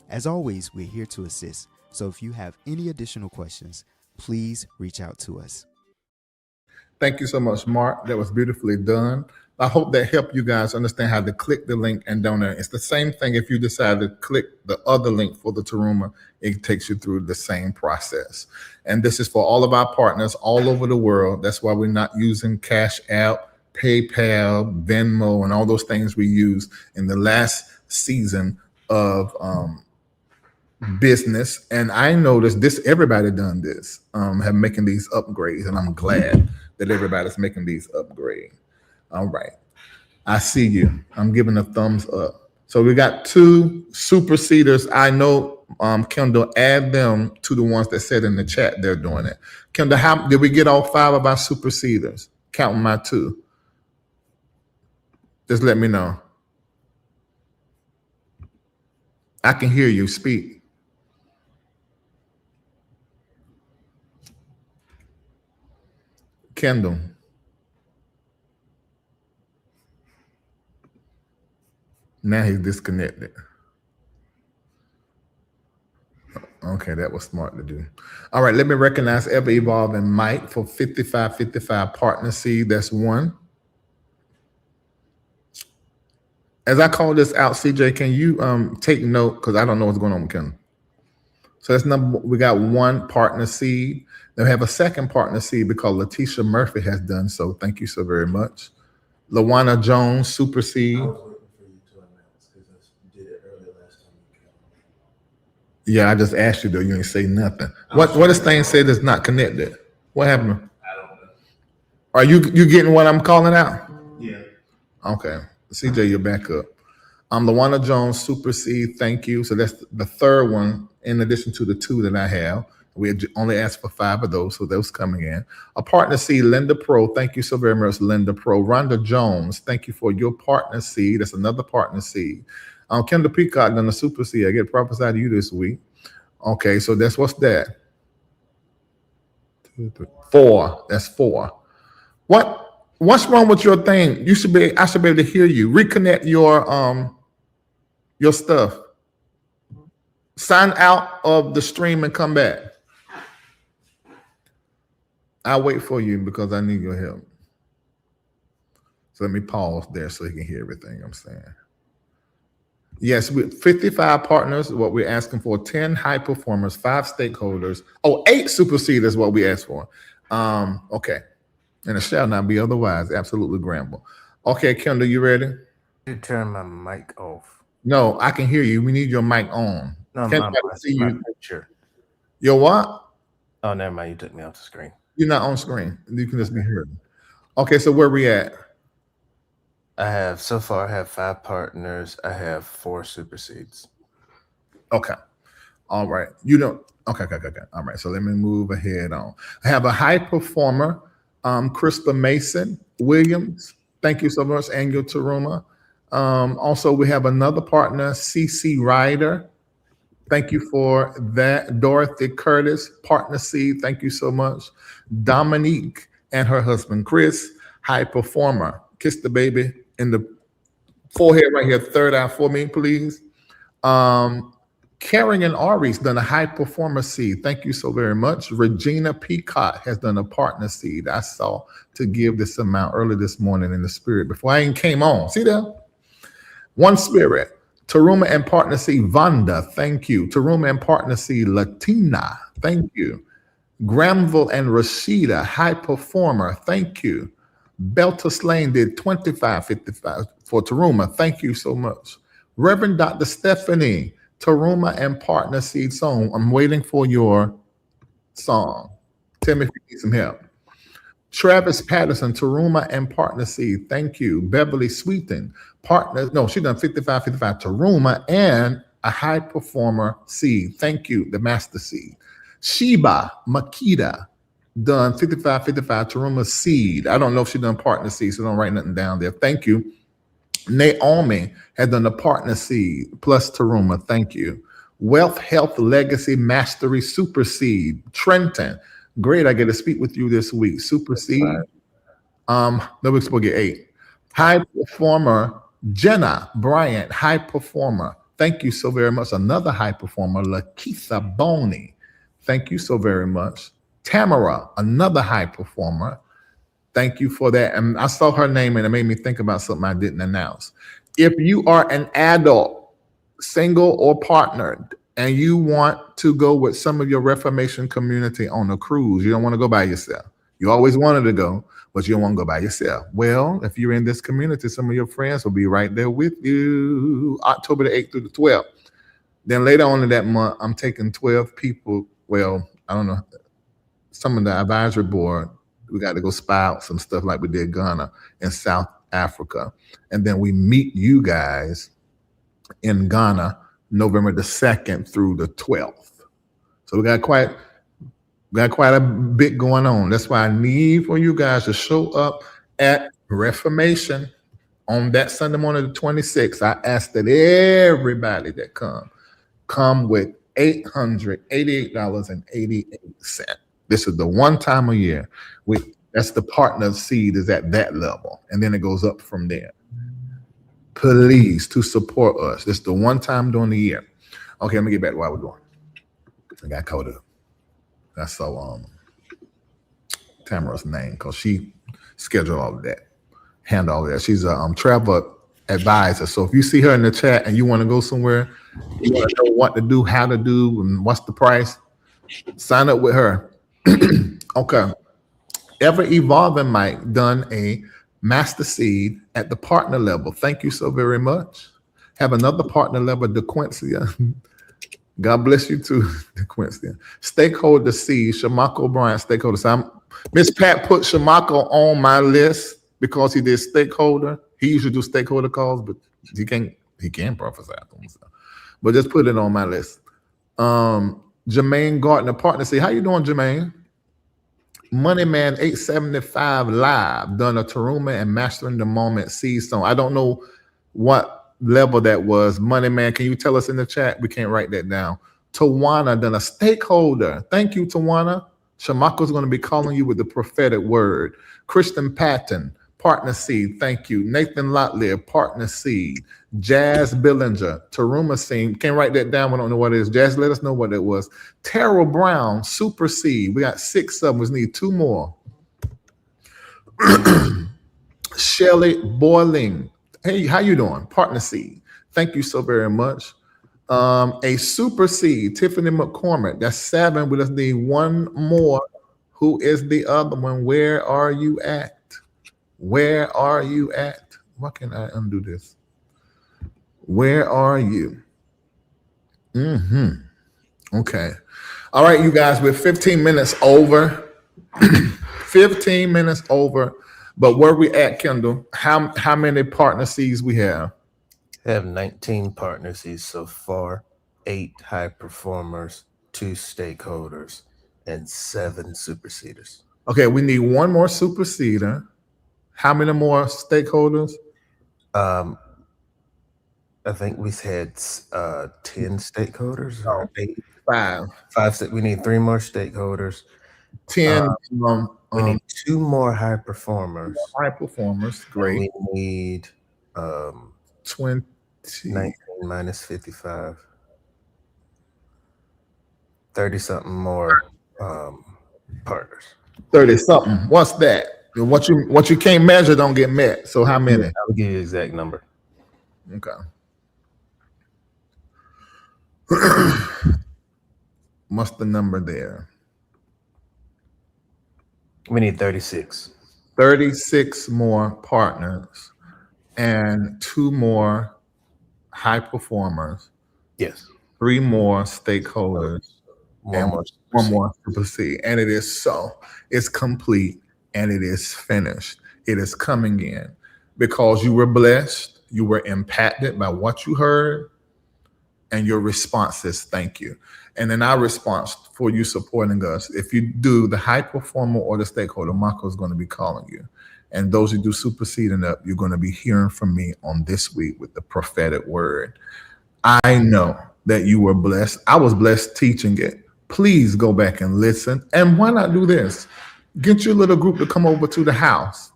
As always, we're here to assist, so if you have any additional questions, please reach out to us. Thank you so much, Mark. That was beautifully done. I hope that helped you guys understand how to click the link and donate. It's the same thing if you decide to click the other link for the Teruma. It takes you through the same process. And this is for all of our partners all over the world. That's why we're not using Cash App, PayPal, Venmo, and all those things we used in the last season of business. And I noticed this, everybody done this, have making these upgrades, and I'm glad that everybody's making these upgrades. All right. I see you. I'm giving a thumbs up. So we got 2 superseders. I know, Kendall, add them to the ones that said in the chat they're doing it. Kendall, how did we get all 5 of our superseders? Counting my 2. Just let me know. I can hear you speak. Kendall. Now he's disconnected. Okay, that was smart to do. All right, let me recognize Ever Evolving Mike for 55 partner seed. That's 1. As I call this out, CJ, can you take note because I don't know what's going on with Kendall. So that's number. We got one partner seed. Then we have a second partner seed because Letitia Murphy has done so. Thank you so very much. Lawana Jones, super seed. I was waiting for you to announce because you did it earlier last time you came. Yeah, I just asked you though. You ain't say nothing. What this thing said is not connected. What happened? I don't know. Are you getting what I'm calling out? Yeah. Okay. CJ, you're back up. Lawana Jones, Super Seed, thank you. So that's the third one in addition to the two that I have. We had only asked for 5 of those, so those coming in. A partner seed, Linda Pro, thank you so very much, Linda Pro. Rhonda Jones, thank you for your partner seed. That's another partner seed. Kendall Peacock done the Super Seed. I get prophesied to you this week. Okay, so that's what's that? 2, 3, 4. That's 4. What's wrong with your thing? I should be able to hear you. Reconnect your stuff. Sign out of the stream and come back. I'll wait for you because I need your help. So let me pause there so you can hear everything I'm saying. Yes, with 55 partners, what we're asking for, 10 high performers, 5 stakeholders. 8 super seed is what we asked for. Okay. And it shall not be otherwise. Absolutely Gramble. Okay, Kendall, you ready? You turn my mic off. No, I can hear you. We need your mic on. No, Can't see you. Sure. Your what? Oh, never mind. You took me off the screen. You're not on screen. You can just be heard. Okay, so where we at? So far I have 5 partners. I have 4 super seeds. Okay. All right. You don't. Okay. All right. So let me move ahead on. I have a high performer, Crispa Mason Williams. Thank you so much, Angel Taruma. Also, we have another partner, CC Ryder. Thank you for that. Dorothy Curtis, partner C. Thank you so much. Dominique and her husband, Chris, high performer. Kiss the baby in the forehead right here, third eye for me, please. Karen and Ari's done a high performer seed. Thank you so very much. Regina Peacock has done a partner seed. I saw to give this amount early this morning in the spirit before I even came on. See that? One spirit. Taruma and partner seed, Vanda. Thank you. Taruma and partner seed, Latina. Thank you. Granville and Rashida, high performer. Thank you. Belta Slane did 25.55 for Taruma. Thank you so much. Reverend Dr. Stephanie, Taruma and partner seed song. I'm waiting for your song. Tell me if you need some help. Travis Patterson, Taruma and partner seed. Thank you. Beverly Sweeten, partner. No, she done 55, Taruma and a high performer seed. Thank you. The master seed. Sheba Makita done 55, Taruma seed. I don't know if she done partner seed, so don't write nothing down there. Thank you. Naomi had done a partner seed plus Taruma. Thank you. Wealth, Health, Legacy, Mastery, Super Seed. Trenton. Great, I get to speak with you this week. Super Seed. No, we're supposed to get 8. High performer, Jenna Bryant, high performer. Thank you so very much. Another high performer, Lakeitha Boney. Thank you so very much. Tamara, another high performer. Thank you for that. And I saw her name and it made me think about something I didn't announce. If you are an adult, single or partnered, and you want to go with some of your Reformation community on a cruise, you don't want to go by yourself. You always wanted to go, but you don't want to go by yourself. Well, if you're in this community, some of your friends will be right there with you, October the 8th through the 12th. Then later on in that month, I'm taking 12 people. Well, I don't know, some of the advisory board, we got to go spy out some stuff like we did Ghana and South Africa. And then we meet you guys in Ghana, November the 2nd through the 12th. So we got quite a bit going on. That's why I need for you guys to show up at Reformation on that Sunday morning, the 26th. I ask that everybody that come with $888.88. This is the one time a year. That's the partner seed is at that level. And then it goes up from there. Please, to support us. This is the one time during the year. Okay, let me get back to what we're doing. I got caught up. I saw Tamara's name because she scheduled all of that, handled all of that. She's a travel advisor. So if you see her in the chat and you want to go somewhere, you want to know what to do, how to do, and what's the price, sign up with her. Okay. Ever Evolving Mike done a master seed at the partner level. Thank you so very much. Have another partner level, DeQuincia. God bless you too, DeQuincia. Stakeholder seed, Shamako Bryant, stakeholder. So Miss Pat put Shamako on my list because he did stakeholder. He usually do stakeholder calls, but he can prophesy to himself. But just put it on my list. Jermaine Gardner, partner seed. How you doing, Jermaine? Moneyman 875 live done a Taruma and Mastering the Moment seed song. I don't know what level that was. Moneyman, can you tell us in the chat? We can't write that down. Tawana done a stakeholder. Thank you, Tawana. Shamako's going to be calling you with the prophetic word. Kristen Patton, partner seed. Thank you. Nathan Lotlier, partner seed. Jazz Billinger, Taruma seed. Can't write that down. We don't know what it is. Jazz, let us know what it was. Terrell Brown, super seed. We got 6 of them. We need 2 more. Shelly Boiling. Hey, how you doing? Partner seed. Thank you so very much. A super seed, Tiffany McCormick. That's 7. We just need 1 more. Who is the other one? Where are you at? Where are you at? Why can't I undo this? Where are you? Okay. All right, you guys, we're 15 minutes over. 15 minutes over. But where we at, Kendall? How many partner seeds we have? I have 19 partner seeds so far, 8 high performers, 2 stakeholders, and 7 superseders. Okay, we need 1 more superseder. How many more stakeholders? I think we've had 10 stakeholders. Or 8. 5. 5. We need 3 more stakeholders. 10. We need 2 more high performers. High performers. Great. We need 20. 19 minus 55. 30 something more partners. 30 something. What's that? What you can't measure don't get met. So how many? I'll give you the exact number. Okay. What's the number there? We need 36. 36 more partners and 2 more high performers. Yes. 3 more stakeholders. One more super seed. And it is so. It's complete and it is finished. It is coming in because you were blessed. You were impacted by what you heard. And your response is thank you. And then our response for you supporting us, if you do the high performer or the stakeholder, Marco is going to be calling you. And those who do superseding up, you're going to be hearing from me on this week with the prophetic word. I know that you were blessed. I was blessed teaching it. Please go back and listen. And why not do this? Get your little group to come over to the house.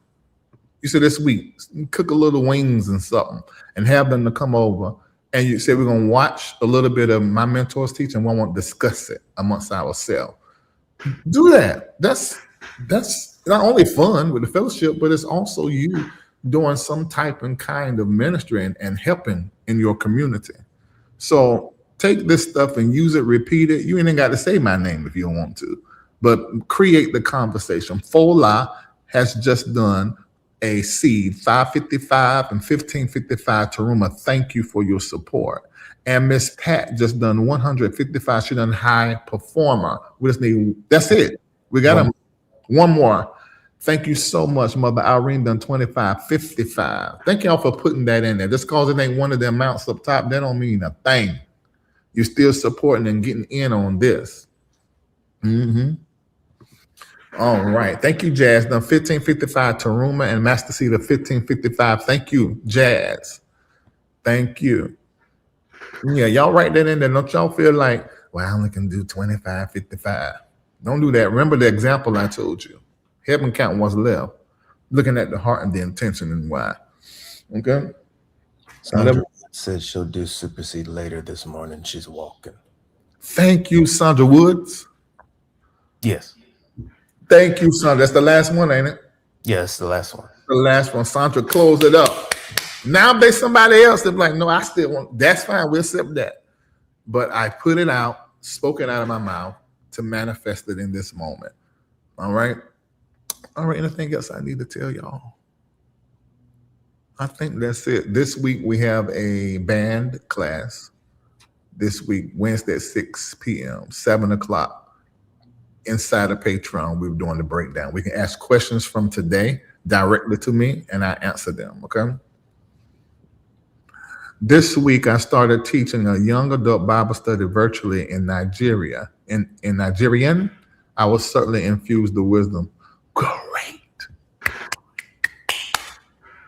You said this week, cook a little wings and something and have them to come over. And you say we're going to watch a little bit of my mentor's teaching. We won't discuss it amongst ourselves. Do that. That's not only fun with the fellowship, but it's also you doing some type and kind of ministry and helping in your community. So take this stuff and use it, repeat it. You ain't got to say my name if you don't want to, but create the conversation. Fola has just done a seed, 555 and 1555 Taruma. Thank you for your support. And Miss Pat just done 155. She done high performer. We just need, that's it. We got one more. Thank you so much, Mother Irene done 2555. Thank y'all for putting that in there. Just because it ain't one of the amounts up top, that don't mean a thing. You're still supporting and getting in on this. All right. Thank you, Jazz. Done 1555 Taruma and Master Seed of 1555. Thank you, Jazz. Thank you. Yeah, y'all write that in there. Don't y'all feel like, well, I only can do 2555. Don't do that. Remember the example I told you. Heaven count what's left. Looking at the heart and the intention and why. Okay? Sandra said she'll do supersede later this morning. She's walking. Thank you, Sandra Woods. Yes. Thank you, Sandra. That's the last one, ain't it? Yes, the last one. The last one. Sandra, close it up. Now if there's somebody else that's like, no, I still want, that's fine, we'll accept that. But I put it out, spoke it out of my mouth to manifest it in this moment. All right. All right. Anything else I need to tell y'all? I think that's it. This week we have a band class. This week, Wednesday at 6 p.m., 7 o'clock, inside of Patreon, we're doing the breakdown. We can ask questions from today directly to me, and I answer them, okay? This week, I started teaching a young adult Bible study virtually in Nigeria. In Nigerian, I will certainly infuse the wisdom. Great.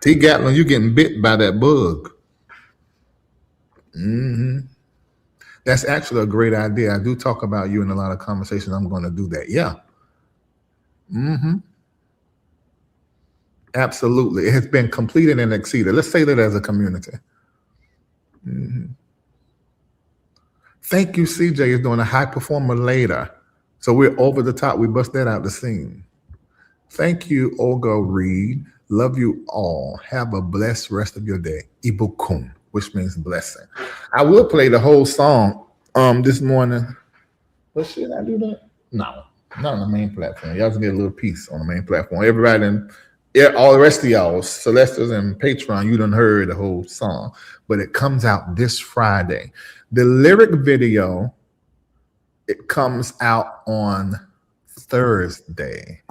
T. Gatlin, you getting bit by that bug. That's actually a great idea. I do talk about you in a lot of conversations. I'm going to do that. Yeah. Absolutely. It has been completed and exceeded. Let's say that as a community. Thank you, CJ is doing a high performer later. So we're over the top. We bust that out the scene. Thank you, Olga Reid. Love you all. Have a blessed rest of your day. Ibukum, which means blessing. I will play the whole song this morning. But should I do that? No, not on the main platform. Y'all just get a little piece on the main platform. Everybody all the rest of y'all, Celestials and Patreon, you done heard the whole song. But it comes out this Friday. The lyric video, it comes out on Thursday,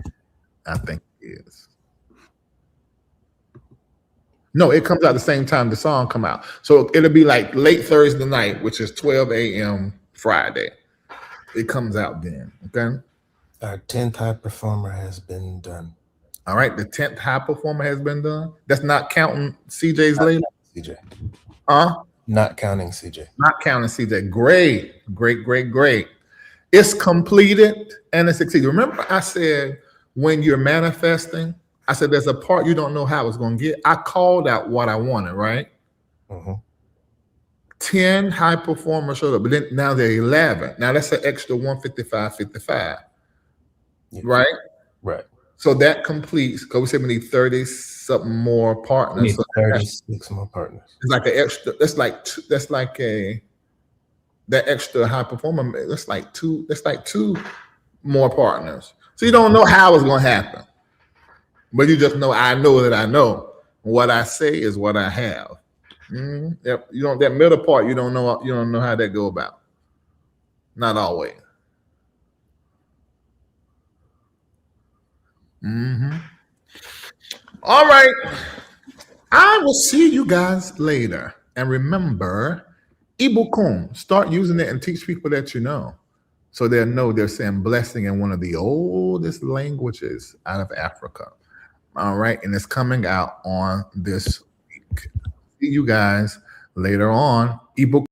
I think it is. No, it comes out the same time the song come out. So it'll be like late Thursday night, which is 12 a.m. Friday. It comes out then, okay? Our 10th high performer has been done. All right, the 10th high performer has been done. That's not counting CJ's later? CJ. Huh? Not counting CJ. Not counting CJ. Great, great, great, great. It's completed and it's succeeded. Remember I said when you're manifesting, I said there's a part you don't know how it's going to get. I called out what I wanted, right? 10 high performers showed up, but then now they're 11. Now that's an extra 155, right? Right. So that completes, because we said we need 30 something more partners. So 36 more partners. It's like an extra, that extra high performer, that's like two more partners. So you don't know how it's going to happen. But you just know, I know that I know. What I say is what I have. Yep. You don't, that middle part, you don't know how that go about. Not always. All right. I will see you guys later. And remember, Ibukum, start using it and teach people that you know. So they'll know they're saying blessing in one of the oldest languages out of Africa. All right. And it's coming out on this week. See you guys later on. Ibukum.